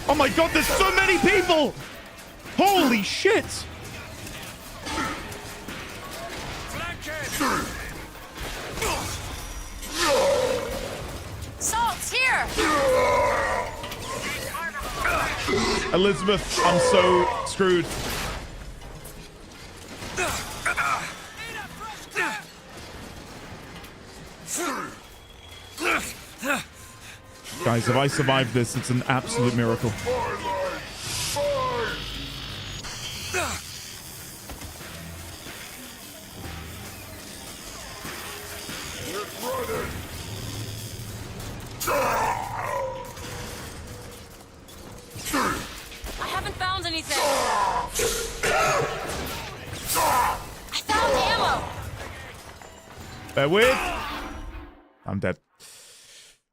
Oh my god, there's so many people! Holy shit! Salt's here! Elizabeth, I'm so screwed. Guys, if I survive this, it's an absolute miracle. I haven't found Bear with. I'm dead.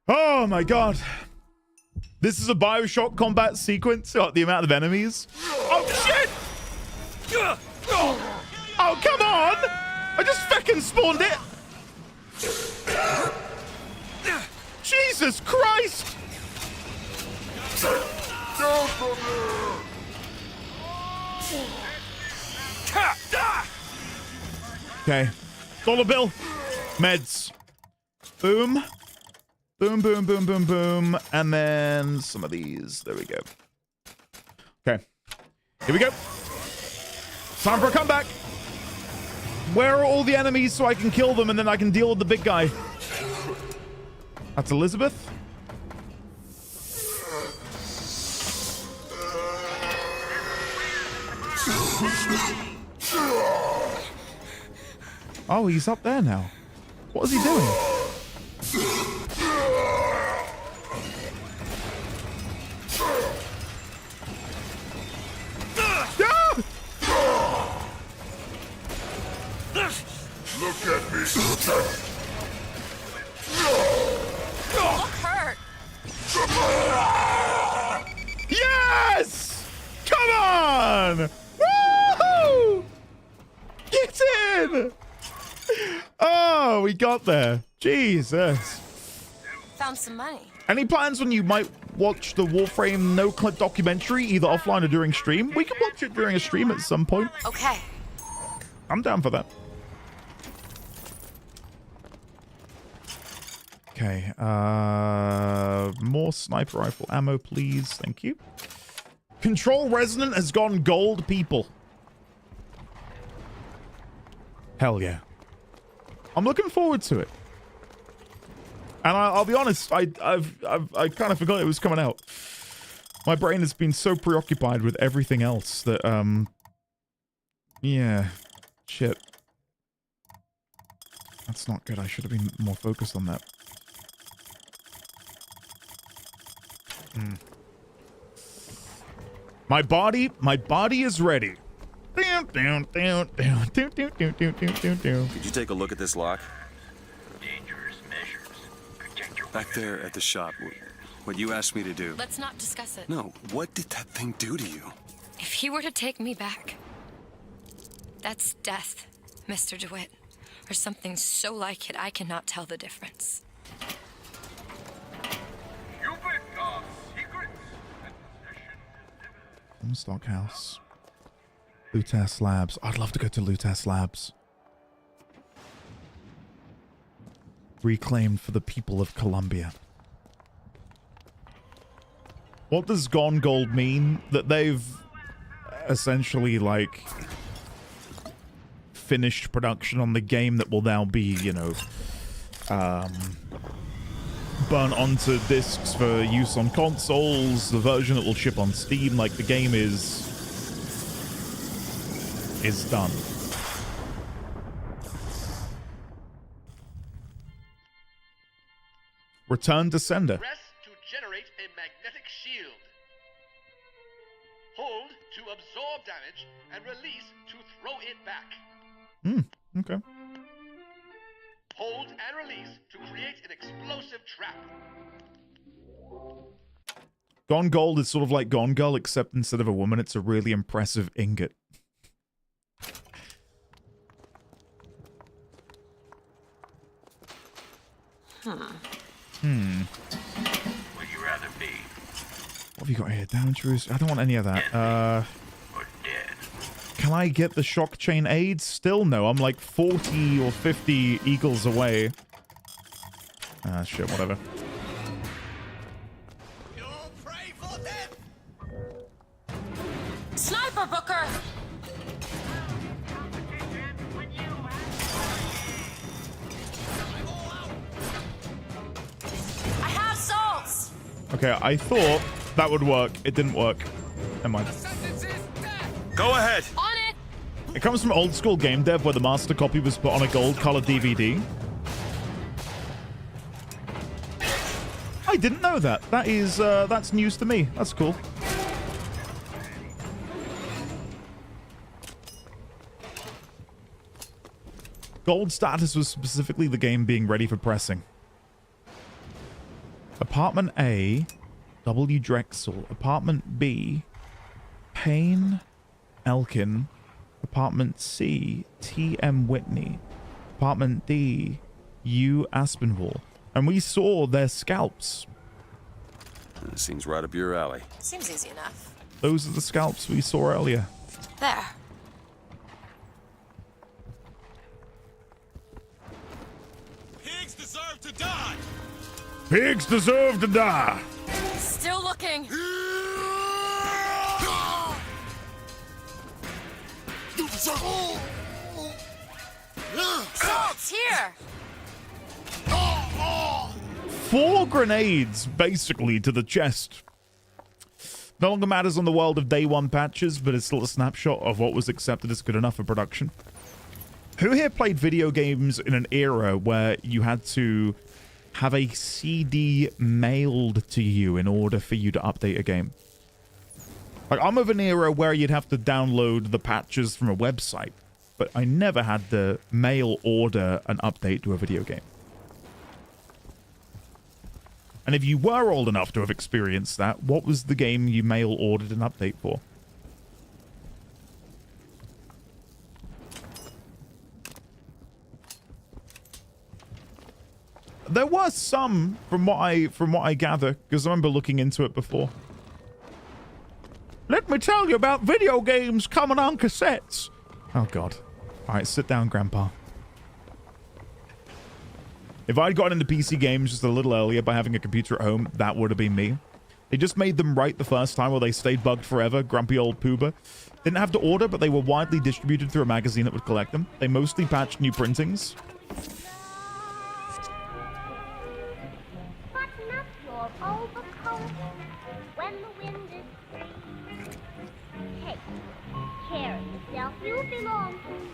Oh my god. This is a BioShock combat sequence. The amount of enemies. Oh shit! Oh, come on! I just fucking spawned it! Jesus Christ! Okay. Dollar bill. Meds. Boom. Boom, boom, boom, boom, boom. And then some of these. There we go. Okay. Here we go. Time for a comeback. Where are all the enemies so I can kill them and then I can deal with the big guy? That's Elizabeth. Oh, he's up there now. What is he doing? Look at me. Look hurt. Yes! Come on! Woohoo! Get in! Oh, we got there. Jesus. Found some money. Any plans when you might watch the Warframe no-clip documentary, either offline or during stream? We can watch it during a stream at some point. Okay. I'm down for that. Okay, more sniper rifle ammo, please. Thank you. Control Resonant has gone gold, people. Hell yeah. I'm looking forward to it. And I'll be honest, I kind of forgot it was coming out. My brain has been so preoccupied with everything else that, yeah, shit. That's not good. I should have been more focused on that. My body is ready. Could you take a look at this lock? Dangerous measures. Protect your Back there at the shop, what you asked me to do. Let's not discuss it. No, what did that thing do to you? If he were to take me back, that's death, Mr. DeWitt. Or something so like it, I cannot tell the difference. Stock House. Lutess Labs. I'd love to go to Lutess Labs. Reclaimed for the people of Colombia. What does Gone Gold mean? That they've essentially, like, finished production on the game that will now be, you know, burnt onto discs for use on consoles, the version that will ship on Steam, like the game is done. Return to sender. Press to generate a magnetic shield. Hold to absorb damage and release to throw it back. Okay. Hold and release to create an explosive trap. Gone Gold is sort of like Gone Girl, except instead of a woman, it's a really impressive ingot. Would you rather be? What have you got here? Damage Roost? I don't want any of that. Or dead? Can I get the shock chain aids? Still no. I'm like 40 or 50 eagles away. Ah, shit, whatever. You'll pray for death. Sniper Booker! I have souls! Okay, I thought that would work. It didn't work. Never mind. Go ahead. On it! It comes from old school game dev where the master copy was put on a gold color DVD. I didn't know that. That is, that's news to me. That's cool. Gold status was specifically the game being ready for pressing. Apartment A, W. Drexel. Apartment B, Payne Elkin. Apartment C, T.M. Whitney. Apartment D, U. Aspinwall. And we saw their scalps. That seems right up your alley. Seems easy enough. Those are the scalps we saw earlier. There. Pigs deserve to die! Pigs deserve to die! Still looking. Salt's here! 4 grenades, basically, to the chest. No longer matters on the world of day 1 patches, but it's still a snapshot of what was accepted as good enough for production. Who here played video games in an era where you had to have a CD mailed to you in order for you to update a game? Like, I'm of an era where you'd have to download the patches from a website, but I never had to mail order an update to a video game. And if you were old enough to have experienced that, what was the game you mail ordered an update for? There were some, from what I gather, because I remember looking into it before. Let me tell you about video games coming on cassettes. Oh God! All right, sit down, Grandpa. If I'd gotten into PC games just a little earlier by having a computer at home, that would have been me. They just made them right the first time, or they stayed bugged forever. Grumpy old poober. Didn't have to order, but they were widely distributed through a magazine that would collect them. They mostly patched new printings. Button up your overcoat when the wind is free. Take care of yourself, you belong to me.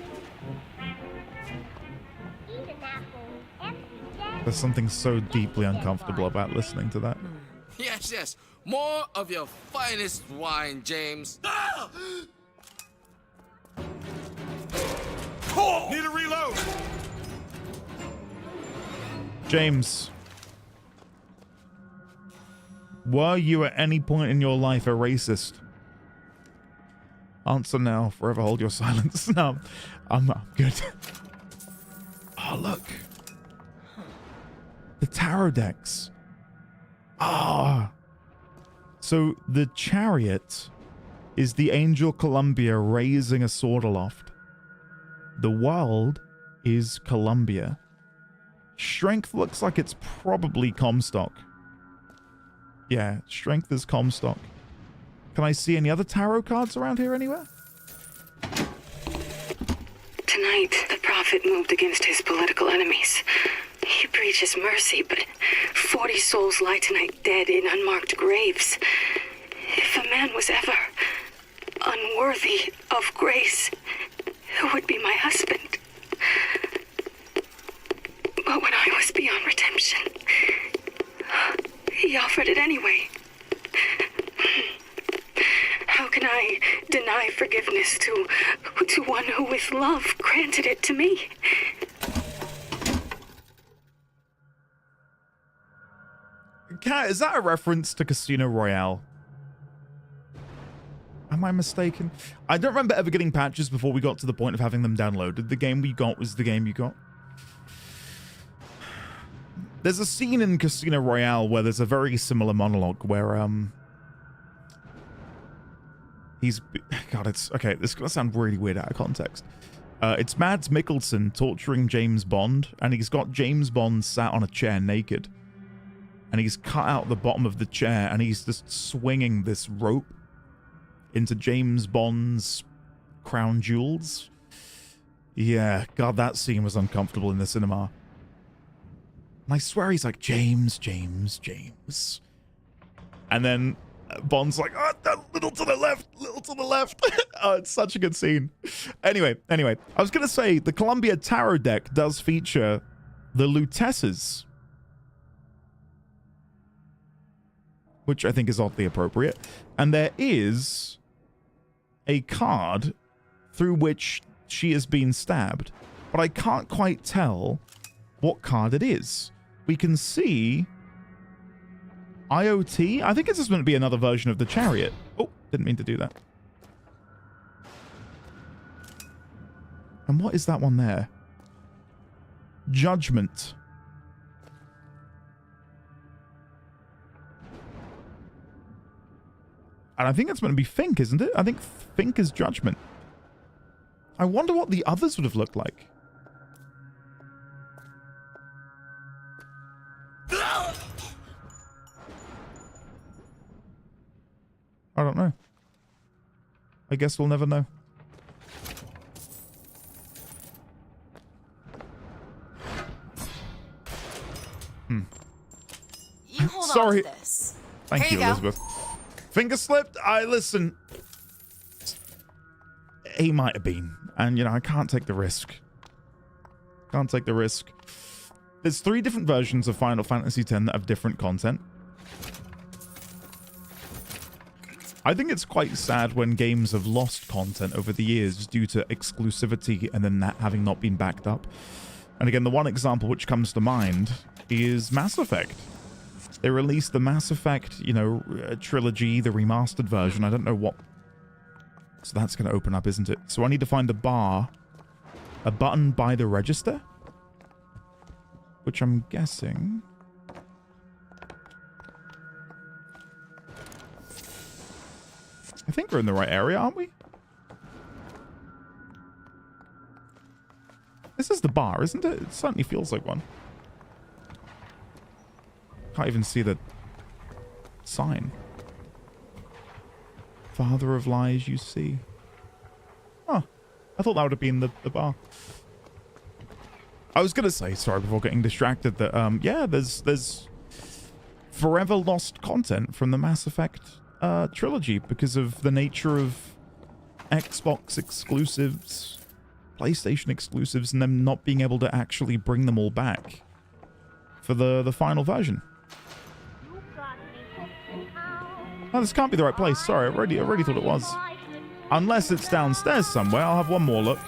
Eat an apple, empty jam. There's something so deeply uncomfortable about listening to that. Yes, yes. More of your finest wine, James. Ah! Need a reload. James, were you at any point in your life a racist? Answer now. Forever hold your silence. No, I'm good. Oh, look. The tarot decks. Ah. So the chariot is the angel Columbia raising a sword aloft. The world is Columbia. Strength looks like it's probably Comstock. Yeah, strength is Comstock. Can I see any other tarot cards around here anywhere? Tonight, the prophet moved against his political enemies. He preaches mercy, but 40 souls lie tonight dead in unmarked graves. If a man was ever unworthy of grace, it would be my husband. But when I was beyond redemption, he offered it anyway. How can I deny forgiveness to one who with love granted it to me? Is that a reference to Casino Royale? Am I mistaken? I don't remember ever getting patches before we got to the point of having them downloaded. The game we got was the game you got. There's a scene in Casino Royale where there's a very similar monologue where, God, it's... Okay, this is going to sound really weird out of context. It's Mads Mikkelsen torturing James Bond, and he's got James Bond sat on a chair naked. And he's cut out the bottom of the chair, and he's just swinging this rope into James Bond's crown jewels. Yeah, God, that scene was uncomfortable in the cinema. And I swear he's like, James, James, James. And then Bond's like, oh, a little to the left, little to the left. Oh, it's such a good scene. Anyway, I was going to say, the Columbia Tarot deck does feature the Lutesses, which I think is oddly appropriate. And there is a card through which she has been stabbed. but I can't quite tell what card it is. We can see IoT. I think it's just going to be another version of the chariot. Oh, didn't mean to do that. And what is that one there? Judgment. And I think it's going to be Fink, isn't it? I think Fink is Judgment. I wonder what the others would have looked like. I don't know. I guess we'll never know. You hold Sorry. on to this. Thank you, Here you Elizabeth. Finger slipped. Listen. He might have been. And, I can't take the risk. Can't take the risk. There's 3 different versions of Final Fantasy X that have different content. I think it's quite sad when games have lost content over the years due to exclusivity and then that having not been backed up. And again, the one example which comes to mind is Mass Effect. They released the Mass Effect, trilogy, the remastered version. I don't know what... So that's going to open up, isn't it? So I need to find a button by the register, which I'm guessing... I think we're in the right area, aren't we? This is the bar, isn't it? It certainly feels like one. Can't even see the sign. Father of lies, you see. Oh, I thought that would have been the bar. I was going to say, sorry, before getting distracted, that, yeah, there's forever lost content from the Mass Effect trilogy because of the nature of Xbox exclusives, PlayStation exclusives, and them not being able to actually bring them all back for the final version. Oh, this can't be the right place. Sorry, I already thought it was. Unless it's downstairs somewhere. I'll have one more look.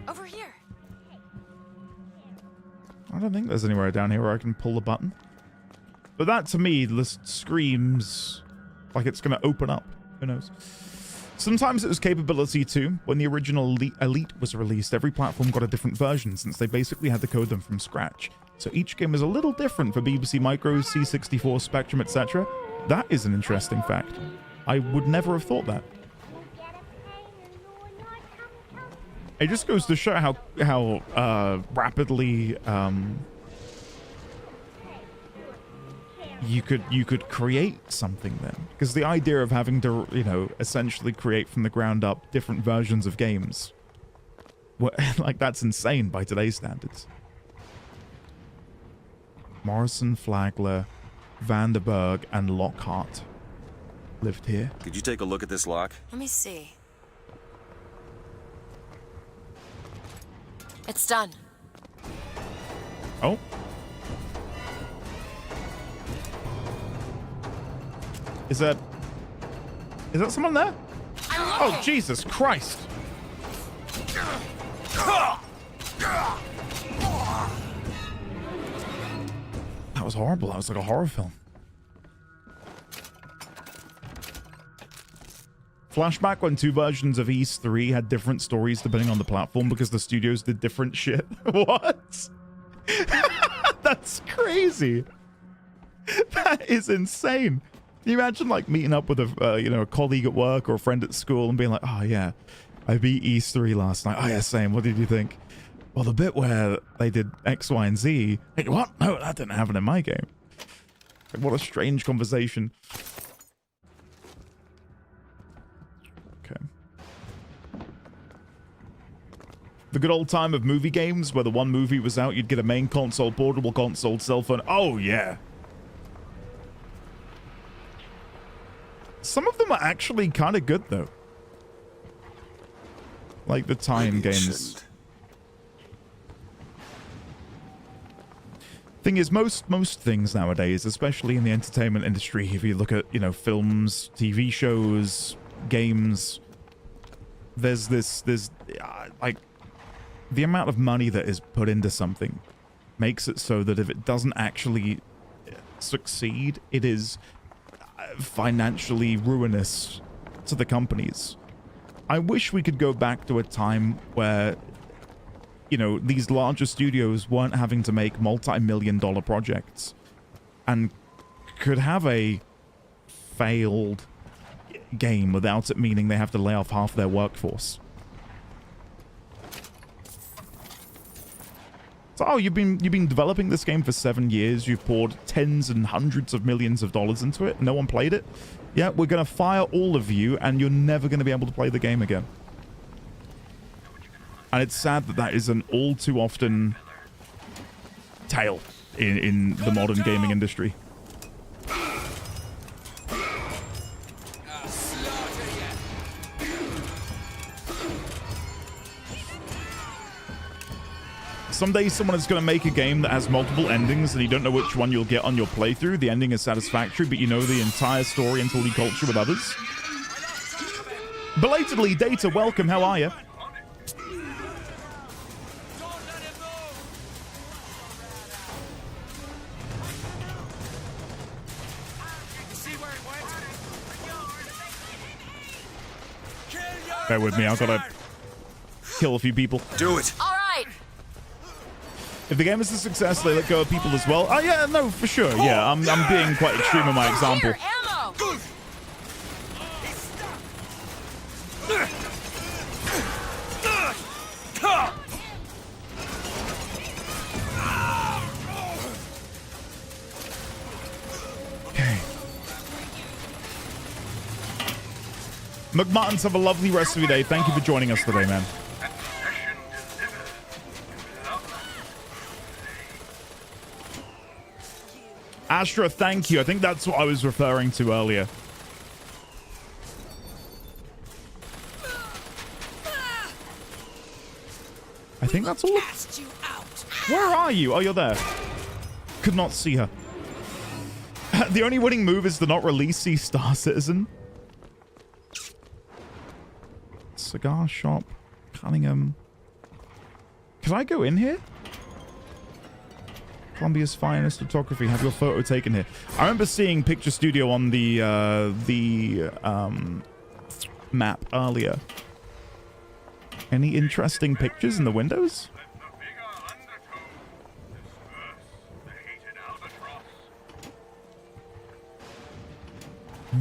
Over here. I don't think there's anywhere down here where I can pull the button. But that, to me, just screams like it's going to open up. Who knows? Sometimes it was capability too. When the original Elite was released, every platform got a different version since they basically had to code them from scratch. So each game is a little different for BBC Micro, C64, Spectrum, etc. That is an interesting fact. I would never have thought that. It just goes to show how rapidly you could create something then, because the idea of having to essentially create from the ground up different versions of games, like, that's insane by today's standards. Morrison, Flagler, Vanderberg, and Lockhart lived here. Could you take a look at this lock? Let me see. It's done. Oh. Is that someone there? Oh, Jesus Christ. That was horrible. That was like a horror film. Flashback when 2 versions of Ys 3 had different stories depending on the platform because the studios did different shit. What? That's crazy. That is insane. Can you imagine, like, meeting up with a colleague at work or a friend at school and being like, oh yeah, I beat Ys 3 last night. Oh yeah, same. What did you think? Well, the bit where they did X, Y, and Z. Hey, what? No, that didn't happen in my game. Like, what a strange conversation. Okay. The good old time of movie games where the one movie was out, you'd get a main console, portable console, cell phone. Oh, yeah. Some of them are actually kind of good, though. Like the tie-in games. Thing is, most things nowadays, especially in the entertainment industry, if you look at, films, TV shows, games, there's like, the amount of money that is put into something makes it so that if it doesn't actually succeed, it is financially ruinous to the companies. I wish we could go back to a time where, you know, these larger studios weren't having to make multi-million-dollar projects and could have a failed game without it meaning they have to lay off half their workforce. So, oh, you've been developing this game for 7 years. You've poured tens and hundreds of millions of dollars into it. No one played it. Yeah, we're going to fire all of you, and you're never going to be able to play the game again. And it's sad that that is an all too often tale in the modern gaming industry. Someday someone is going to make a game that has multiple endings and you don't know which one you'll get on your playthrough. The ending is satisfactory, but you know the entire story until you culture with others. Belatedly, Data, welcome. How are you? Bear with me, I've got to kill a few people. Do it! All right! If the game is a success, they let go of people as well. Oh, yeah, no, for sure. Yeah, I'm being quite extreme in my example. Here, ammo! Okay. McMartins, have a lovely rest of your day. Thank you for joining us today, man. Astra, thank you. I think that's what I was referring to earlier. I think that's all. Where are you? Oh, you're there. Could not see her. The only winning move is to not release the Star Citizen. Cigar shop. Cunningham. Can I go in here? Columbia's finest photography. Have your photo taken here. I remember seeing Picture Studio on the map earlier. Any interesting pictures in the windows?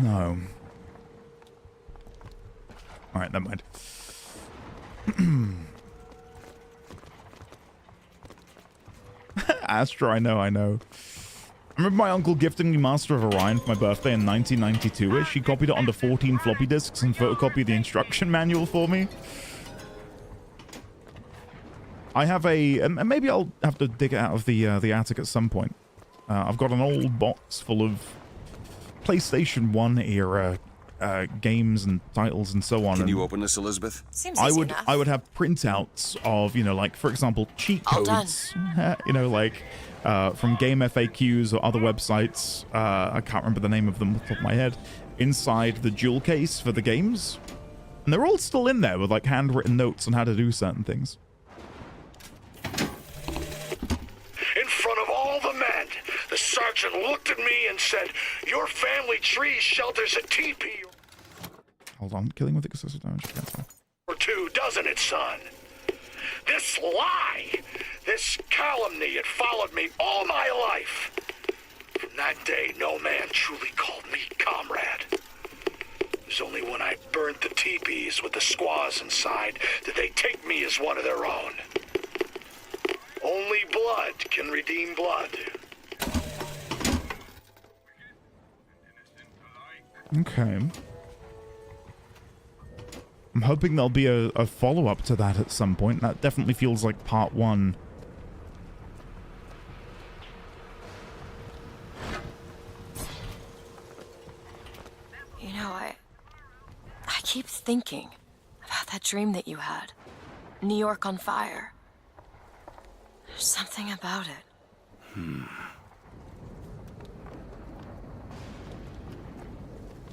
No. All right, never mind. Astra, I know. I remember my uncle gifting me Master of Orion for my birthday in 1992-ish. He copied it onto 14 floppy disks and photocopied the instruction manual for me. I have and maybe I'll have to dig it out of the attic at some point. I've got an old box full of PlayStation 1 era games and titles and so on. Can you open this, Elizabeth? Seems easy enough. I would have printouts of, you know, like, for example, cheat codes. You know, like from Game FAQs or other websites. I can't remember the name of them off the top of my head. Inside the jewel case for the games. And they're all still in there with, like, handwritten notes on how to do certain things. In front of all the men, the sergeant looked at me and said, "Your family tree shelters a teepee." Hold on, killing with excessive damage. Or two, doesn't it, son? This lie, this calumny, it followed me all my life. From that day, no man truly called me comrade. It was only when I burnt the teepees with the squaws inside did they take me as one of their own. Only blood can redeem blood. Okay. I'm hoping there'll be a follow-up to that at some point. That definitely feels like part 1. You know, I keep thinking about that dream that you had. New York on fire. There's something about it.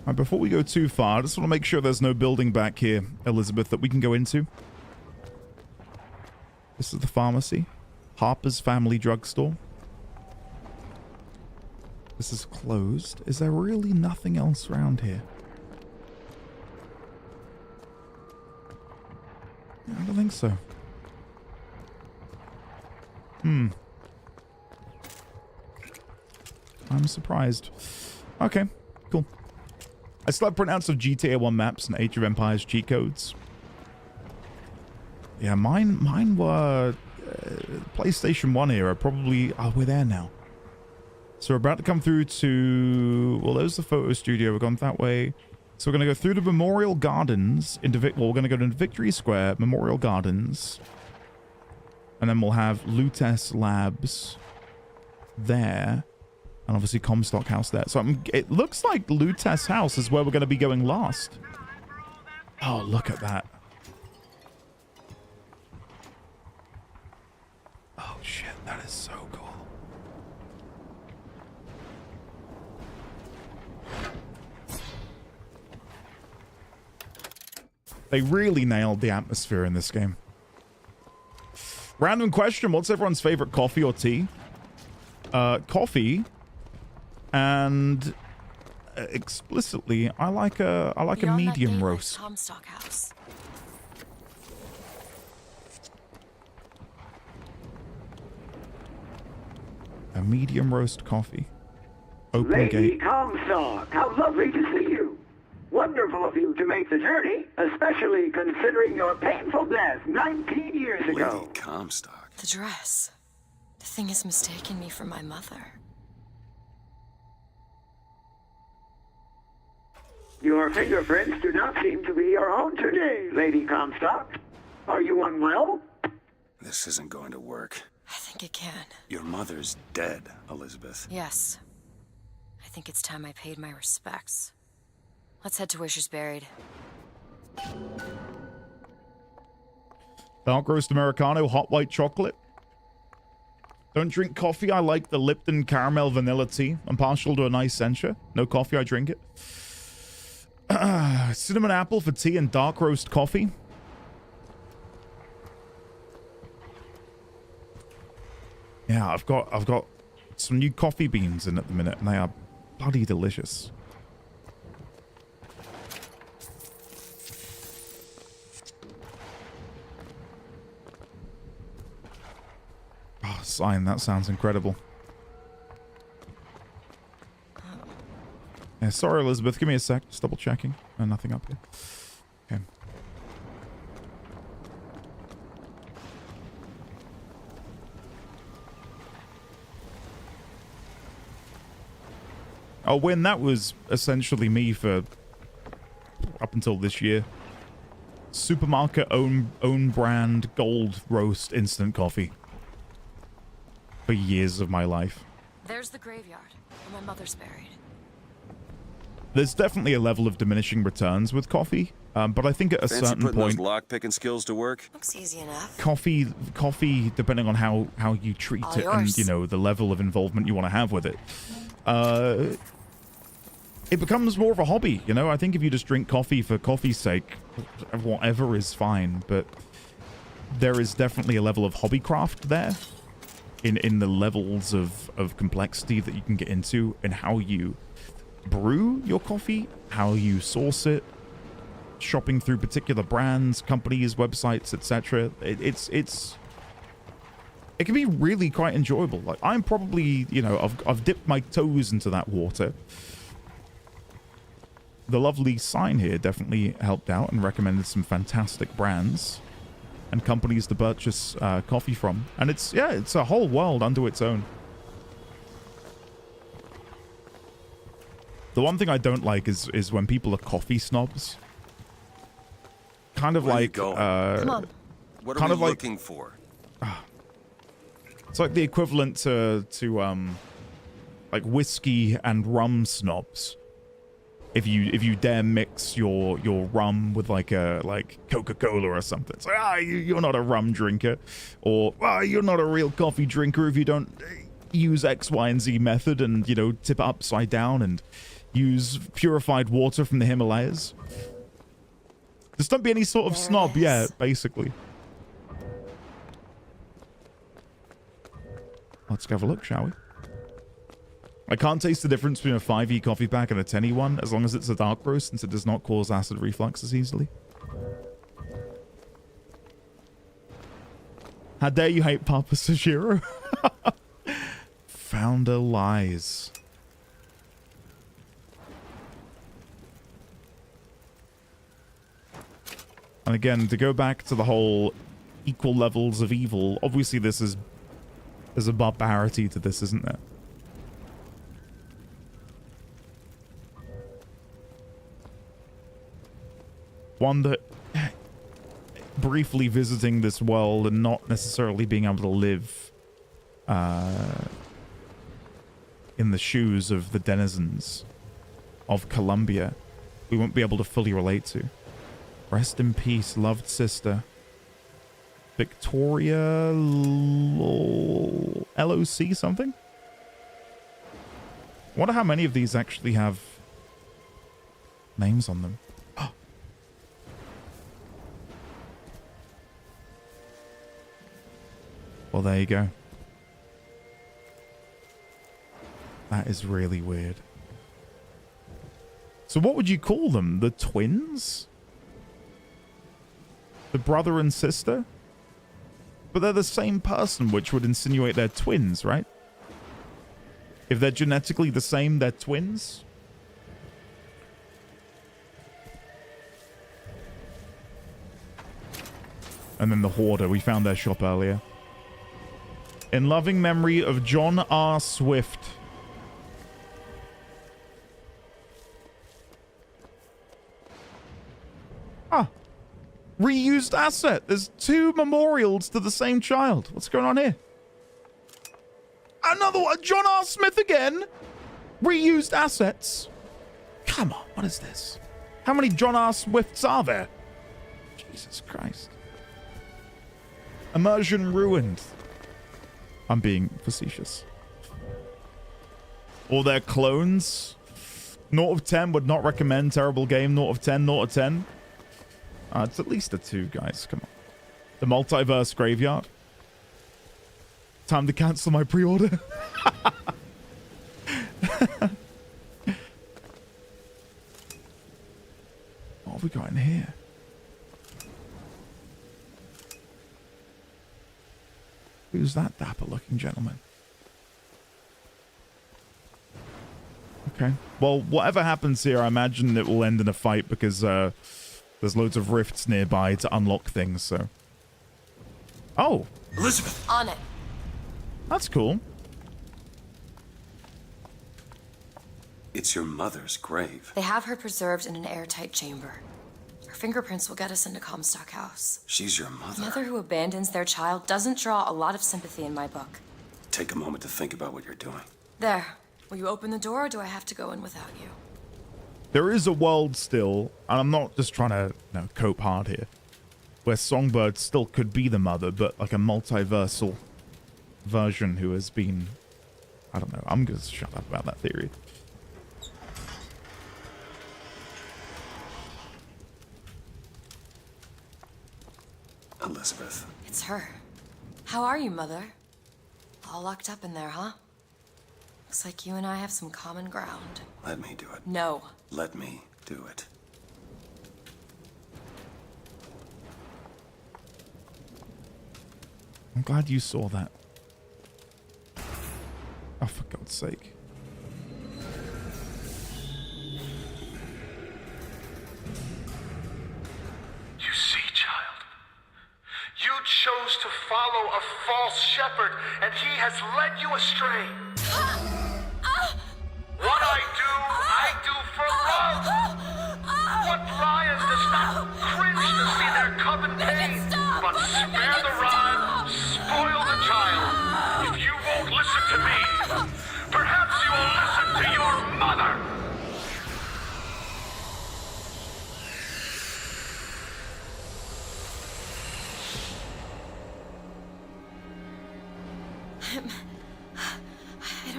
Right, before we go too far, I just want to make sure there's no building back here, Elizabeth, that we can go into. This is the pharmacy. Harper's Family Drugstore. This is closed. Is there really nothing else around here? Yeah, I don't think so. I'm surprised. Okay, cool. I still have printouts of GTA 1 maps and Age of Empires cheat codes. Yeah, mine were PlayStation 1 era. Probably, we're there now. So we're about to come through to, well, there's the photo studio. We've gone that way. So we're going to go through the Memorial Gardens into, well, we're going to go to Victory Square, Memorial Gardens. And then we'll have Lutess Labs there. And obviously Comstock House there. So it looks like Lutess House is where we're going to be going last. Oh, look at that. Oh, shit. That is so cool. They really nailed the atmosphere in this game. Random question. What's everyone's favorite coffee or tea? Coffee. And explicitly, I like a medium roast. Comstock House. A medium roast coffee. Open Lady gate. Comstock, how lovely to see you. Wonderful of you to make the journey, especially considering your painful death 19 years ago. Lady Comstock. The dress. The thing has mistaken me for my mother. Your fingerprints do not seem to be your own today, Lady Comstock. Are you unwell? This isn't going to work. I think it can. Your mother's dead, Elizabeth. Yes. I think it's time I paid my respects. Let's head to where she's buried. Dark roast Americano, hot white chocolate. Don't drink coffee. I like the Lipton caramel vanilla tea. I'm partial to a nice sencha. No coffee, I drink it. Cinnamon apple for tea and dark roast coffee. Yeah, I've got some new coffee beans in at the minute, and they are bloody delicious. Oh, sign, that sounds incredible. Yeah, sorry, Elizabeth. Give me a sec. Just double checking. No, nothing up here. Okay. Oh, Win, that was essentially me for up until this year. Supermarket own brand gold roast instant coffee. For years of my life. There's the graveyard where my mother's buried. There's definitely a level of diminishing returns with coffee, but I think at a certain putting point, those lock-picking skills to work. Looks easy enough. coffee, depending on how you treat All it yours. and, you know, the level of involvement you want to have with it, it becomes more of a hobby, you know? I think if you just drink coffee for coffee's sake, whatever is fine, but there is definitely a level of hobbycraft there in the levels of complexity that you can get into and how you brew your coffee, how you source it, shopping through particular brands, companies, websites, etc. It can be really quite enjoyable. Like, I'm probably, you know, I've dipped my toes into that water. The lovely sign here definitely helped out and recommended some fantastic brands and companies to purchase coffee from, and it's a whole world unto its own. The one thing I don't like is when people are coffee snobs. Kind of like, Come on. What are we looking for? It's like the equivalent to like whiskey and rum snobs. If you dare mix your rum with like Coca-Cola or something, it's like, you're not a rum drinker, or you're not a real coffee drinker if you don't use X, Y, and Z method and, you know, tip it upside down and use purified water from the Himalayas. Just don't be any sort of snob, yeah, basically. Let's go have a look, shall we? I can't taste the difference between a 5e coffee pack and a 10e one, as long as it's a dark roast, since it does not cause acid reflux as easily. How dare you hate Papa Sajiro? Founder lies. And again, to go back to the whole equal levels of evil, obviously there's a barbarity to this, isn't there? One that briefly visiting this world and not necessarily being able to live in the shoes of the denizens of Colombia, we won't be able to fully relate to. Rest in peace, loved sister. Victoria LOC something? I wonder how many of these actually have names on them. Well, there you go. That is really weird. So what would you call them? The twins? The brother and sister? But they're the same person, which would insinuate they're twins, right? If they're genetically the same, they're twins? And then the Hoarder. We found their shop earlier. In loving memory of John R. Swift. Ah. Reused asset. There's 2 memorials to the same child. What's going on here? Another one. John R. Smith again. Reused assets. Come on. What is this? How many John R. Swifts are there? Jesus Christ. Immersion ruined. I'm being facetious. Or their clones. 0 of 10 would not recommend. Terrible game. 0 of 10. 0 of 10. It's at least a 2, guys. Come on. The multiverse graveyard. Time to cancel my pre-order. What have we got in here? Who's that dapper-looking gentleman? Okay. Well, whatever happens here, I imagine it will end in a fight because there's loads of rifts nearby to unlock things, so... Oh! Elizabeth! On it. That's cool. It's your mother's grave. They have her preserved in an airtight chamber. Her fingerprints will get us into Comstock House. She's your mother. A mother who abandons their child doesn't draw a lot of sympathy in my book. Take a moment to think about what you're doing. There. Will you open the door, or do I have to go in without you? There is a world still, and I'm not just trying to, cope hard here, where Songbird still could be the mother, but like a multiversal version who has been... I don't know. I'm going to shut up about that theory. Elizabeth. It's her. How are you, Mother? All locked up in there, huh? Looks like you and I have some common ground. Let me do it. No. Let me do it. I'm glad you saw that. Oh, for God's sake. You see, child, you chose to follow a false shepherd, and he has led you astray. What I do for love. What lion does not cringe to see their cub in pain, but spare the rod, spoil the child. If you won't listen to me, perhaps you will listen to your mother.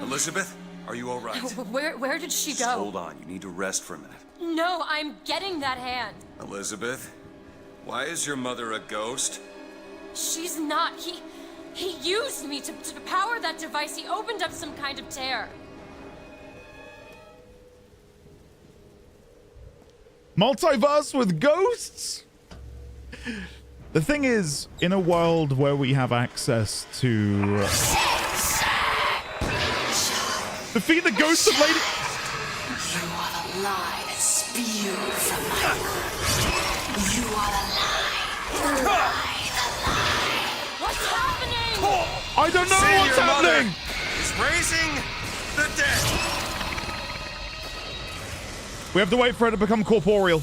Elizabeth? Are you all right? Where did she Just go? hold on. You need to rest for a minute. No, I'm getting that hand. Elizabeth, why is your mother a ghost? She's not. He used me to power that device. He opened up some kind of tear. Multiverse with ghosts? The thing is, in a world where we have access to defeat the ghost of Lady... You are the lie that spewed from my womb. You are the lie. What's happening? I don't know Senior what's happening! Is raising the dead. We have to wait for it to become corporeal.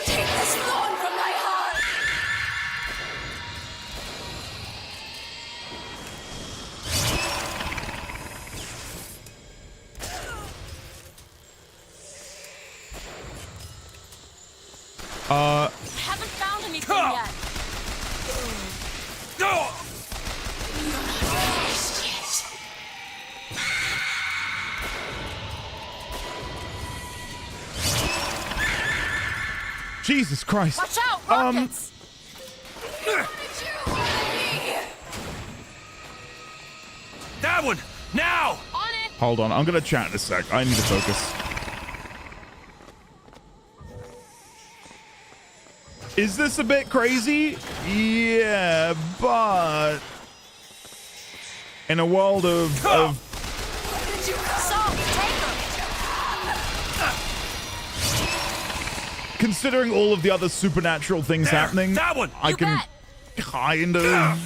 Take this thorn from my heart. Haven't found anything yet. Jesus Christ. Watch out, rockets! That one! Now! On it! Hold on, I'm gonna chat in a sec. I need to focus. Is this a bit crazy? Yeah, but in a world of considering all of the other supernatural things happening, I can kind of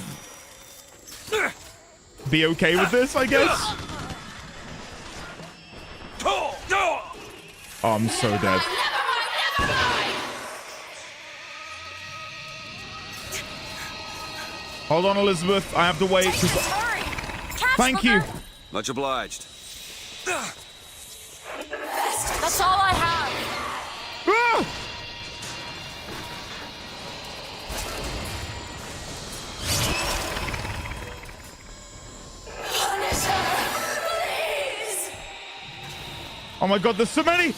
be okay with this, I guess. Oh, I'm so dead. Hold on, Elizabeth. I have to wait. Thank you. Much obliged. That's all I have. Ah! Please. Oh my god, there's so many!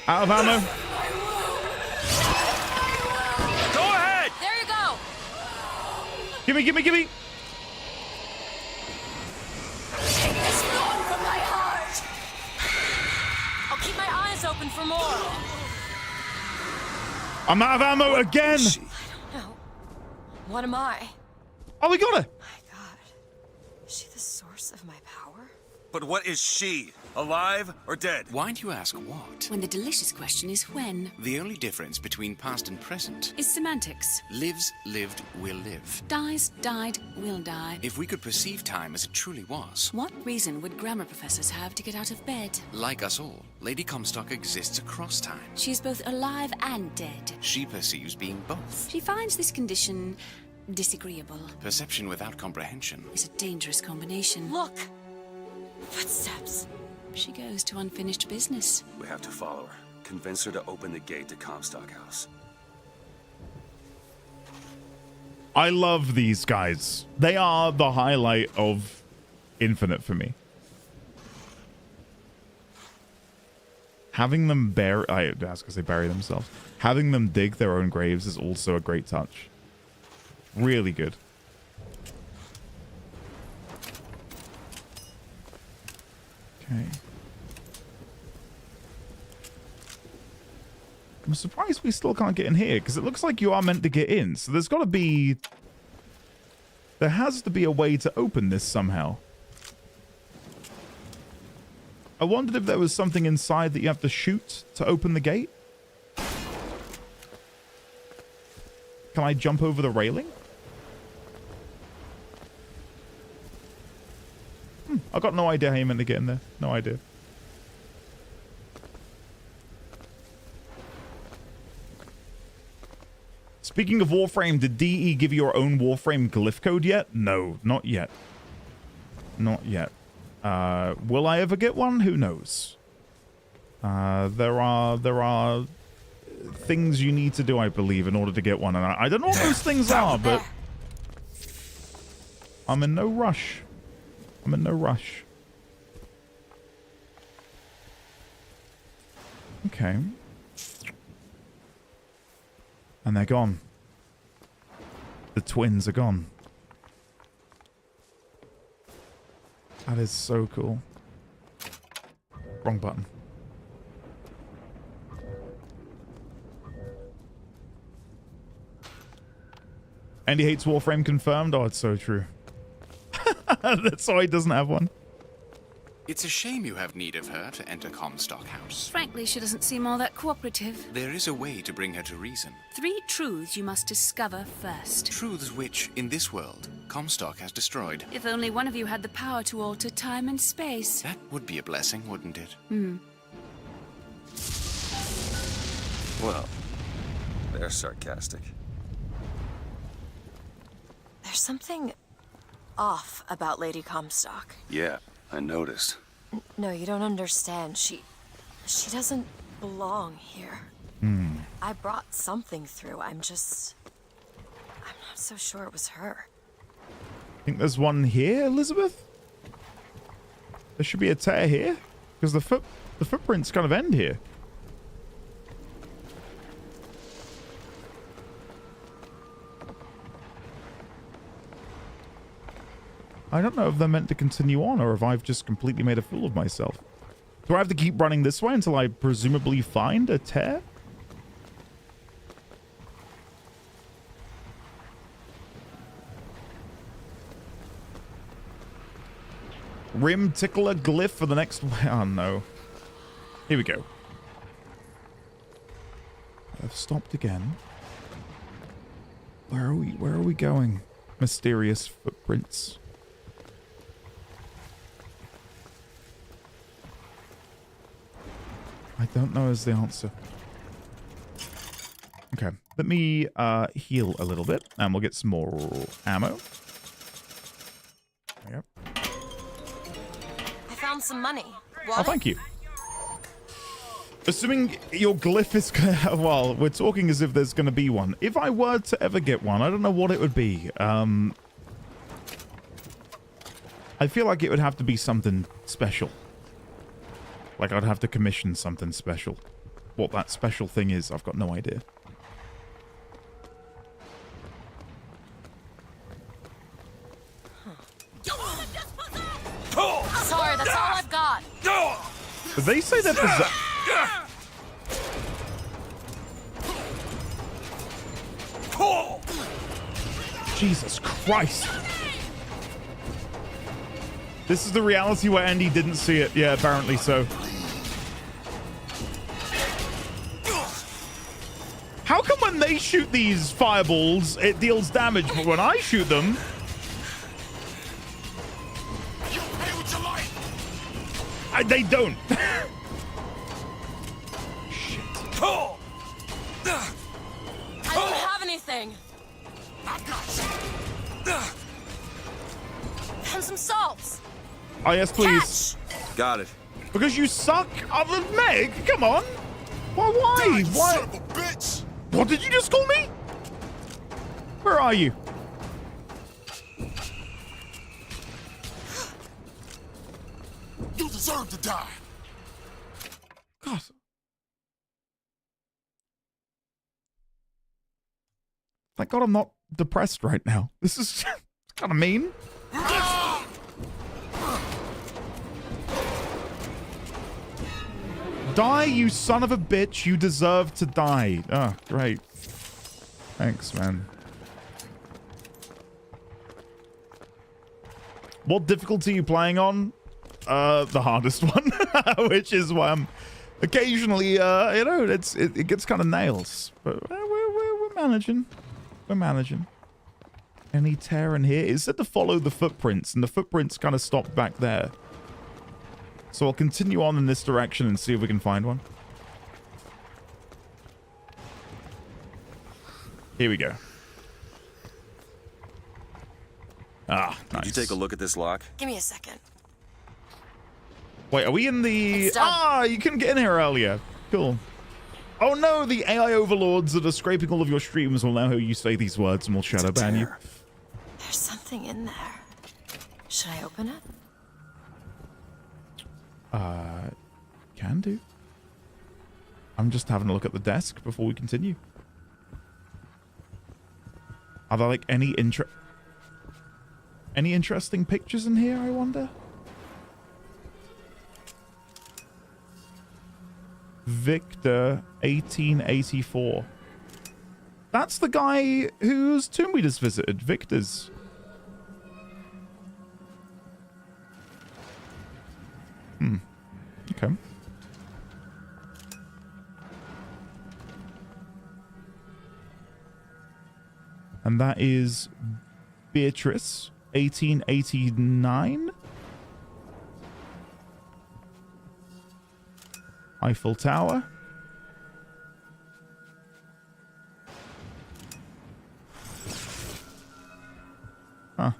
Out of ammo. Go ahead! There you go. Gimme, gimme, gimme! Take this thorn from my heart. I'll keep my eyes open for more. I'm out of ammo again! No. What am I? Oh, we got her! My God. Is she the source of my power? But what is she? Alive or dead? Why do you ask what? When the delicious question is when. The only difference between past and present Is semantics. lives, lived, will live. Dies, died, will die. If we could perceive time as it truly was, What reason would grammar professors have to get out of bed? like us all, Lady Comstock exists across time. She's both alive and dead. She perceives being both. She finds this condition disagreeable. Perception without comprehension Is a dangerous combination. Look. Footsteps. She goes to unfinished business. We have to follow her. Convince her to open the gate to Comstock House. I love these guys. They are the highlight of Infinite for me. Having them bury... I was gonna say bury themselves. Having them dig their own graves is also a great touch. Really good. Okay. I'm surprised we still can't get in here, because it looks like you are meant to get in. So there's got to be... There has to be a way to open this somehow. I wondered if there was something inside that you have to shoot to open the gate. Can I jump over the railing? I got no idea how you meant to get in there. No idea. Speaking of Warframe, did DE give you your own Warframe glyph code yet? No, not yet. Not yet. Will I ever get one? Who knows? There are things you need to do, I believe, in order to get one. And I don't know what those things are, but I'm in no rush. I'm in no rush. Okay. And they're gone. The twins are gone. That is so cool. Wrong button. Andy hates Warframe confirmed. Oh, it's so true. That's why he doesn't have one. It's a shame you have need of her to enter Comstock House. Frankly, she doesn't seem all that cooperative. There is a way to bring her to reason. 3 truths you must discover first. Truths which, in this world, Comstock has destroyed. If only one of you had the power to alter time and space. That would be a blessing, wouldn't it? Well, they're sarcastic. There's something off about Lady Comstock. Yeah, I noticed. No, you don't understand. She doesn't belong here. I brought something through. I'm not so sure it was her. I think there's one here, Elizabeth. There should be a tear here, because the footprints kind of end here. I don't know if they're meant to continue on or if I've just completely made a fool of myself. Do I have to keep running this way until I presumably find a tear? Rim tickler glyph for the next... Oh, no. Here we go. I've stopped again. Where are we? Where are we going? Mysterious footprints. I don't know is the answer. Okay, let me heal a little bit, and we'll get some more ammo. There you go. I found some money. Oh, thank you. Assuming your glyph is... Well, we're talking as if there's going to be one. If I were to ever get one, I don't know what it would be. I feel like it would have to be something special. Like, I'd have to commission something special. What that special thing is, I've got no idea. Sorry, that's all I've got. Did they say that possessed? Jesus Christ. This is the reality where Andy didn't see it. Yeah, apparently so. How come when they shoot these fireballs, it deals damage, but when I shoot them... they don't. Shit. I don't have anything. And some salts. Oh, yes, please. Catch. Got it. Because you suck other than Meg? Come on. Why? Why? Son of a bitch! What did you just call me? Where are you? You deserve to die. God. Thank God I'm not depressed right now. This is kind of mean. Die, you son of a bitch. You deserve to die. Oh, great. Thanks, man. What difficulty are you playing on? The hardest one, which is why I'm occasionally, you know, it gets kind of nails. But we're managing. We're managing. Any tear in here? It said to follow the footprints, and the footprints kind of stopped back there. So I'll continue on in this direction and see if we can find one. Here we go. Ah, nice. Did you take a look at this lock? Give me a second. Wait, are we in the... It's done. Ah, you couldn't get in here earlier. Cool. Oh no, the AI overlords that are scraping all of your streams will now hear you say these words and will shadow ban you. There's something in there. Should I open it? Can do. I'm just having a look at the desk before we continue. Are there like any interesting pictures in here, I wonder? Victor 1884. That's the guy whose tomb we just visited. Victor's. Okay. And that is Beatrice 1889. Eiffel Tower. Huh.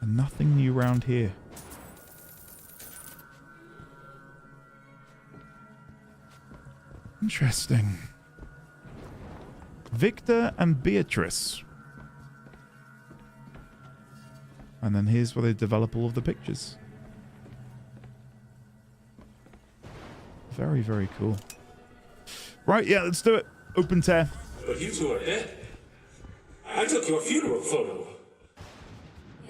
And nothing new around here. Interesting. Victor and Beatrice. And then here's where they develop all of the pictures. Very, very cool. Right, yeah, let's do it. Open tear. But you two are dead. I took your funeral photo.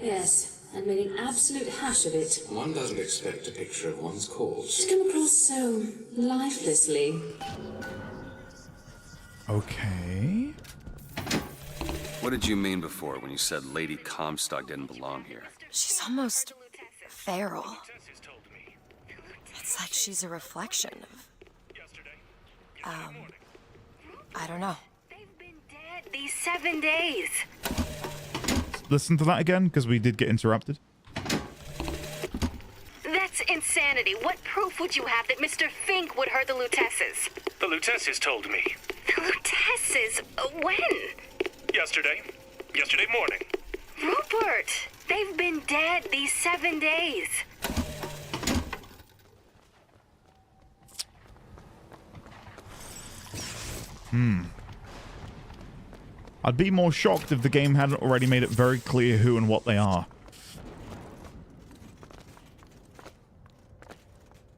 Yes, and made an absolute hash of it. One doesn't expect a picture of one's corpse. It's come across so lifelessly. Okay. What did you mean before when you said Lady Comstock didn't belong here? She's almost feral. It's like she's a reflection of... I don't know. They've been dead these 7 days. Listen to that again, because we did get interrupted. That's insanity. What proof would you have that Mr. Fink would hurt the Lutesses? The Lutesses told me. The Lutesses? When? Yesterday. Yesterday morning. Rupert! They've been dead these 7 days. I'd be more shocked if the game hadn't already made it very clear who and what they are.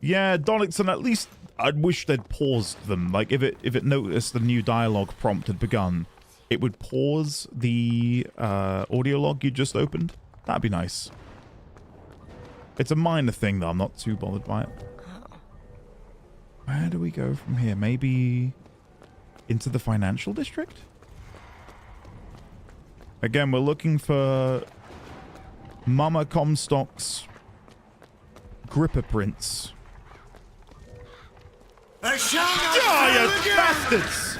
Yeah, Donaldson, at least I'd wish they'd paused them. Like, if it noticed the new dialogue prompt had begun, it would pause the audio log you just opened. That'd be nice. It's a minor thing, though. I'm not too bothered by it. Where do we go from here? Maybe into the financial district? Again, we're looking for Mama Comstock's gripper prints. Oh, you bastards!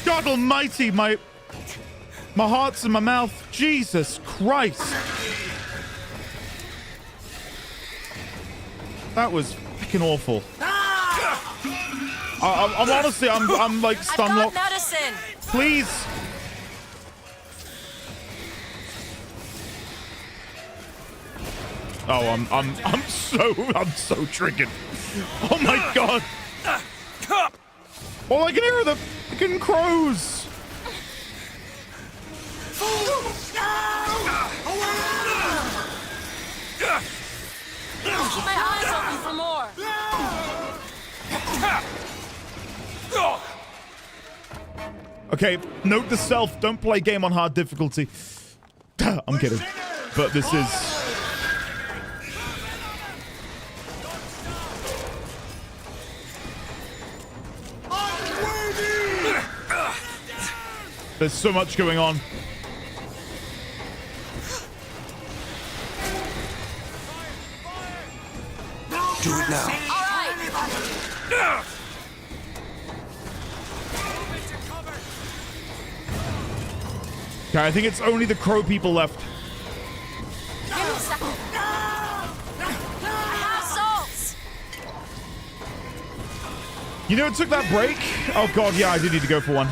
God almighty, my heart's in my mouth. Jesus Christ. That was fucking awful. I'm honestly, I'm like stun locked. medicine. Please. Oh, I'm so triggered. Oh my God. All I can hear are the fucking crows. Keep my eyes open for more. Okay, note to self, don't play game on hard difficulty. I'm kidding. But this is... There's so much going on. Do it now. All right. Okay, I think it's only the crow people left. Give me a second. I have salts. You know, it took that break. Oh god, yeah, I do need to go for one.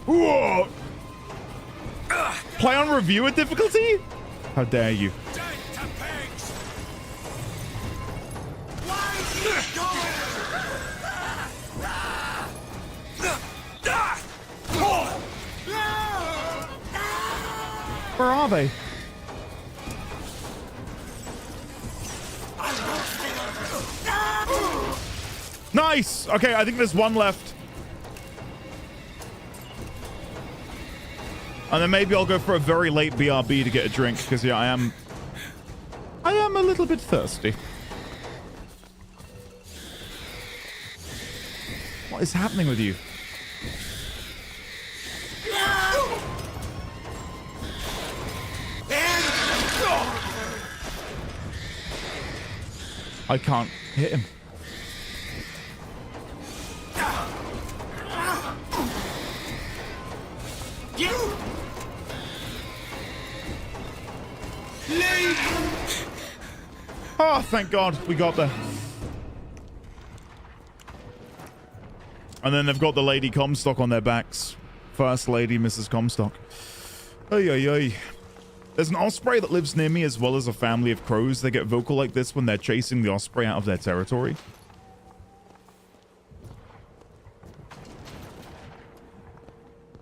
Whoa. Play on reviewer difficulty? How dare you? Where are they? Nice! Okay, I think there's one left. And then maybe I'll go for a very late BRB to get a drink, because yeah, I am a little bit thirsty. What is happening with you? I can't hit him. Oh, thank God we got there. And then they've got the Lady Comstock on their backs. First Lady, Mrs. Comstock. Ay, ay, ay. There's an osprey that lives near me, as well as a family of crows. They get vocal like this when they're chasing the osprey out of their territory.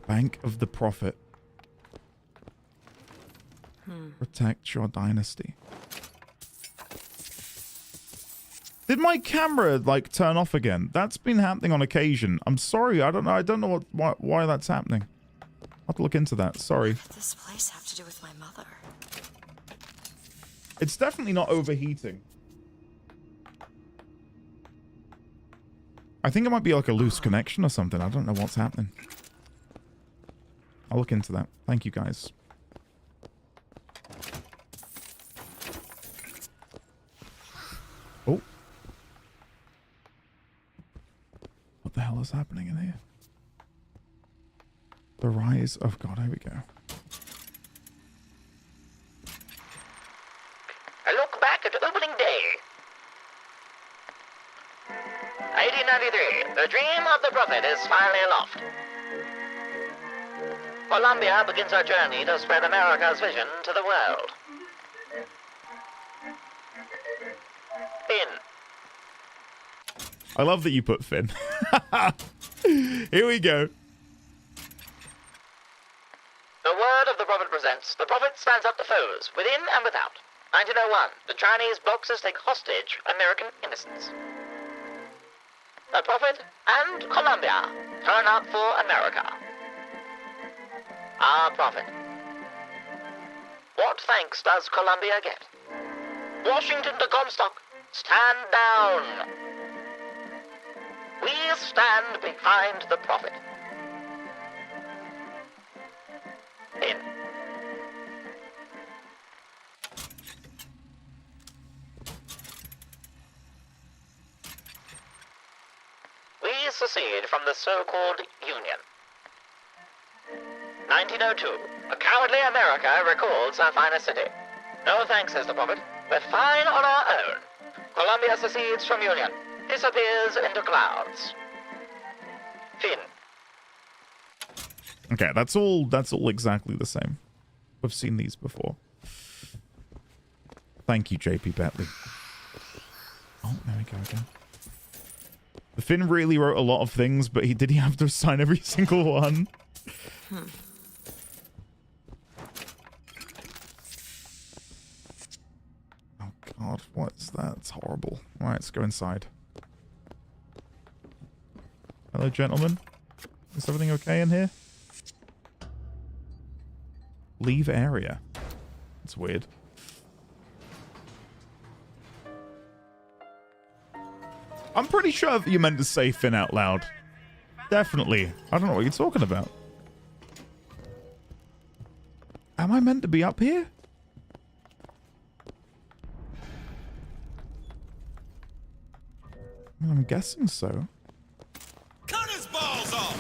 Bank of the Prophet. Protect your dynasty. Did my camera like turn off again? That's been happening on occasion. I'm sorry. I don't know why that's happening. I'll have to look into that. Sorry. What did this place have to do with my mother? It's definitely not overheating. I think it might be like a loose connection or something. I don't know what's happening. I'll look into that. Thank you, guys. Oh. What the hell is happening in here? The rise of God. Here we go. A look back at opening day. 1893. The dream of the prophet is finally aloft. Columbia begins her journey to spread America's vision to the world. Finn. I love that you put Finn. Here we go. The word of the prophet presents. The prophet stands up to foes, within and without. 1901. The Chinese Boxers take hostage American innocents. The prophet and Columbia turn up for America. Our prophet. What thanks does Columbia get? Washington to Comstock, stand down. We stand behind the prophet. In. We secede from the so-called Union. 1902. A cowardly America recalls her finest city. No thanks, says the prophet. We're fine on our own. Columbia secedes from Union. Disappears into clouds. Finn. Okay, that's all exactly the same. We've seen these before. Thank you, JP Bentley. Oh, there we go again. The Finn really wrote a lot of things, but did he have to sign every single one? Oh God, what's that? It's horrible. All right, let's go inside. Hello, gentlemen. Is everything okay in here? Leave area. That's weird. I'm pretty sure you meant to say Finn out loud. Definitely. I don't know what you're talking about. Am I meant to be up here? I'm guessing so. Cut his balls off!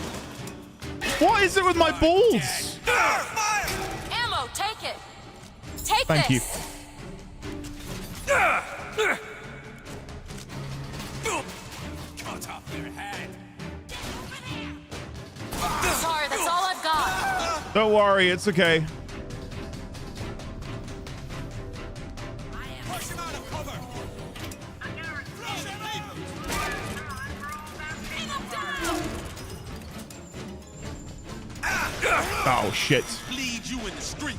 What is it with my balls? Ammo, take it. Take Thank this. you. Don't worry, it's okay. Oh shit. Lead you in the street.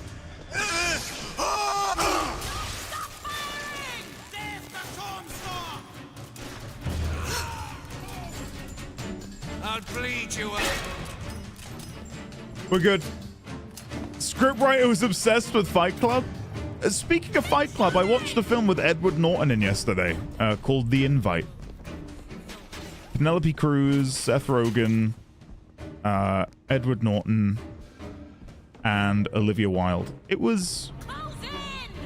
I'll bleed you up. We're good. Scriptwriter was obsessed with Fight Club. Speaking of Fight Club, I watched a film with Edward Norton in yesterday called The Invite. Penelope Cruz, Seth Rogen, Edward Norton, and Olivia Wilde. It was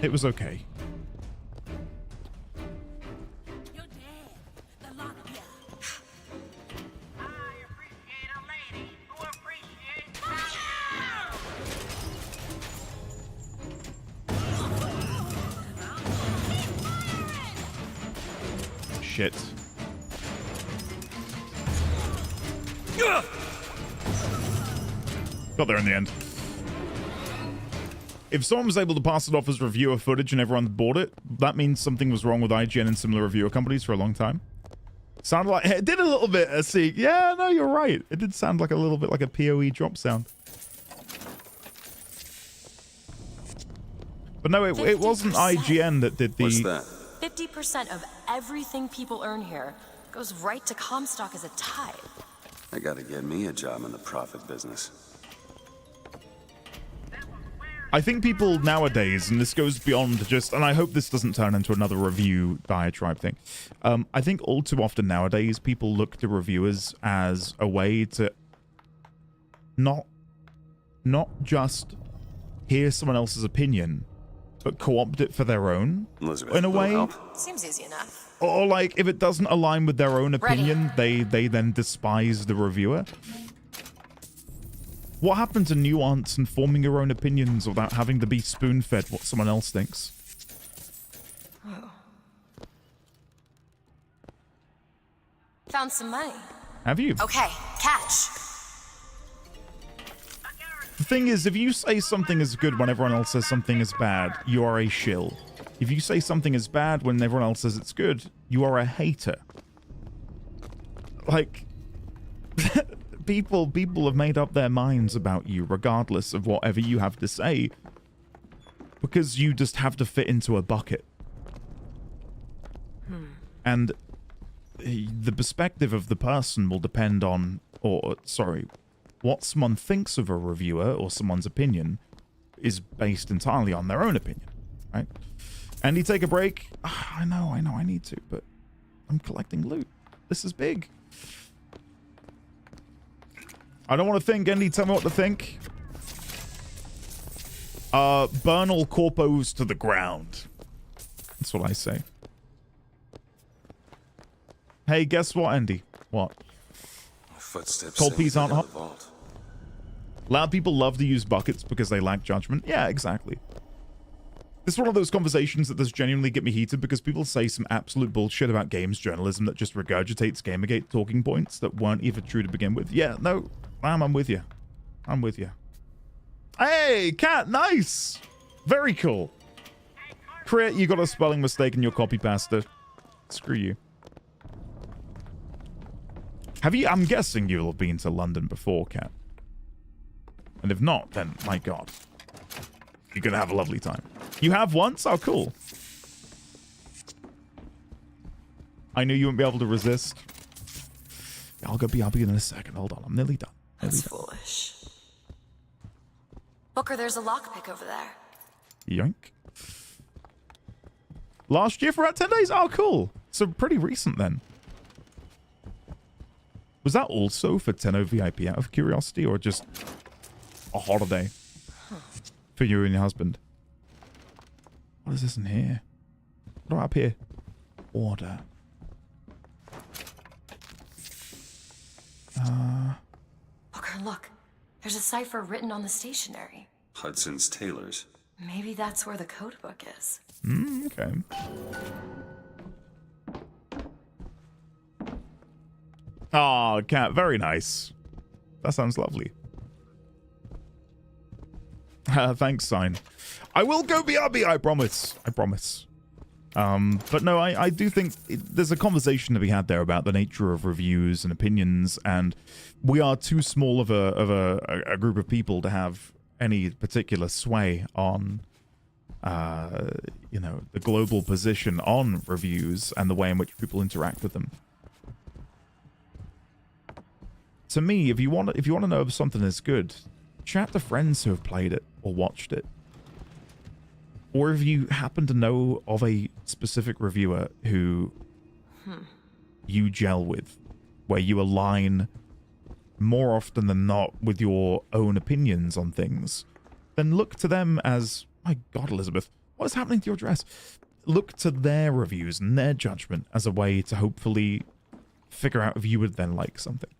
okay. Shit. Got there in the end. If someone was able to pass it off as reviewer footage and everyone bought it, that means something was wrong with IGN and similar reviewer companies for a long time. Sounded like it did a little bit. See, yeah, no, you're right. It did sound like a little bit like a PoE drop sound. But no, it wasn't IGN that did the. What's that? 50% of everything people earn here goes right to Comstock as a tithe. I gotta get me a job in the profit business. I think people nowadays, and this goes beyond just, and I hope this doesn't turn into another review diatribe thing. I think all too often nowadays, people look to reviewers as a way to not just hear someone else's opinion, but co-opt it for their own, Elizabeth, in a way. Seems easy enough. Or like, if it doesn't align with their own opinion, they then despise the reviewer. What happened to nuance and forming your own opinions without having to be spoon-fed what someone else thinks? Oh. Found some money. Have you? Okay, catch. The thing is, if you say something is good when everyone else says something is bad, you are a shill. If you say something is bad when everyone else says it's good, you are a hater. Like, people have made up their minds about you regardless of whatever you have to say, because you just have to fit into a bucket. And the perspective of the person will depend on, what someone thinks of a reviewer or someone's opinion is based entirely on their own opinion, right? Andy, take a break. I know, I need to, but I'm collecting loot. This is big. I don't want to think. Andy, tell me what to think. Burn all corpos to the ground. That's what I say. Hey, guess what, Andy? What? Footsteps. Cold peas aren't hot. Vault. Loud people love to use buckets because they lack judgment. Yeah, exactly. This is one of those conversations that does genuinely get me heated because people say some absolute bullshit about games journalism that just regurgitates Gamergate talking points that weren't even true to begin with. Yeah, no, I'm with you. I'm with you. Hey, Cat, nice. Very cool. Crit, you got a spelling mistake in your copy pasta. Screw you. Have you? I'm guessing you'll have been to London before, Cat. And if not, then my God, you're gonna have a lovely time. You have once? Oh, cool. I knew you wouldn't be able to resist. I'll be in a second. Hold on, I'm nearly done. That's foolish. Booker, there's a lockpick over there. Yoink. Last year for about 10 days? Oh, cool. So pretty recent then. Was that also for 10 VIP out of curiosity, or just a holiday for you and your husband? What is this in here? What up here? Order. Booker, look. There's a cipher written on the stationery. Hudson's Tailors. Maybe that's where the code book is. Okay. Oh, Cat, very nice. That sounds lovely. Thanks, Sign. I will go BRB, I promise. I promise. But no, I do think there's a conversation to be had there about the nature of reviews and opinions, and we are too small of a group of people to have any particular sway on, you know, the global position on reviews and the way in which people interact with them. To me, if you want to know if something is good, chat to friends who have played it or watched it. Or if you happen to know of a specific reviewer who you gel with, where you align more often than not with your own opinions on things, then look to them as, my God, Elizabeth, what is happening to your dress? Look to their reviews and their judgment as a way to hopefully figure out if you would then like something.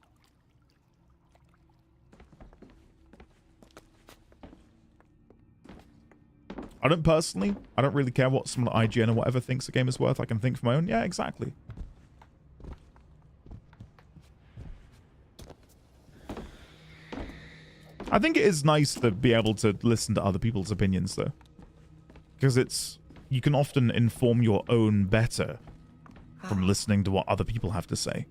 I don't really care what someone at IGN or whatever thinks a game is worth. I can think for my own. Yeah, exactly. I think it is nice to be able to listen to other people's opinions, though. Because you can often inform your own better from listening to what other people have to say.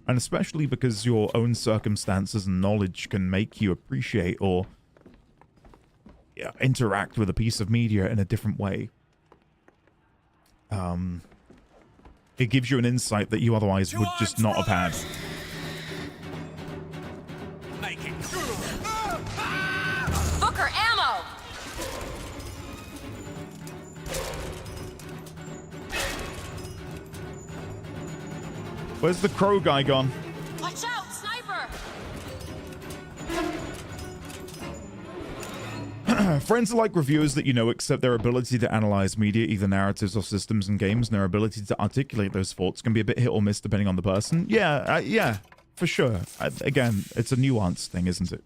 And especially because your own circumstances and knowledge can make you appreciate or interact with a piece of media in a different way. It gives you an insight that you otherwise would just not have had. Booker, ammo! Where's the crow guy gone? Watch out, sniper! Friends are like reviewers that you know accept their ability to analyze media, either narratives or systems and games, and their ability to articulate those thoughts can be a bit hit or miss depending on the person. Yeah, for sure. Again, it's a nuanced thing, isn't it?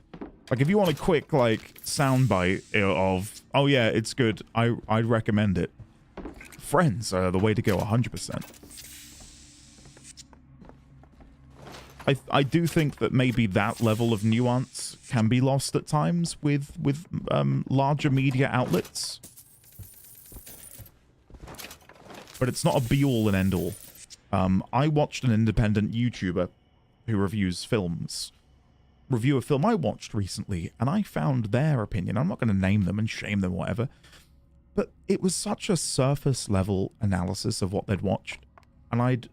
Like, if you want a quick, like, soundbite of, oh yeah, it's good, I'd recommend it. Friends are the way to go, 100%. I do think that maybe that level of nuance can be lost at times with larger media outlets. But it's not a be-all and end-all. I watched an independent YouTuber who reviews films review a film I watched recently, and I found their opinion, I'm not going to name them and shame them or whatever, but it was such a surface-level analysis of what they'd watched, and I'd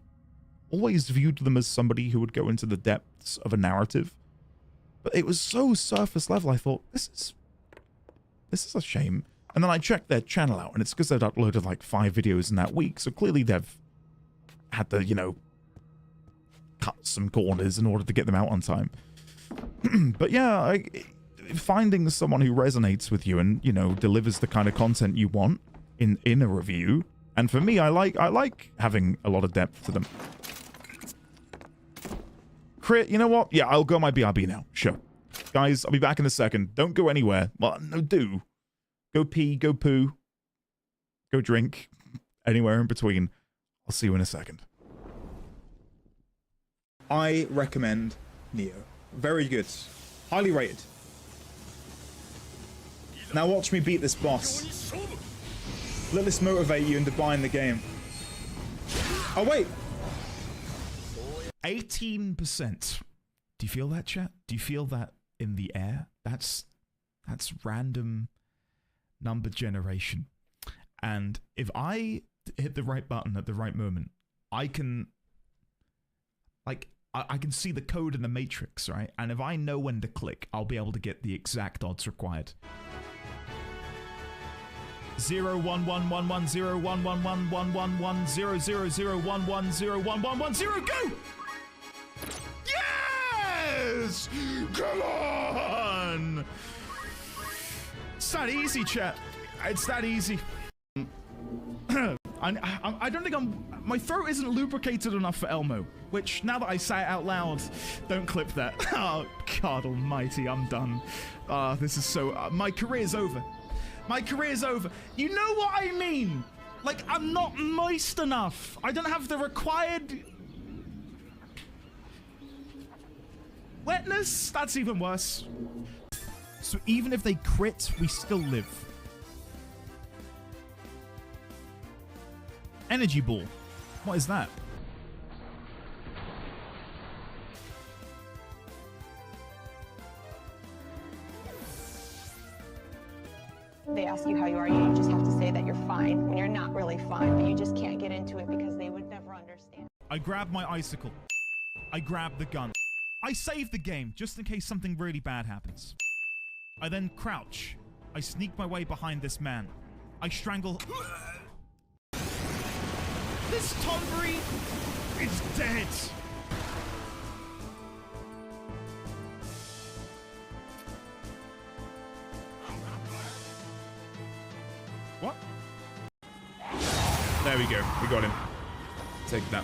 always viewed them as somebody who would go into the depths of a narrative. But it was so surface level, I thought, this is a shame. And then I checked their channel out, and it's because they'd uploaded like 5 videos in that week, so clearly they've had to, you know, cut some corners in order to get them out on time. But yeah, finding someone who resonates with you and, you know, delivers the kind of content you want in a review, and for me, I like having a lot of depth to them. Crit, you know what? Yeah, I'll go my BRB now. Sure. Guys, I'll be back in a second. Don't go anywhere. Well, no, do. Go pee, go poo. Go drink. Anywhere in between. I'll see you in a second. I recommend Neo. Very good. Highly rated. Now watch me beat this boss. Let this motivate you into buying the game. Oh, wait. 18%. Do you feel that, chat? Do you feel that in the air? That's random number generation. And if I hit the right button at the right moment, I can, like, I can see the code in the matrix, right? And if I know when to click, I'll be able to get the exact odds required. 011111111100011101110 go! Yes! Come on! It's that easy, chat. It's that easy. I don't think my throat isn't lubricated enough for Elmo, which, now that I say it out loud, don't clip that. Oh, God almighty, I'm done. This is so, my career's over. My career's over. You know what I mean? Like, I'm not moist enough. I don't have the required wetness. That's even worse. So even if they crit, we still live. Energy ball. What is that? They ask you how you are, you just have to say that you're fine when you're not really fine, but you just can't get into it because they would never understand. I grab my icicle. I grab the gun. I save the game just in case something really bad happens. I then crouch. I sneak my way behind this man. I strangle. This Tonberry is dead. What? There we go. We got him. Take that.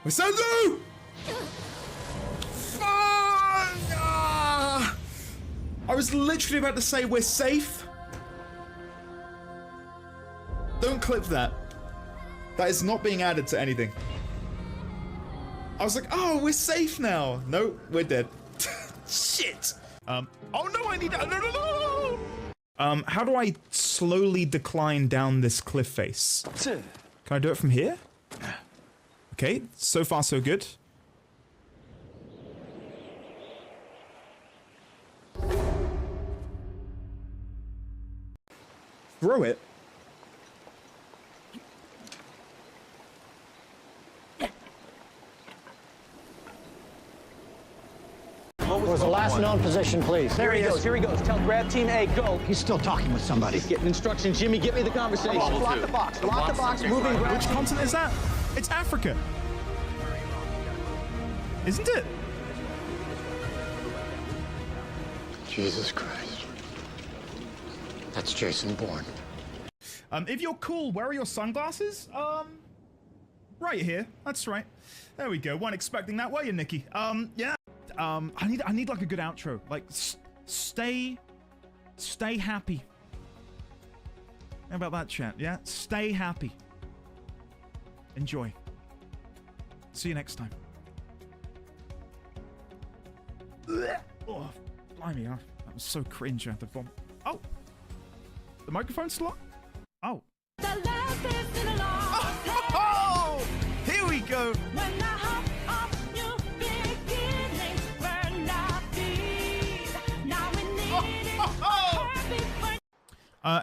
Sandu! I was literally about to say we're safe. Don't clip that. That is not being added to anything. I was like, oh, we're safe now. No, we're dead. Shit. Oh no, I need that. No. How do I slowly decline down this cliff face? Can I do it from here? Okay, so far so good. Throw it. What was the last known position, please? There he goes. Here he goes. Tell grab team A, go. He's still talking with somebody. He's getting instructions. Jimmy, get me the conversation. Block the box. Block the box. Moving. Which continent is that? It's Africa. Isn't it? Jesus Christ. That's Jason Bourne. If you're cool, where are your sunglasses? Right here. That's right. There we go. Weren't expecting that, were you, Nikki? Yeah. I need like a good outro. Like, stay happy. How about that, chat? Yeah? Stay happy. Enjoy. See you next time. Oh, blimey, that was so cringe at the bomb. Oh! The microphone's still on? Oh. Oh! Here we go!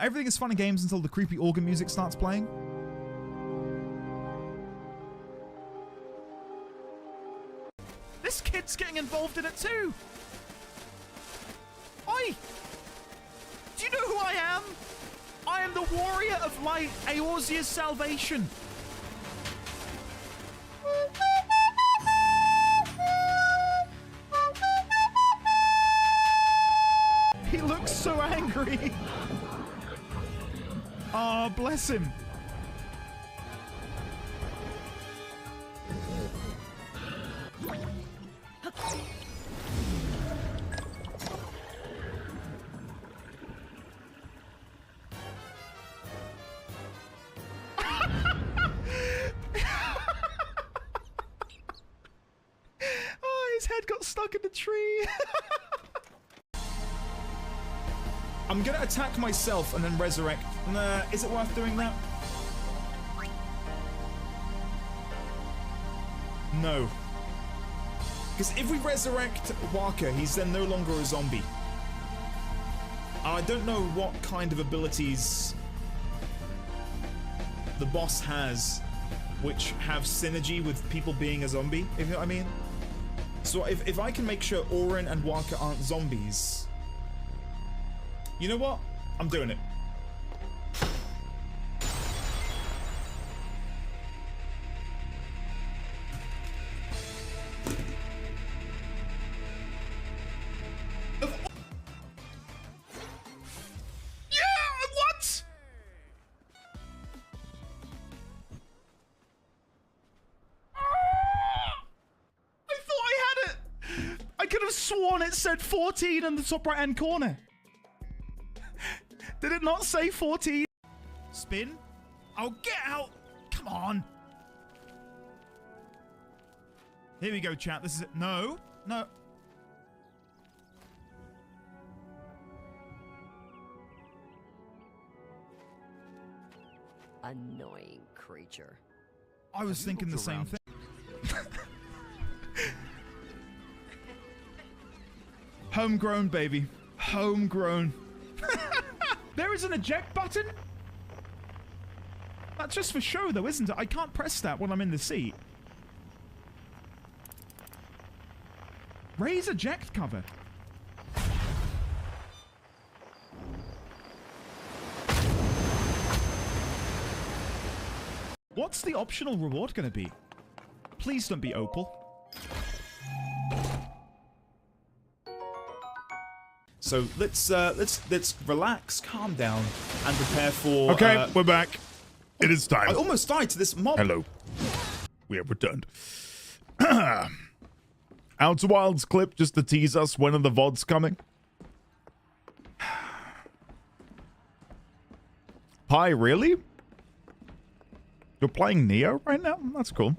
Everything is fun and games until the creepy organ music starts playing. This kid's getting involved in it too! Oi! Do you know who I am? I am the warrior of light, Eorzea's salvation. He looks so angry. Oh, bless him. Oh, his head got stuck in the tree. I'm gonna attack myself and then resurrect. Nah, is it worth doing that? No. Because if we resurrect Waka, he's then no longer a zombie. I don't know what kind of abilities the boss has which have synergy with people being a zombie, if you know what I mean. So if I can make sure Orin and Waka aren't zombies, you know what? I'm doing it. It said 14 in the top right hand corner. Did it not say 14? Spin? Oh, get out! Come on! Here we go, chat. This is it. No. No. Annoying creature. I was thinking the same thing. Homegrown, baby. Homegrown. There is an eject button? That's just for show, though, isn't it? I can't press that when I'm in the seat. Raise eject cover. What's the optional reward going to be? Please don't be Opal. So let's relax, calm down, and prepare for. Okay, we're back. It is time. I almost died to this mob. Hello. We have returned. Outer Wilds clip just to tease us. When are the VODs coming? Pi, really? You're playing Neo right now? That's cool.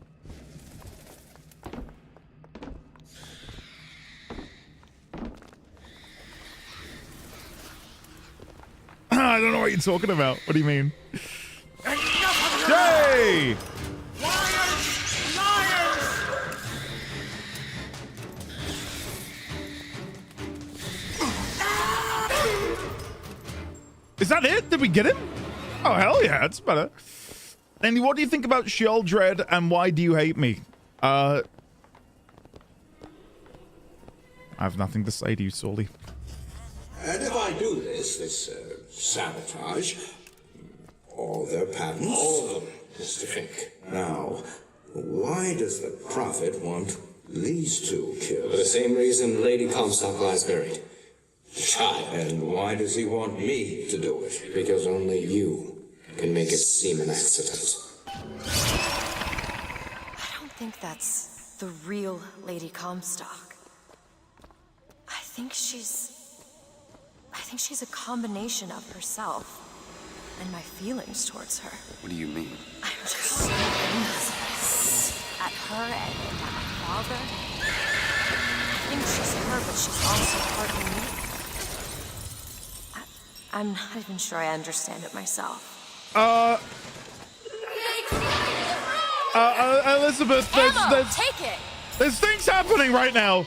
I don't know what you're talking about. What do you mean? Yay! Is that it? Did we get him? Oh, hell yeah, that's better. Andy, what do you think about Sheldred and why do you hate me? I have nothing to say to you, Sully. And if I do this sabotage, all their patents? All of them, Mr. Fink. Now, why does the Prophet want these two killed? For the same reason Lady Comstock lies buried. The child. And why does he want me to do it? Because only you can make it seem an accident. I don't think that's the real Lady Comstock. I think she's a combination of herself and my feelings towards her. What do you mean? I'm just so angry at her and at my father. I think she's her, but she's also partly me. I'm not even sure I understand it myself. Elizabeth, Take it! there's things happening right now.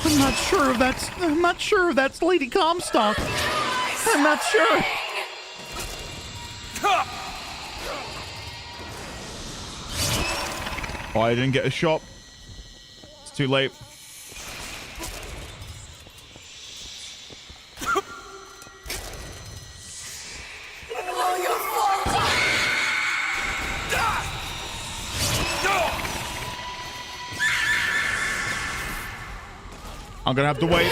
I'm not sure if that's Lady Comstock. I'm not sure. Oh, I didn't get a shot. It's too late. I'm gonna have to wait.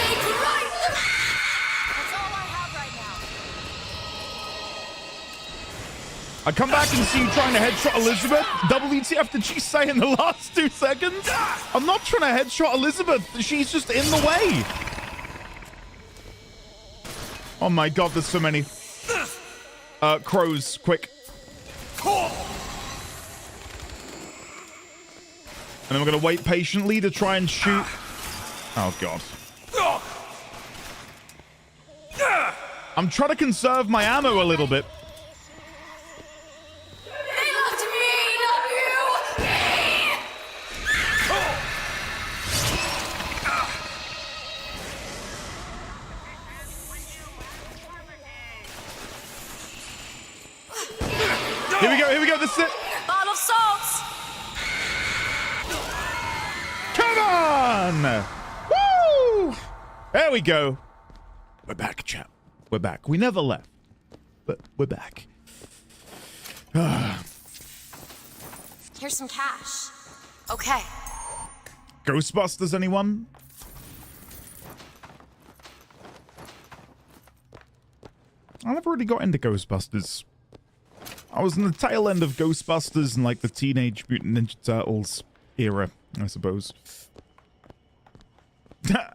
I come back and see you trying to headshot Elizabeth. WTF did she say in the last 2 seconds? I'm not trying to headshot Elizabeth. She's just in the way. Oh my god, there's so many. Crows, quick. And I'm gonna wait patiently to try and shoot. Oh god. I'm trying to conserve my ammo a little bit. They loved me, not you! Here we go, this is it. Bottle of salts! Come on! Woo! There we go. We're back, chap. We're back. We never left, but we're back. Here's some cash. Okay. Ghostbusters, anyone? I never really got into Ghostbusters. I was in the tail end of Ghostbusters and like the Teenage Mutant Ninja Turtles era, I suppose.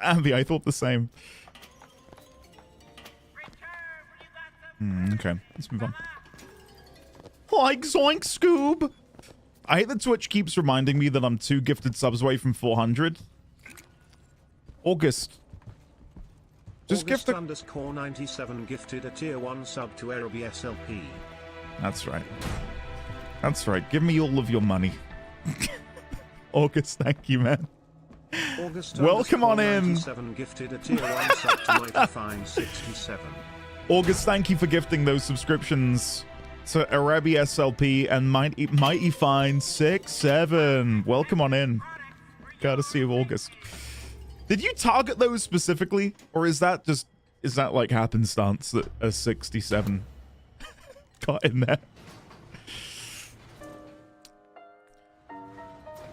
Abby, I thought the same. Okay, let's move on. Like Zoink Scoob! I hate that Twitch keeps reminding me that I'm 2 gifted subs away from 400. August. Just gift a... _97 gifted a tier 1 sub to Aerobi SLP. That's right. That's right. Give me all of your money. August, thank you, man. Welcome on in. Gifted a tier 1 sub to Mighty Fine 67. August, thank you for gifting those subscriptions to Arabi SLP and Mighty Fine 67. Welcome on in. Courtesy of August. Did you target those specifically, or is that like happenstance that a 67 got in there?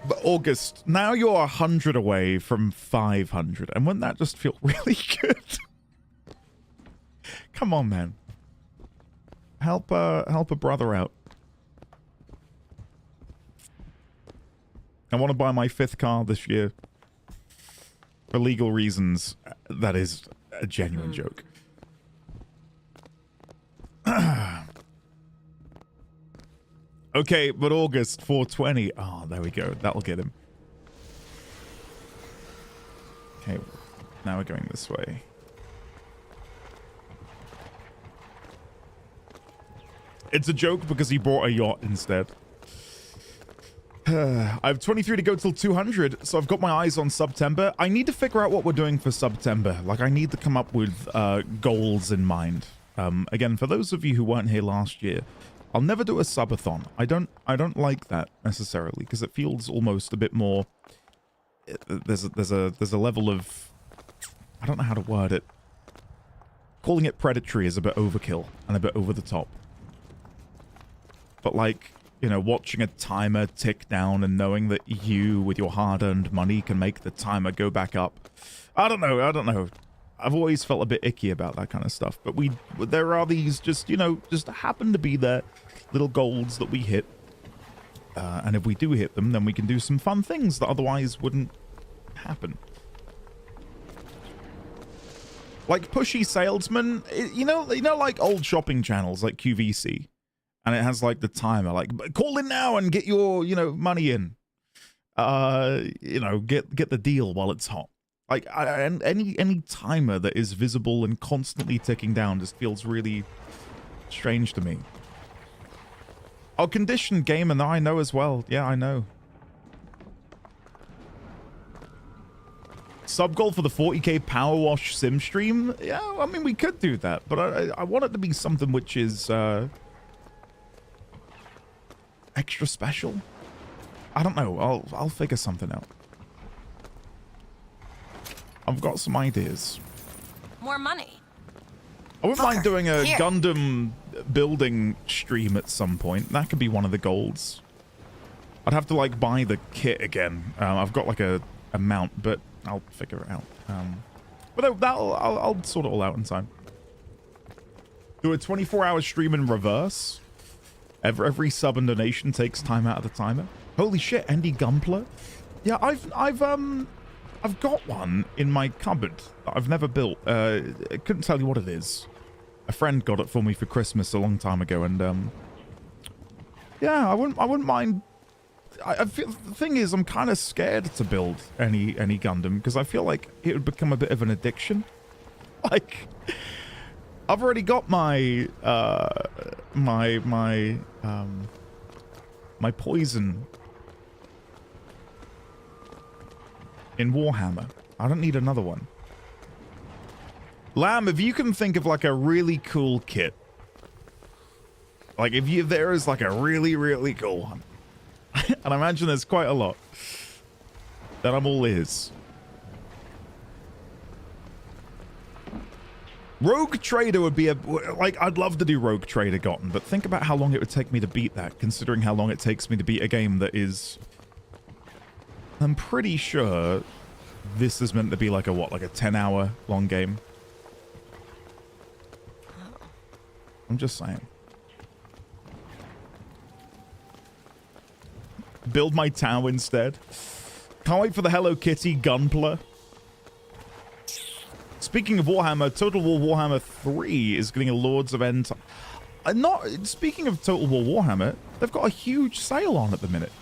But August, now you're 100 away from 500, and wouldn't that just feel really good? Come on, man. Help a brother out. I want to buy my 5th car this year. For legal reasons. That is a genuine joke. Okay, but August 420. Oh, there we go. That'll get him. Okay, now we're going this way. It's a joke because he bought a yacht instead. I have 23 to go till 200, so I've got my eyes on September. I need to figure out what we're doing for September. Like, I need to come up with goals in mind. Again, for those of you who weren't here last year, I'll never do a subathon. I don't like that necessarily because it feels almost a bit more. There's a level of, I don't know how to word it. Calling it predatory is a bit overkill and a bit over the top. But like, you know, watching a timer tick down and knowing that you, with your hard-earned money, can make the timer go back up. I don't know. I've always felt a bit icky about that kind of stuff. But there are these just, you know, just happen to be there, little goals that we hit. And if we do hit them, then we can do some fun things that otherwise wouldn't happen. Like pushy salesman, you know, like old shopping channels like QVC. And it has like the timer, like call in now and get your, you know, money in. You know, get the deal while it's hot. Like any timer that is visible and constantly ticking down just feels really strange to me. Oh, conditioned gamer, I know as well. Yeah, I know. Sub goal for the 40k Power Wash sim stream? Yeah, I mean we could do that, but I want it to be something which is extra special? I don't know. I'll figure something out. I've got some ideas. More money. I wouldn't mind doing a here. Gundam building stream at some point. That could be one of the goals. I'd have to like buy the kit again. I've got like a mount, but I'll figure it out. But I'll sort it all out in time. Do a 24-hour stream in reverse. Every sub and donation takes time out of the timer. Holy shit, Andy Gumpler. Yeah, I've got one in my cupboard that I've never built. I couldn't tell you what it is. A friend got it for me for Christmas a long time ago, and yeah, I wouldn't mind. I feel the thing is, I'm kind of scared to build any Gundam because I feel like it would become a bit of an addiction. Like, I've already got my my poison in Warhammer. I don't need another one. Lamb, if you can think of like a really cool kit, like if there is like a really cool one, and I imagine there's quite a lot, then I'm all ears. Rogue Trader would be like, I'd love to do Rogue Trader Gotten, but think about how long it would take me to beat that, considering how long it takes me to beat a game that is, I'm pretty sure this is meant to be like a 10-hour long game. I'm just saying. Build my tower instead. Can't wait for the Hello Kitty Gunpla. Speaking of Warhammer, Total War Warhammer 3 is getting a Lords of End. Speaking of Total War Warhammer, they've got a huge sale on at the minute.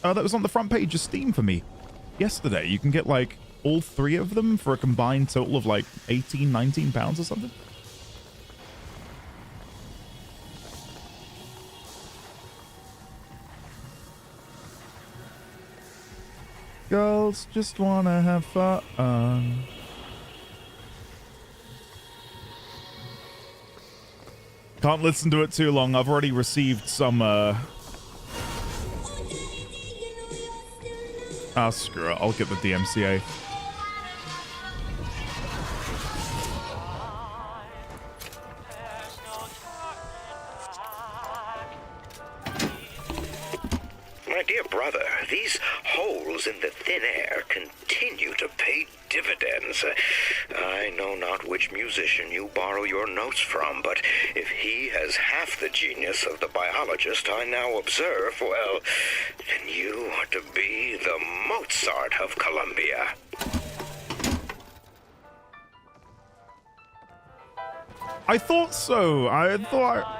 That was on the front page of Steam for me yesterday. You can get like all 3 of them for a combined total of like 18, 19 pounds or something. Girls just wanna have fun. Can't listen to it too long. I've already received some, screw it. I'll get the DMCA. My dear brother, these holes in the thin air continue to pay dividends. I know not which musician you borrow your notes from, but if he has half the genius of the biologist I now observe, well, then you are to be the Mozart of Columbia. I thought so. I thought...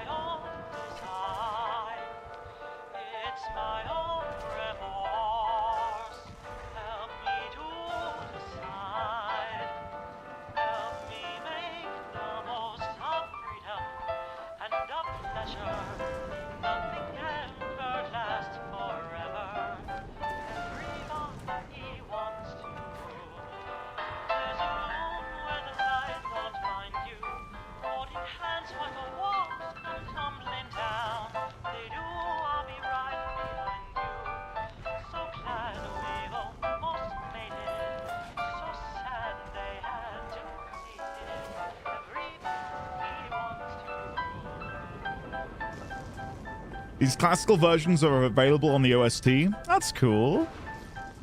These classical versions are available on the OST. That's cool.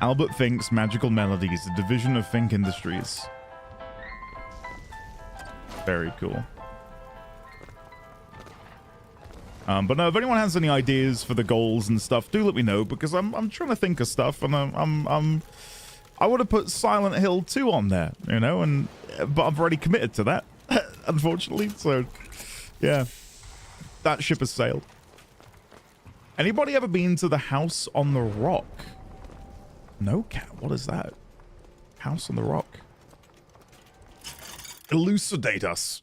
Albert Fink's Magical Melodies, a division of Fink Industries. Very cool. But no, if anyone has any ideas for the goals and stuff, do let me know, because I'm trying to think of stuff, and I would have put Silent Hill 2 on there, you know, but I've already committed to that, unfortunately. So, yeah, that ship has sailed. Anybody ever been to the House on the Rock? No, cat. What is that? House on the Rock. Elucidate us.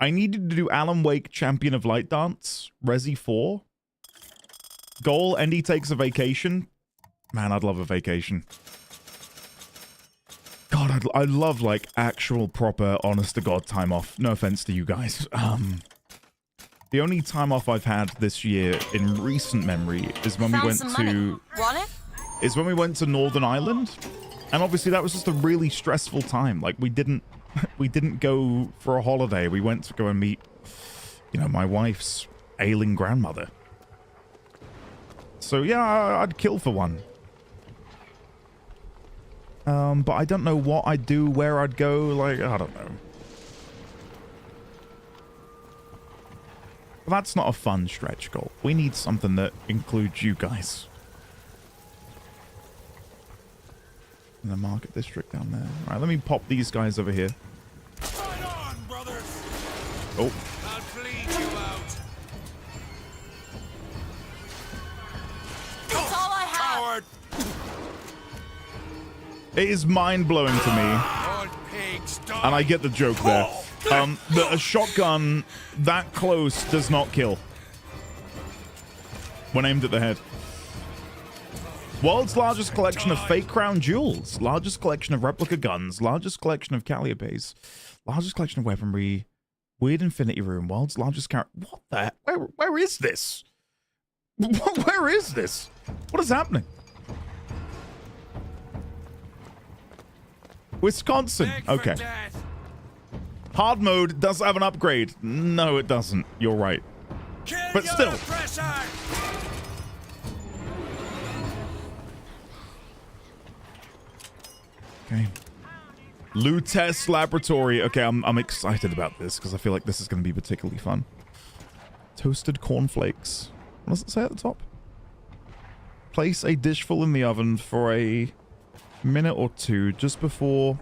I needed to do Alan Wake Champion of Light Dance. Resi 4. Goal, Andy takes a vacation. Man, I'd love a vacation. God, I'd love, like, actual, proper, honest-to-God time off. No offense to you guys. The only time off I've had this year in recent memory is when we went to... Want it? is when we went to Northern Ireland. And obviously that was just a really stressful time. Like, we didn't go for a holiday. We went to go and meet, you know, my wife's ailing grandmother. So yeah, I'd kill for one. But I don't know what I'd do, where I'd go, like, I don't know. But that's not a fun stretch goal. We need something that includes you guys. In the market district down there. All right, let me pop these guys over here. Fight on, brothers! Oh. I'll bleed you out. That's all I have. Howard! It is mind-blowing to me. And I get the joke there. That a shotgun that close does not kill. When aimed at the head. World's largest collection of fake crown jewels. Largest collection of replica guns. Largest collection of Calliopes. Largest collection of weaponry. Weird infinity room. World's largest What the? Where is this? Where is this? What is happening? Wisconsin. Okay. Hard mode does have an upgrade. No, it doesn't. You're right. But still. Okay. Lutest Laboratory. Okay, I'm excited about this because I feel like this is going to be particularly fun. Toasted cornflakes. What does it say at the top? Place a dishful in the oven for a minute or two just before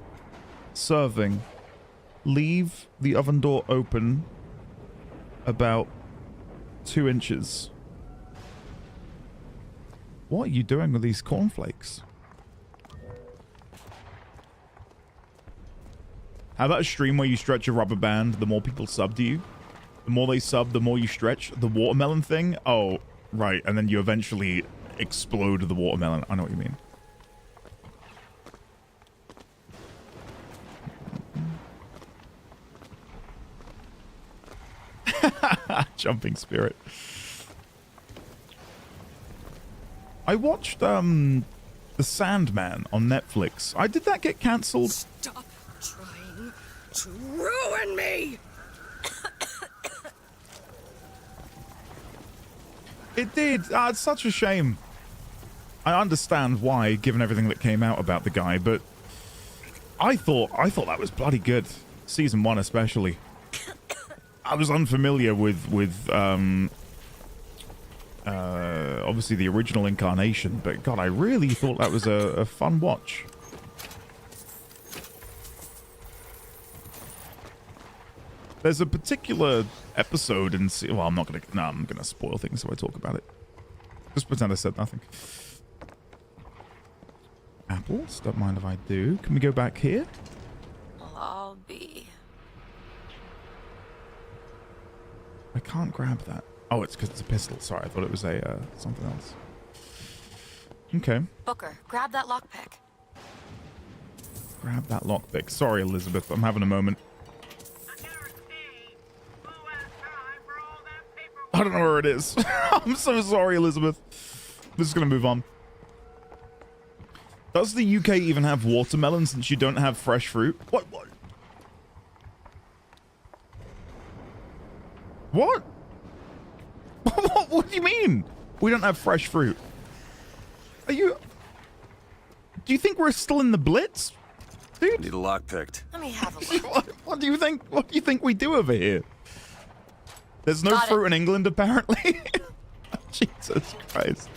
serving. Leave the oven door open about 2 inches. What are you doing with these cornflakes? How about a stream where you stretch a rubber band, the more people sub to you? The more they sub, the more you stretch. The watermelon thing? Oh, right. And then you eventually explode the watermelon. I know what you mean. Jumping Spirit. I watched The Sandman on Netflix. Did that get cancelled? Stop trying to ruin me! It did. It's such a shame. I understand why, given everything that came out about the guy, but I thought that was bloody good. Season 1 especially. I was unfamiliar with obviously the original incarnation, but God, I really thought that was a fun watch. There's a particular episode in... Well, I'm gonna spoil things if I talk about it. Just pretend I said nothing. Apples, don't mind if I do. Can we go back here? I'll be. I can't grab that. Oh, it's because it's a pistol. Sorry, I thought it was a something else. Okay. Booker, grab that lockpick. Grab that lockpick. Sorry, Elizabeth. I'm having a moment. I don't know where it is. I'm so sorry, Elizabeth. I'm just going to move on. Does the UK even have watermelon since you don't have fresh fruit? What? What? What do you mean? We don't have fresh fruit. Are you... Do you think we're still in the Blitz? Dude. Need a lock picked. Let me have a look. What do you think? What do you think we do over here? There's no Got fruit it. in England, apparently. Jesus Christ.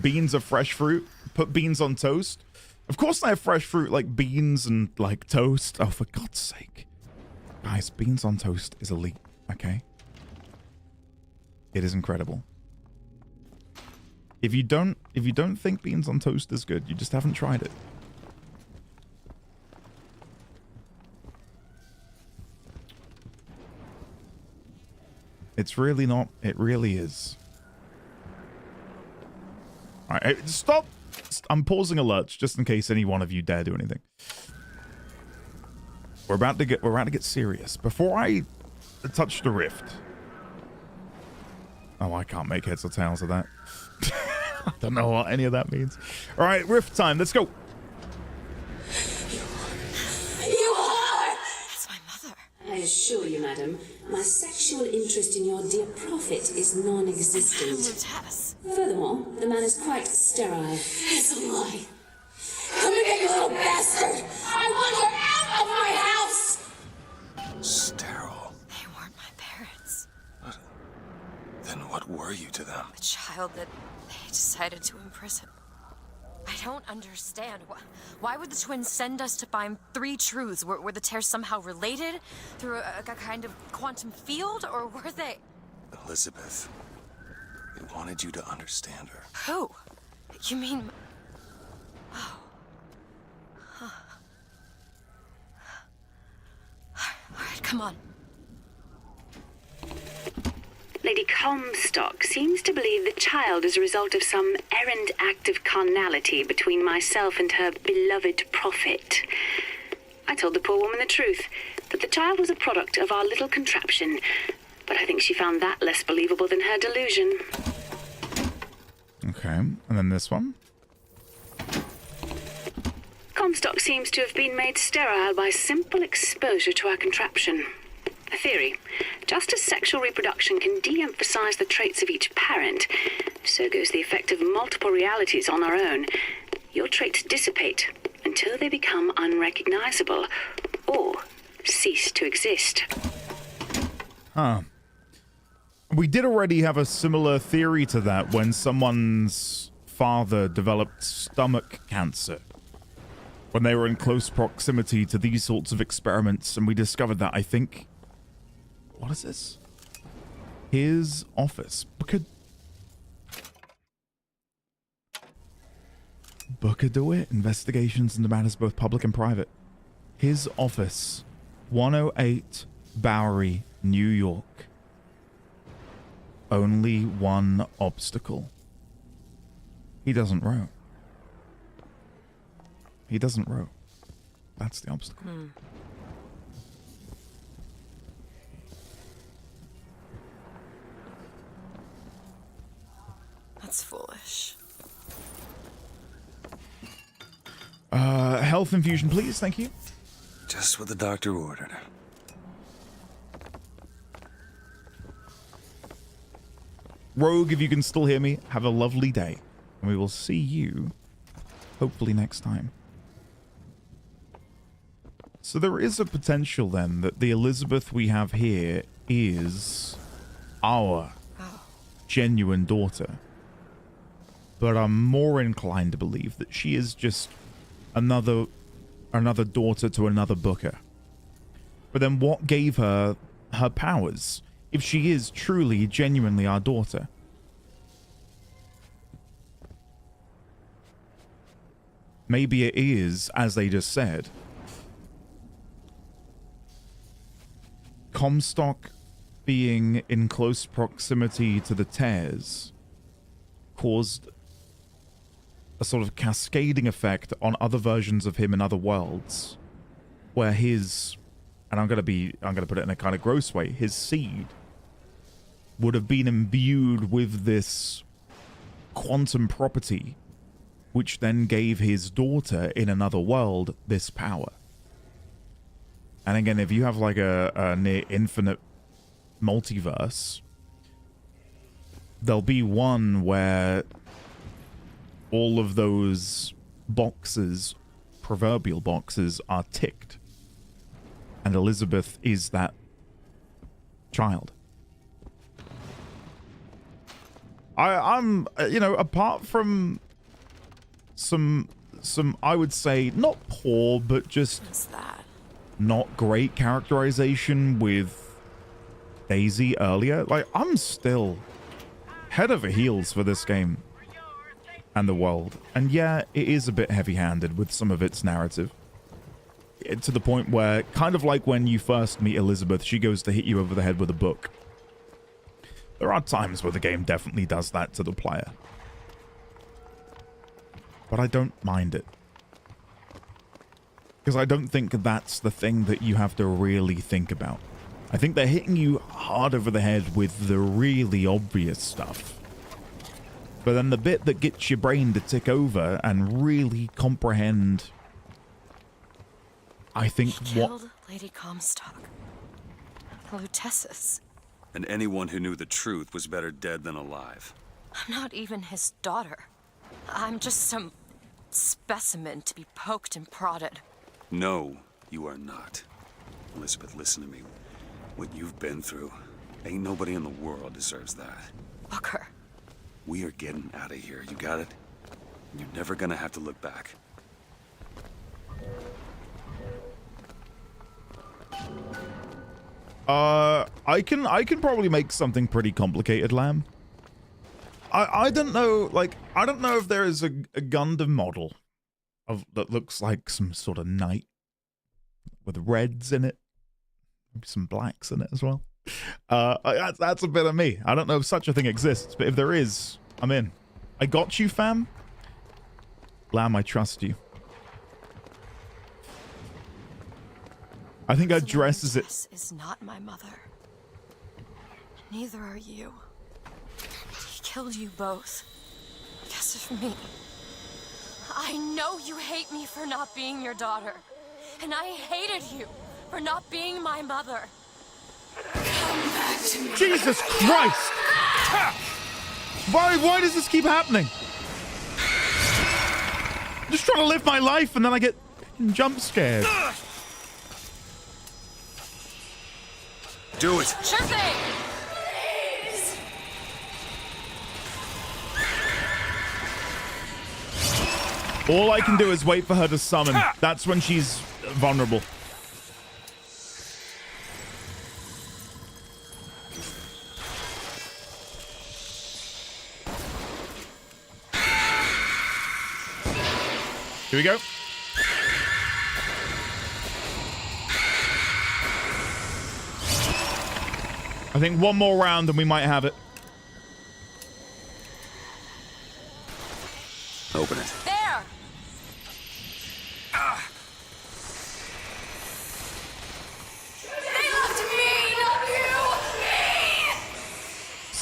Beans are fresh fruit. Put beans on toast. Of course they have fresh fruit like beans and like toast. Oh, for God's sake. Guys, beans on toast is elite, okay? It is incredible. If you don't think beans on toast is good, you just haven't tried it. It's really not. It really is. All right, stop. I'm pausing alerts just in case any one of you dare do anything. We're about to get serious. Before I touch the rift. Oh, I can't make heads or tails of that. I don't know what any of that means. All right, rift time. Let's go. You are! That's my mother. I assure you, madam, my sexual interest in your dear prophet is non-existent. Tess. Furthermore, the man is quite sterile. It's a lie. Come here, you little bastard! I want you out of my house! Sterile. They weren't my parents. Then what were you to them? The child that they decided to imprison. I don't understand. Why would the twins send us to find three truths? Were the tears somehow related through a kind of quantum field, or were they... Elizabeth. They wanted you to understand her. Who? You mean... Oh. Huh. All right, come on. Lady Comstock seems to believe the child is a result of some errant act of carnality between myself and her beloved prophet. I told the poor woman the truth, that the child was a product of our little contraption, but I think she found that less believable than her delusion. Okay, and then this one. Comstock seems to have been made sterile by simple exposure to our contraption. A theory. Just as sexual reproduction can de-emphasize the traits of each parent, so goes the effect of multiple realities on our own. Your traits dissipate until they become unrecognizable or cease to exist. Huh. We did already have a similar theory to that when someone's father developed stomach cancer. When they were in close proximity to these sorts of experiments, and we discovered that, I think... What is this? His office. Booker DeWitt. Investigations into matters both public and private. His office. 108 Bowery, New York. Only one obstacle. He doesn't row. He doesn't row. That's the obstacle. That's foolish. Health infusion, please. Thank you. Just what the doctor ordered. Rogue, if you can still hear me, have a lovely day. And we will see you, hopefully, next time. So there is a potential, then, that the Elizabeth we have here is our genuine daughter. But I'm more inclined to believe that she is just another daughter to another Booker. But then what gave her her powers if she is truly, genuinely our daughter? Maybe it is, as they just said, Comstock being in close proximity to the tears caused a sort of cascading effect on other versions of him in other worlds, where his, and I'm gonna put it in a kind of gross way, his seed would have been imbued with this quantum property, which then gave his daughter in another world this power. And again, if you have like a near infinite multiverse, there'll be one where all of those boxes, proverbial boxes, are ticked. And Elizabeth is that child. I'm, you know, apart from some I would say not poor, but just not great characterization with Daisy earlier, like, I'm still head over heels for this game and the world. And yeah, it is a bit heavy-handed with some of its narrative, to the point where, kind of like when you first meet Elizabeth, she goes to hit you over the head with a book. There are times where the game definitely does that to the player, but I don't mind it, because I don't think that's the thing that you have to really think about. I think they're hitting you hard over the head with the really obvious stuff, but then the bit that gets your brain to tick over and really comprehend, I think, He killed Lady Comstock. Lutessus. And anyone who knew the truth was better dead than alive. I'm not even his daughter. I'm just some specimen to be poked and prodded. No, you are not. Elizabeth, listen to me. What you've been through, ain't nobody in the world deserves that. Booker. We are getting out of here, you got it? You're never gonna have to look back. I can probably make something pretty complicated, Lamb. I don't know, like, I don't know if there is a Gundam model that looks like some sort of knight with reds in it, maybe some blacks in it as well. That's a bit of me. I don't know if such a thing exists, but if there is, I'm in. I got you, fam. Lamb, I trust you. I think her dress is it. Is not my mother. Neither are you. He killed you both. Because of me. I know you hate me for not being your daughter. And I hated you for not being my mother. Come back to me. Jesus Christ! Why does this keep happening? I'm just trying to live my life and then I get jump scared. Do it. Sure thing. All I can do is wait for her to summon. That's when she's vulnerable. Here we go. I think one more round and we might have it. Open it. There.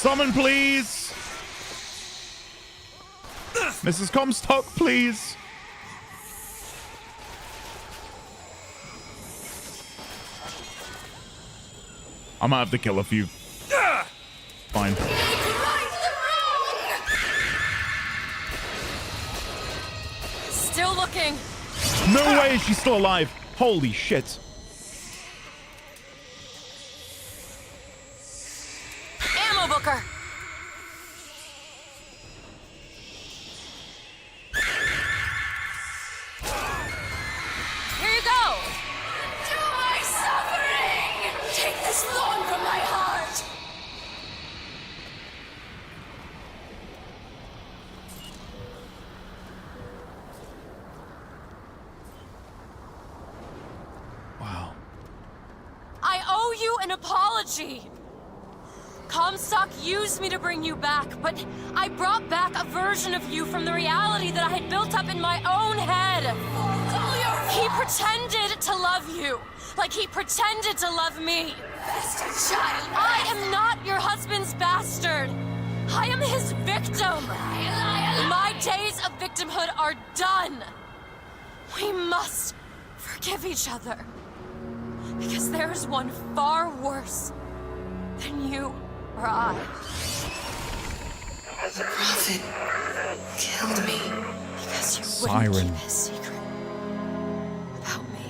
Summon, please. Mrs. Comstock, please. I might have to kill a few. Fine. Still looking. No way is she still alive. Holy shit. Ammo, Booker. Here you go. To my suffering! Take this thorn from my heart! Wow. I owe you an apology. Comstock used me to bring you back, but I brought back a version of you from the reality that I had built up in my own head. He pretended to love you, like he pretended to love me. Bastard child! I am not your husband's bastard. I am his victim. My days of victimhood are done. We must forgive each other. Because there is one far worse than you or I. The prophet killed me. Because you Siren. wouldn't keep his secret about me.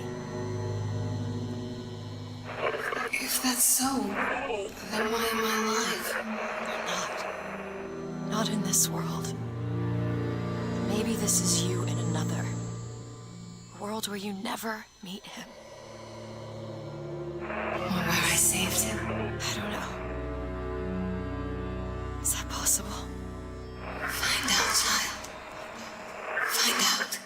If that's so, then why am I alive? Not in this world. Maybe this is you in another. A world where you never meet him. Or where I saved him. I don't know. Is that possible? Find out, child. Find out.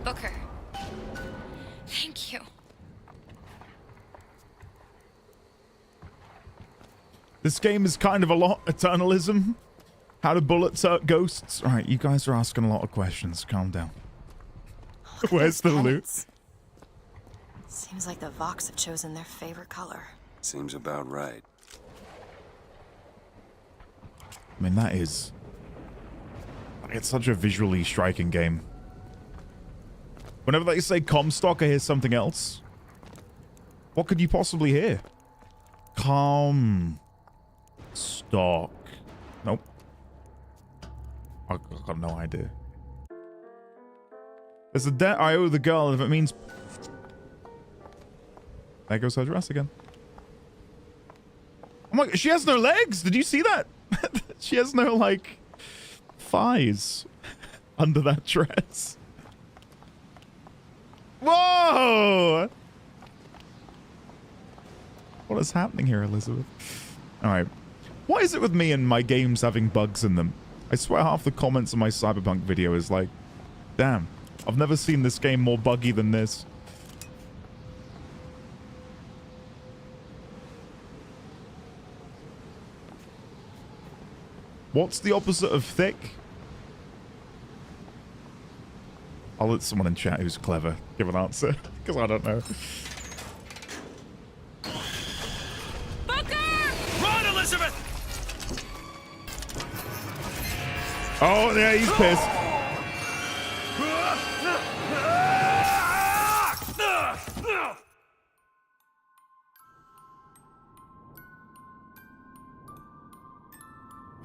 Booker. Thank you. This game is kind of a lot eternalism. How do bullets hurt ghosts? All right, you guys are asking a lot of questions. Calm down. Where's the loot? Seems like the Vox have chosen their favorite color. Seems about right. I mean, that is... It's such a visually striking game. Whenever they say Comstock, I hear something else. What could you possibly hear? Comstock. Nope. I've got no idea. There's a debt I owe the girl if it means... There goes her dress again. Oh my... She has no legs! Did you see that? She has no, like, thighs under that dress. Whoa! What is happening here, Elizabeth? Alright. What is it with me and my games having bugs in them? I swear half the comments on my Cyberpunk video is like, damn, I've never seen this game more buggy than this. What's the opposite of thick? I'll let someone in chat who's clever give an answer, because I don't know. Run, Elizabeth! Oh, yeah, he's pissed.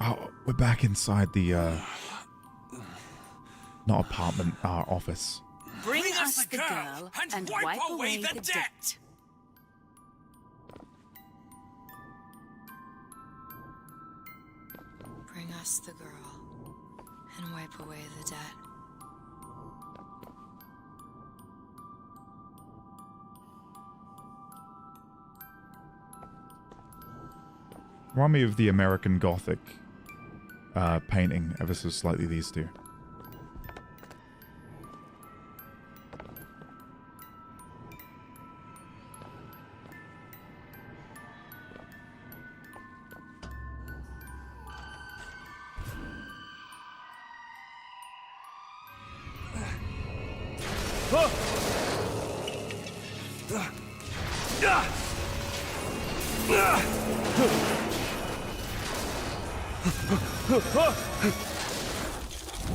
Oh, we're back inside the, not apartment, our office. Bring us the girl and wipe away the debt. Bring us the girl and wipe away the debt. Remind me of the American Gothic painting, ever so slightly, these two.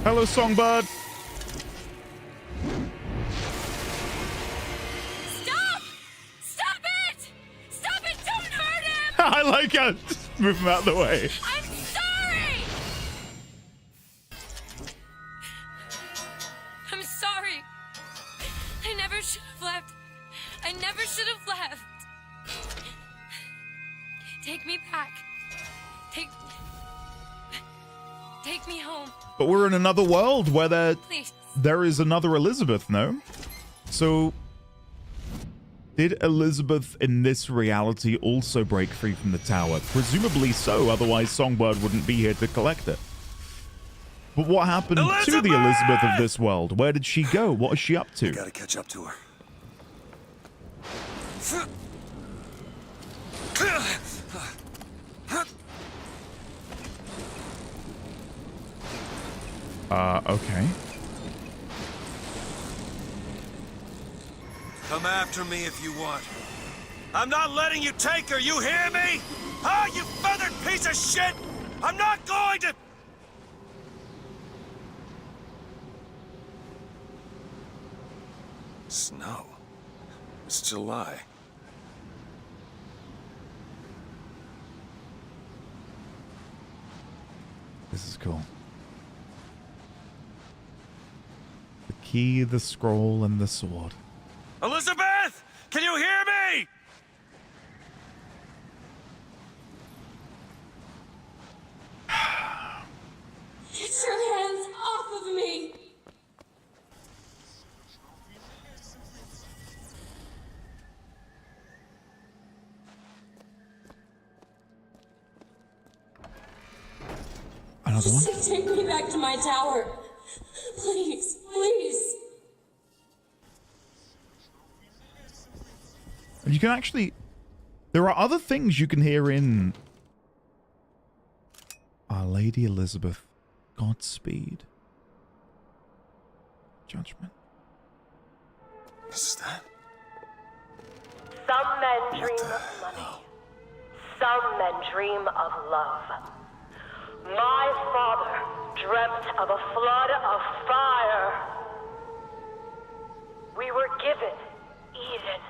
Hello, Songbird. Stop! Stop it! Stop it! Don't hurt him! I like it. Just move him out of the way. I'm sorry! I'm sorry. I never should have left. I never should have left. Take me back. Take me home. But we're in another world where Please. there is another Elizabeth, no? So, did Elizabeth in this reality also break free from the tower? Presumably so, otherwise Songbird wouldn't be here to collect it. But what happened to the Elizabeth of this world? Where did she go? What is she up to? Gotta catch up to her. Okay. Come after me if you want. I'm not letting you take her, you hear me? Huh, you feathered piece of shit? I'm not going to... Snow. It's July. This is cool. The key, the scroll, and the sword. Elizabeth! Can you hear me? Get your hands off of me! Another one? Just take me back to my tower. Please, please. And you can actually... There are other things you can hear in... Our Lady Elizabeth. Godspeed. Judgment. Is that? Some men dream of money. Some men dream of love. My father dreamt of a flood of fire. We were given Eden,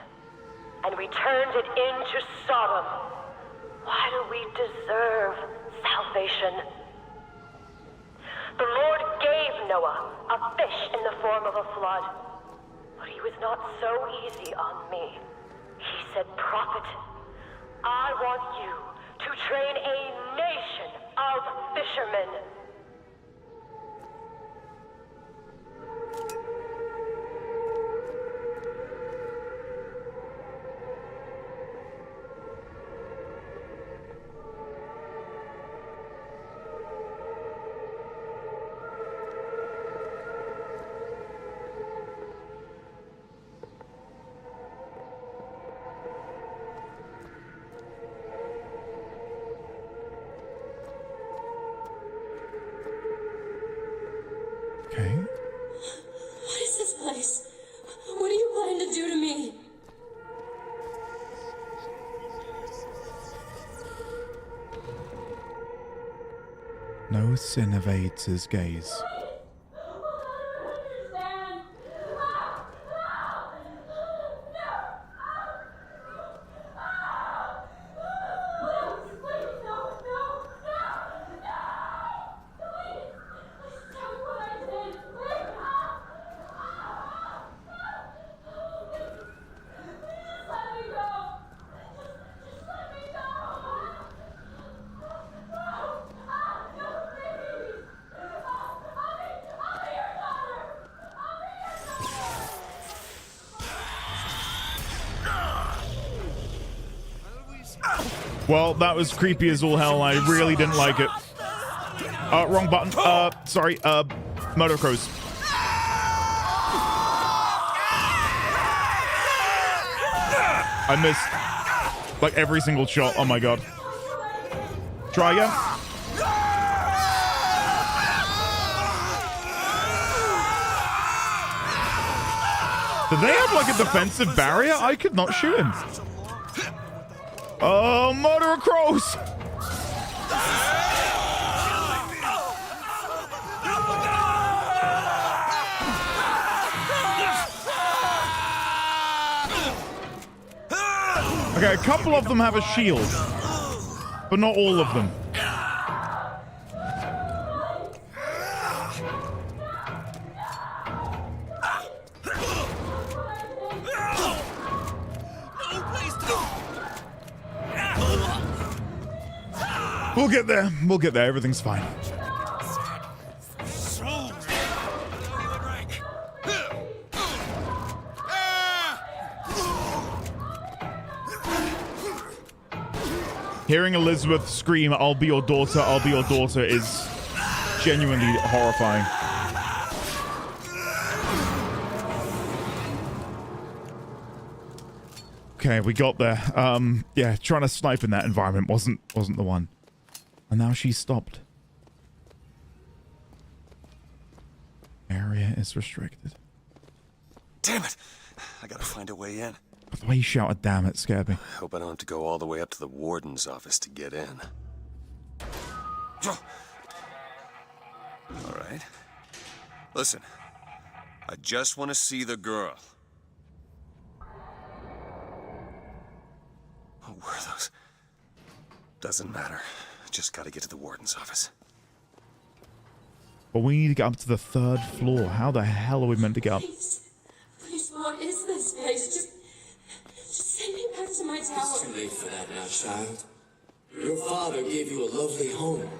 and we turned it into Sodom. Why do we deserve salvation? The Lord gave Noah a fish in the form of a flood, but he was not so easy on me. He said, "Prophet, I want you to train a nation of fishermen." Okay. What is this place? What do you plan to do to me? No sin evades his gaze. Well, that was creepy as all hell. I really didn't like it. Wrong button. Sorry. Motocross. I missed like every single shot. Oh my god. Try again. Do they have like a defensive barrier? I could not shoot him. Oh, murder of crows! Okay, a couple of them have a shield, but not all of them. We'll get there. We'll get there. Everything's fine. Hearing Elizabeth scream, "I'll be your daughter, I'll be your daughter," is genuinely horrifying. Okay, we got there. Yeah, trying to snipe in that environment wasn't the one. And now she's stopped. Area is restricted. Damn it! I gotta find a way in. The way you shouted "damn" it scared me. I hope I don't have to go all the way up to the warden's office to get in. All right. Listen, I just want to see the girl. Oh, where are those? Doesn't matter. Just gotta get to the warden's office. But we need to get up to the 3rd floor. How the hell are we meant to get up? Please, what is this place? Just send me back to my tower. It's too late for that now, child. Your father gave you a lovely home,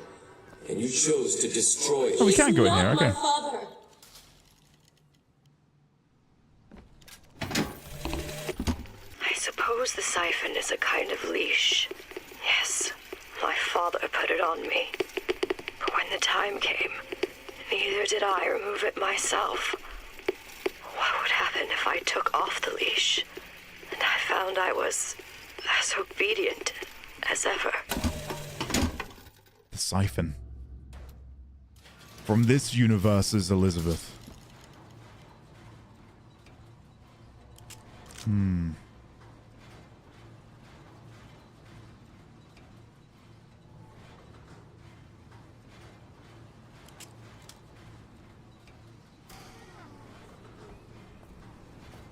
and you chose to destroy it. Oh, we can go in here, okay. My father. I suppose the siphon is a kind of leash. Yes, my father put it on me. But when the time came, neither did I remove it myself. What would happen if I took off the leash? And I found I was as obedient as ever. The siphon. From this universe's Elizabeth.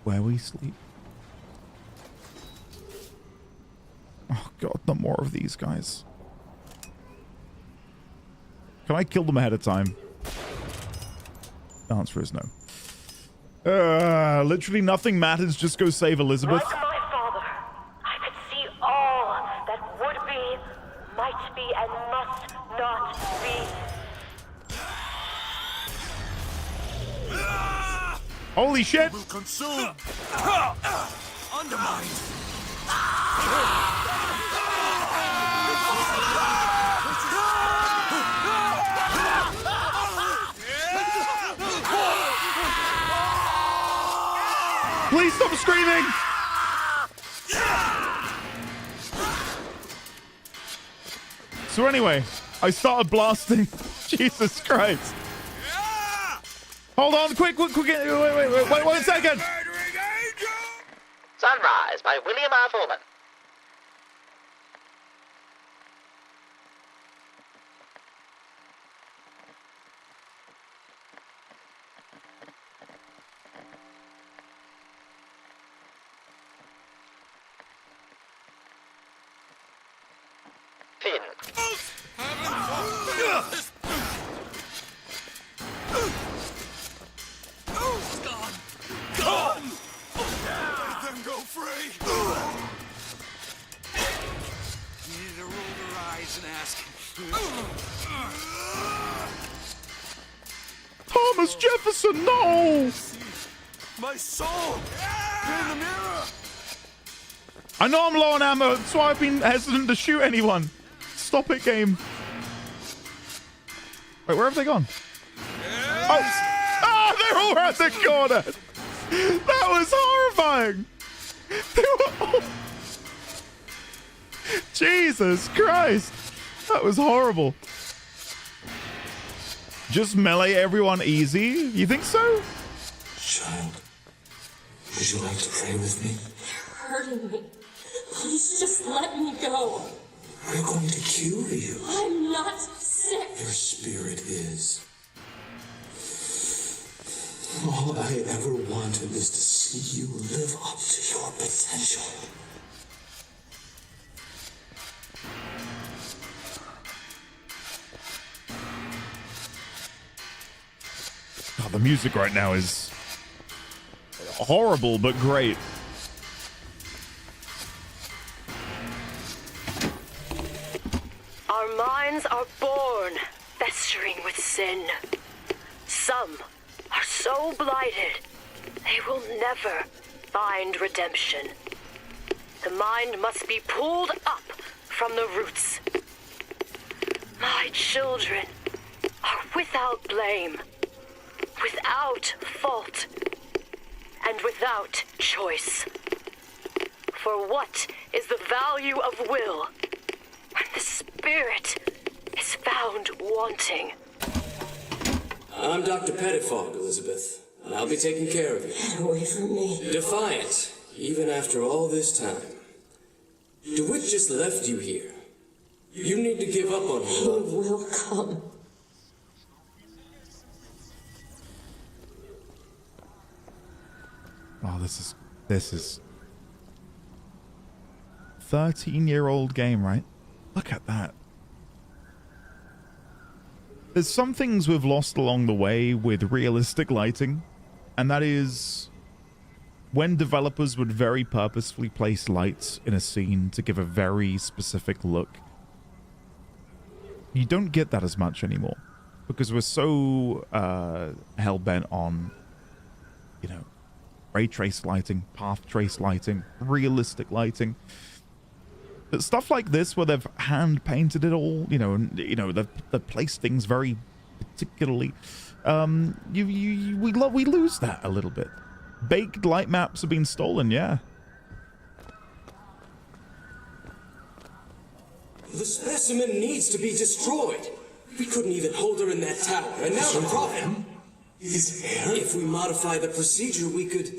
Where we sleep. Oh god, not more of these guys. Can I kill them ahead of time? The answer is no. Literally nothing matters, just go save Elizabeth. Like my father, I could see all that would be, might be, and must not be. Holy shit! Will consume. Undermined. Please stop screaming! So anyway, I started blasting. Jesus Christ. Hold on, quick, wait 1 second! Sunrise by William R. Fullman. Finn. Gone! Let them go free! You need to roll their eyes and ask. Thomas Jefferson, no! My soul! In the mirror! I know I'm low on ammo, that's why I've been hesitant to shoot anyone. Stop it, game. Wait, where have they gone? Oh, they're all around the corner. That was horrifying. They were all... Jesus Christ. That was horrible. Just melee everyone easy? You think so? Child, Would you like to pray with me? You're hurting me. Please just let me go. We're going to cure you. I'm not sick. Your spirit is. All I ever wanted is to see you live up to your potential. Oh, the music right now is horrible, but great. Our minds are born festering with sin. Some are so blighted, they will never find redemption. The mind must be pulled up from the roots. My children are without blame, without fault, and without choice. For what is the value of will when the spirit is found wanting? I'm Dr. Pettifog, Elizabeth, and I'll be taking care of you. Get away from me. Defiant, even after all this time. DeWitt just left you here. You need to give up on him. He will come. Oh, this is 13-year-old game, right? Look at that. There's some things we've lost along the way with realistic lighting, and that is when developers would very purposefully place lights in a scene to give a very specific look. You don't get that as much anymore because we're so hell-bent on, you know, ray trace lighting, path trace lighting, realistic lighting. But stuff like this, where they've hand painted it all, they've placed things very particularly. We lose that a little bit. Baked light maps have been stolen, yeah. The specimen needs to be destroyed. We couldn't even hold her in that tower, and now the prophet. His hair? If we modify the procedure, we could.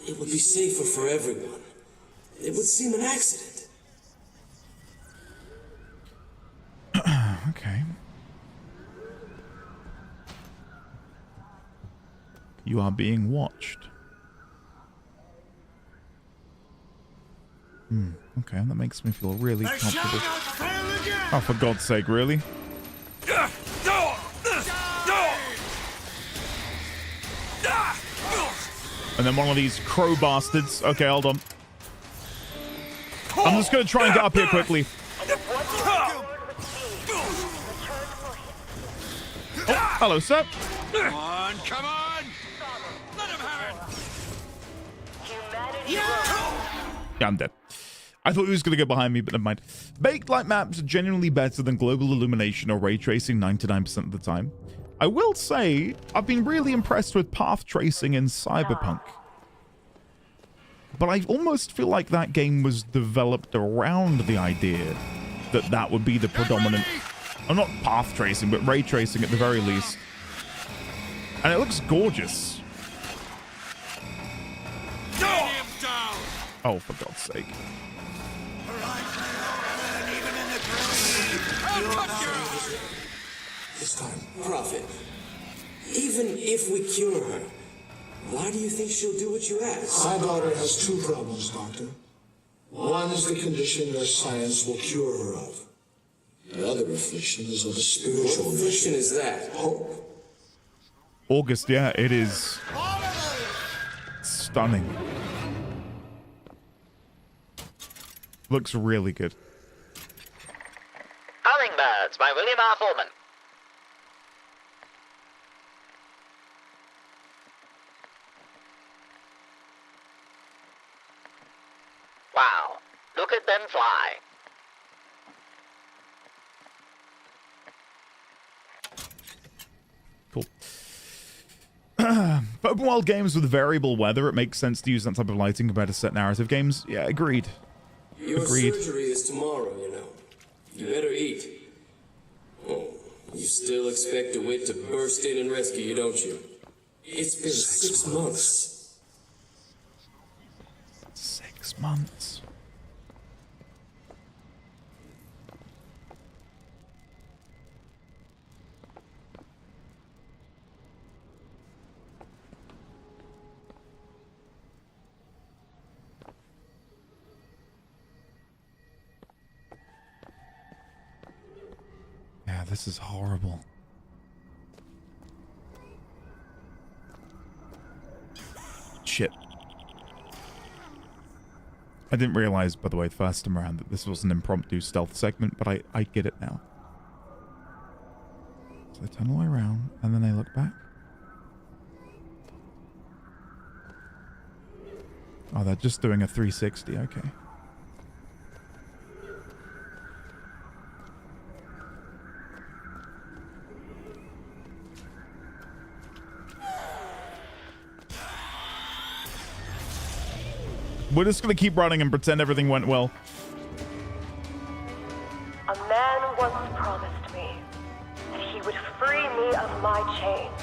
It would be safer for everyone. It would seem an accident. Okay. You are being watched. Okay, that makes me feel really comfortable. Oh, for God's sake, really? And then one of these crow bastards. Okay, hold on. I'm just going to try and get up here quickly. Oh, hello, sir. Come on, come on! Let him have it! Yeah, I'm dead. I thought he was going to go behind me, but never mind. Baked light maps are genuinely better than global illumination or ray tracing 99% of the time. I will say, I've been really impressed with path tracing in Cyberpunk. But I almost feel like that game was developed around the idea that that would be the predominant... Oh, not path tracing, but ray tracing at the very least. And it looks gorgeous. Oh, for God's sake. This time, Prophet. Even if we cure her, why do you think she'll do what you ask? My daughter has two problems, Doctor. One is the condition your science will cure her of. The other affliction is of a spiritual What affliction is that? Hope. August, yeah, it is stunning. Looks really good. Hummingbirds by William R. Foreman. Wow, look at them fly. Cool. For open world games with variable weather, it makes sense to use that type of lighting compared to set narrative games. Yeah, agreed. Your Agreed. surgery is tomorrow, you know. You better eat. Oh, you still expect DeWitt to burst in and rescue you, don't you? It's been 6 months. months. Yeah, this is horrible. Shit. I didn't realize, by the way, first time around that this was an impromptu stealth segment, but I get it now. So they turn all the way around, and then they look back. Oh, they're just doing a 360, okay. We're just gonna keep running and pretend everything went well. A man once promised me that he would free me of my chains.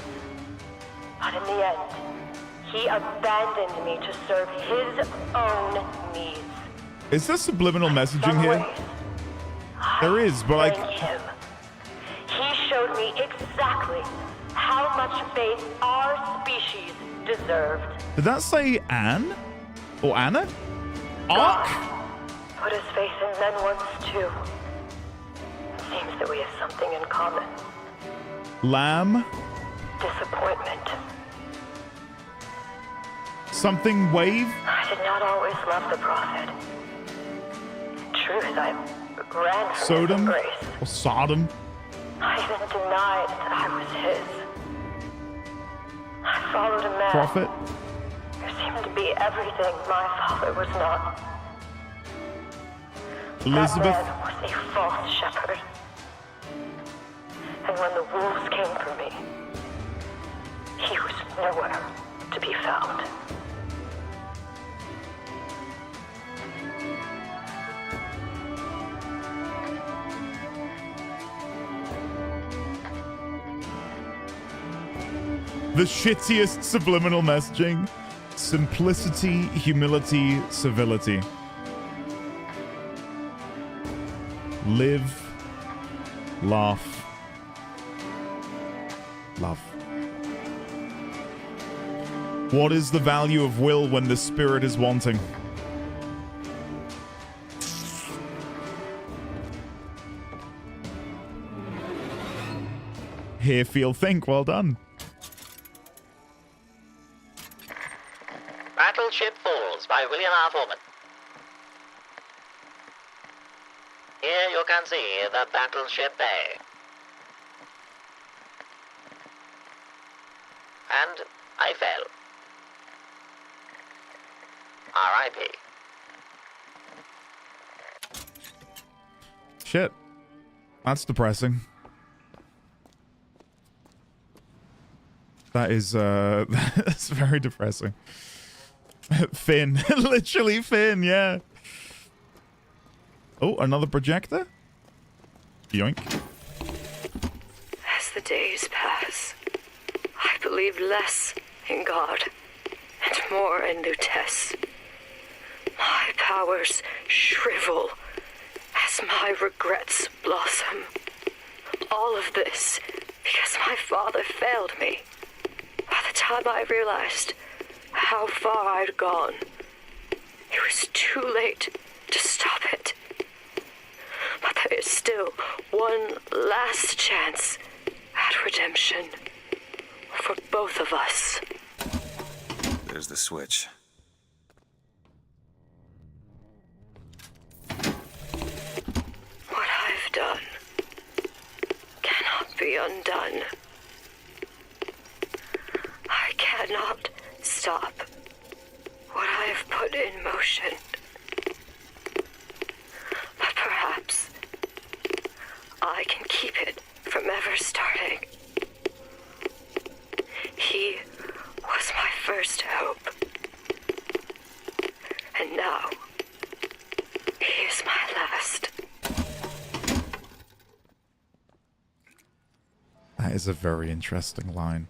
But in the end, he abandoned me to serve his own needs. Is there subliminal messaging here? There is, but like... Him. He showed me exactly how much faith our species deserved. Did that say Anne? Or Anna? Ark? Put his faith in men once too. It seems that we have something in common. Lamb? Disappointment. Something wave? I did not always love the prophet. In truth, I ran from his Sodom? embrace. Or Sodom? I even denied that I was his. I followed a man. Prophet? There seemed to be everything my father was not. Elizabeth? That man was a false shepherd. And when the wolves came for me, he was nowhere to be found. The shittiest subliminal messaging. Simplicity, humility, civility. Live, laugh, love. What is the value of will when the spirit is wanting? Hear, feel, think. Well done. Battleship Falls by William R. Foreman. Here you can see the battleship bay. And I fell. R.I.P. Shit. That's depressing. That is, that's very depressing. Finn. Literally Finn, yeah. Oh, another projector? Yoink. As the days pass, I believe less in God and more in Lutece. My powers shrivel as my regrets blossom. All of this because my father failed me. By the time I realized how far I'd gone, it was too late to stop it. But there is still one last chance at redemption for both of us. There's the switch. What I've done cannot be undone. I cannot stop what I have put in motion. But perhaps I can keep it from ever starting. He was my first hope. And now, he is my last. That is a very interesting line.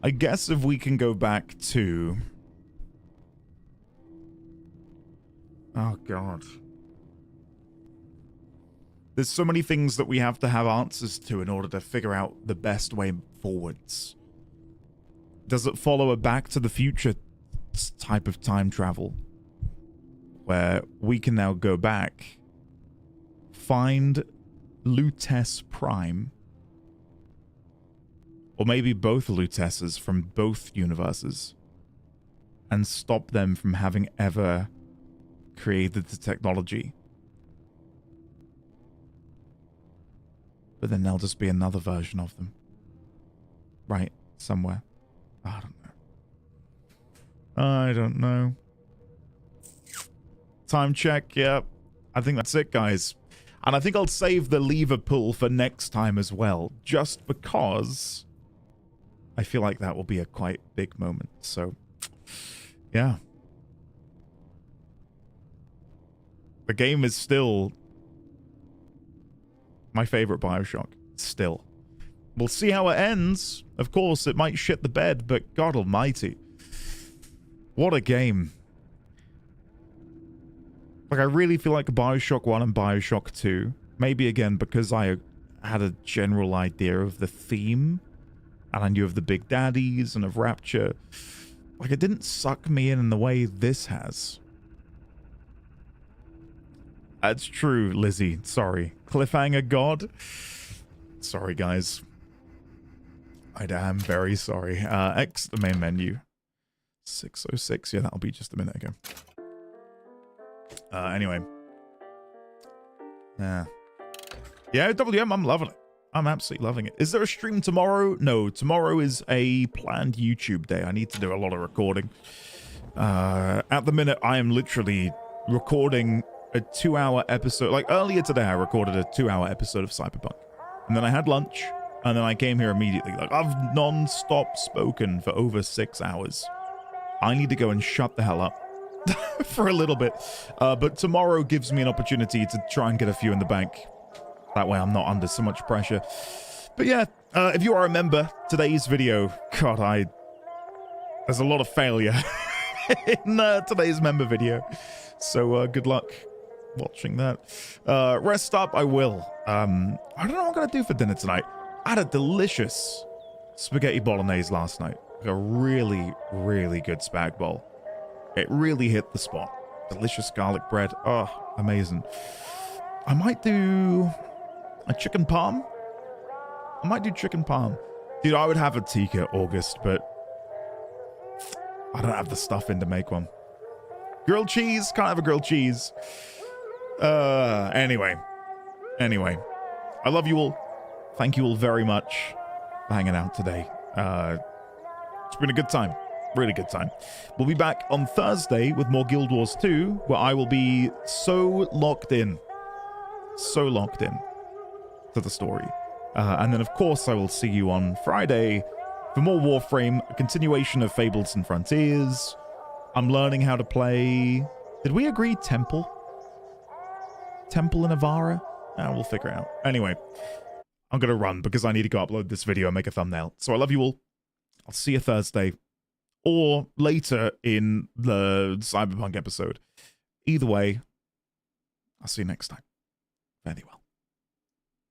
I guess if we can go back to... Oh, God. There's so many things that we have to have answers to in order to figure out the best way forwards. Does it follow a Back to the Future type of time travel? Where we can now go back, find Lutece Prime, or maybe both Lutesses from both universes, and stop them from having ever created the technology. But then there'll just be another version of them. Right, somewhere. I don't know. I don't know. Time check, yeah. I think that's it, guys. And I think I'll save the lever pull for next time as well, just because I feel like that will be a quite big moment. So, yeah. The game is still my favorite BioShock. Still. We'll see how it ends. Of course, it might shit the bed, but God almighty. What a game. Like, I really feel like BioShock 1 and BioShock 2, maybe again because I had a general idea of the theme, and I knew of the Big Daddies and of Rapture. Like, it didn't suck me in the way this has. That's true, Lizzie. Sorry. Cliffhanger God? Sorry, guys. I am very sorry. X the main menu. 606. Yeah, that'll be just a minute ago. Anyway. Yeah. Yeah, WM, I'm loving it. I'm absolutely loving it. Is there a stream tomorrow? No, tomorrow is a planned YouTube day. I need to do a lot of recording. At the minute, I am literally recording a 2-hour episode. Like, earlier today, I recorded a 2-hour episode of Cyberpunk. And then I had lunch, and then I came here immediately. Like, I've non-stop spoken for over 6 hours. I need to go and shut the hell up for a little bit. But tomorrow gives me an opportunity to try and get a few in the bank. That way I'm not under so much pressure. But yeah, if you are a member, today's video, God, there's a lot of failure in today's member video. So good luck watching that. Rest up, I will. I don't know what I'm going to do for dinner tonight. I had a delicious spaghetti bolognese last night. Like a really, really good spag bowl. It really hit the spot. Delicious garlic bread. Oh, amazing. I might do a chicken parm. I might do chicken parm. Dude, I would have a tikka, August, but I don't have the stuffing to make one. Grilled cheese? Can't have a grilled cheese. Anyway. I love you all. Thank you all very much for hanging out today. It's been a good time. Really good time. We'll be back on Thursday with more Guild Wars 2, where I will be so locked in to the story. And then, of course, I will see you on Friday for more Warframe, a continuation of Fables and Frontiers. I'm learning how to play... Did we agree Temple? Temple in Avara? We'll figure it out. Anyway, I'm going to run because I need to go upload this video and make a thumbnail. So I love you all. I'll see you Thursday. Or later in the Cyberpunk episode. Either way, I'll see you next time. Very well.